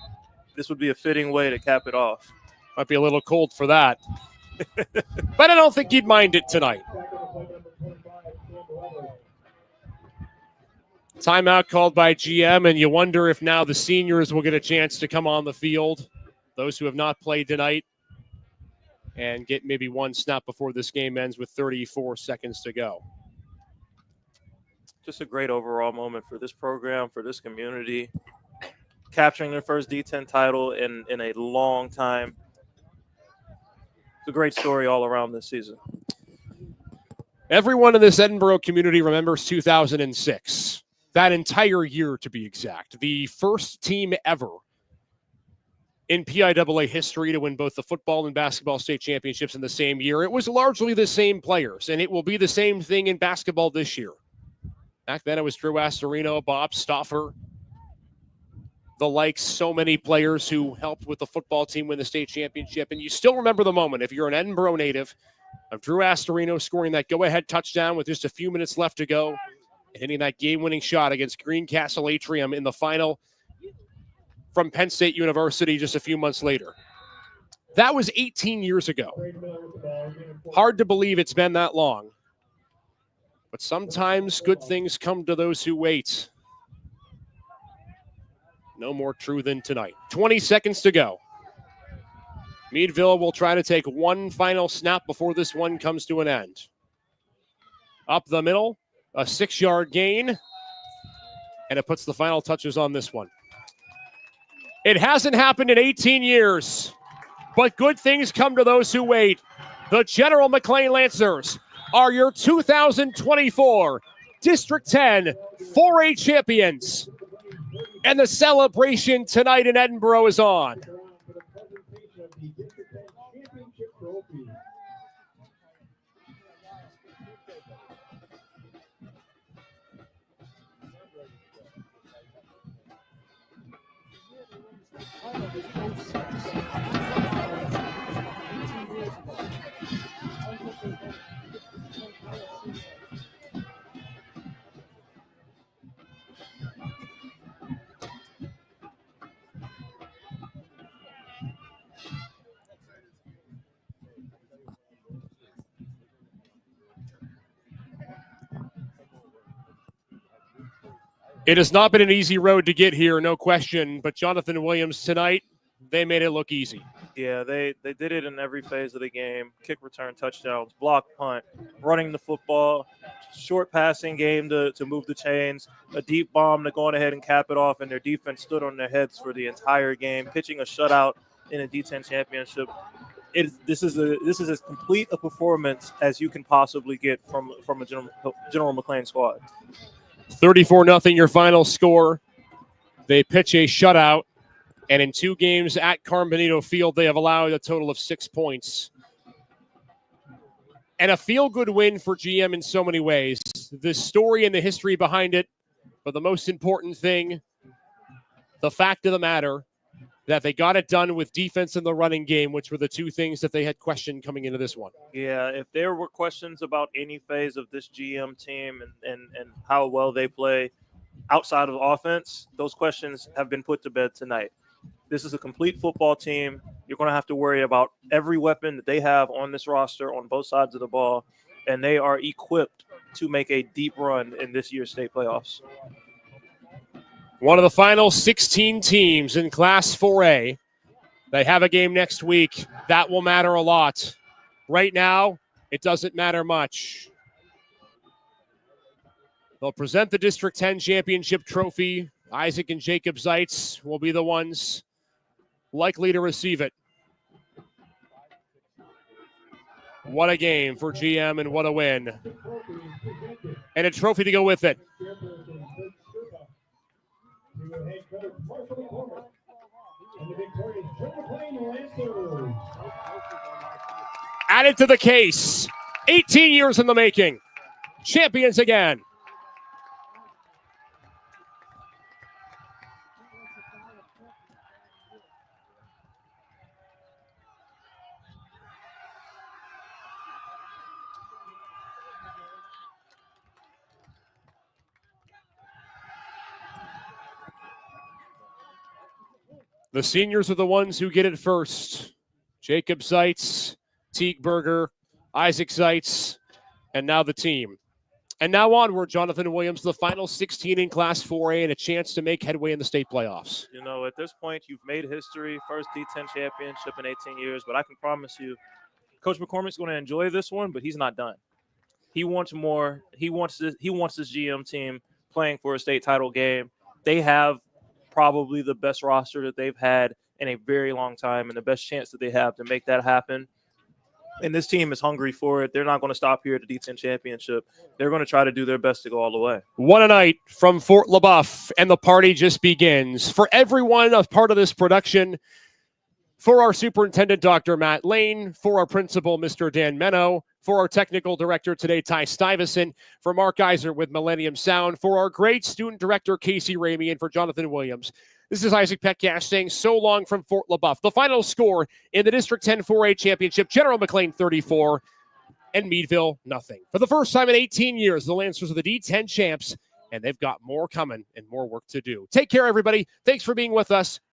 this would be a fitting way to cap it off. Might be a little cold for that. But I don't think he'd mind it tonight. Timeout called by GM, and you wonder if now the seniors will get a chance to come on the field, those who have not played tonight, and get maybe one snap before this game ends with 34 seconds to go. Just a great overall moment for this program, for this community, capturing their first D10 title in a long time. a great story all around this season. Everyone in this Edinboro community remembers 2006. That entire year, to be exact. The first team ever in PIAA history to win both the football and basketball state championships in the same year. It was largely the same players, and it will be the same thing in basketball this year. Back then, it was Drew Astorino, Bob Stauffer, the likes, so many players who helped with the football team win the state championship. And you still remember the moment, if you're an Edinboro native, of Drew Astorino scoring that go-ahead touchdown with just a few minutes left to go, and hitting that game-winning shot against Greencastle Atrium in the final from Penn State University just a few months later. That was 18 years ago. Hard to believe it's been that long. But sometimes good things come to those who wait. No more true than tonight. 20 seconds to go. Meadville will try to take one final snap before this one comes to an end. Up the middle, a 6-yard gain, and it puts the final touches on this one. It hasn't happened in 18 years, but good things come to those who wait. The General McLane Lancers are your 2024 District 10 4A champions. And the celebration tonight in Edinboro is on. It has not been an easy road to get here, no question. But Jonathan Williams tonight, they made it look easy. Yeah, they did it in every phase of the game. Kick, return, touchdowns, block, punt, running the football, short passing game to move the chains, a deep bomb to go on ahead and cap it off, and their defense stood on their heads for the entire game, pitching a shutout in a D10 championship. This is as complete a performance as you can possibly get from a General McLane squad. 34-0 your final score. They pitch a shutout, and in 2 games at Carmen Benito Field, they have allowed a total of 6 points. And a feel-good win for GM in so many ways. The story and the history behind it, but the most important thing, the fact of the matter, that they got it done with defense and the running game, which were the 2 things that they had questioned coming into this one. Yeah, if there were questions about any phase of this GM team and how well they play outside of offense, those questions have been put to bed tonight. This is a complete football team. You're going to have to worry about every weapon that they have on this roster on both sides of the ball, and they are equipped to make a deep run in this year's state playoffs. One of the final 16 teams in Class 4A. They have a game next week. That will matter a lot. Right now, it doesn't matter much. They'll present the District 10 Championship trophy. Isaac and Jacob Zeitz will be the ones likely to receive it. What a game for GM and what a win. And a trophy to go with it. Added to the case. 18 years in the making. Champions again. The seniors are the ones who get it first. Jacob Zeitz, Teague Berger, Isaac Zeitz, and now the team. And now onward, Jonathan Williams, the final 16 in Class 4A and a chance to make headway in the state playoffs. You know, at this point, you've made history, first D10 championship in 18 years, but I can promise you, Coach McCormick's going to enjoy this one, but he's not done. He wants more. He wants this GM team playing for a state title game. They have probably the best roster that they've had in a very long time and the best chance that they have to make that happen. And this team is hungry for it. They're not going to stop here at the D10 championship. They're going to try to do their best to go all the way. One a night from Fort LaBeouf, and the party just begins. For everyone a part of this production, for our superintendent, Dr. Matt Lane, for our principal, Mr. Dan Menno, for our technical director today, Ty Stuyvesant, for Mark Geiser with Millennium Sound, for our great student director, Casey Ramey, and for Jonathan Williams. This is Isaac Petcash saying so long from Fort LaBeouf. The final score in the District 10 4A Championship, General McLane 34 and Meadville nothing. For the first time in 18 years, the Lancers are the D10 champs, and they've got more coming and more work to do. Take care, everybody. Thanks for being with us.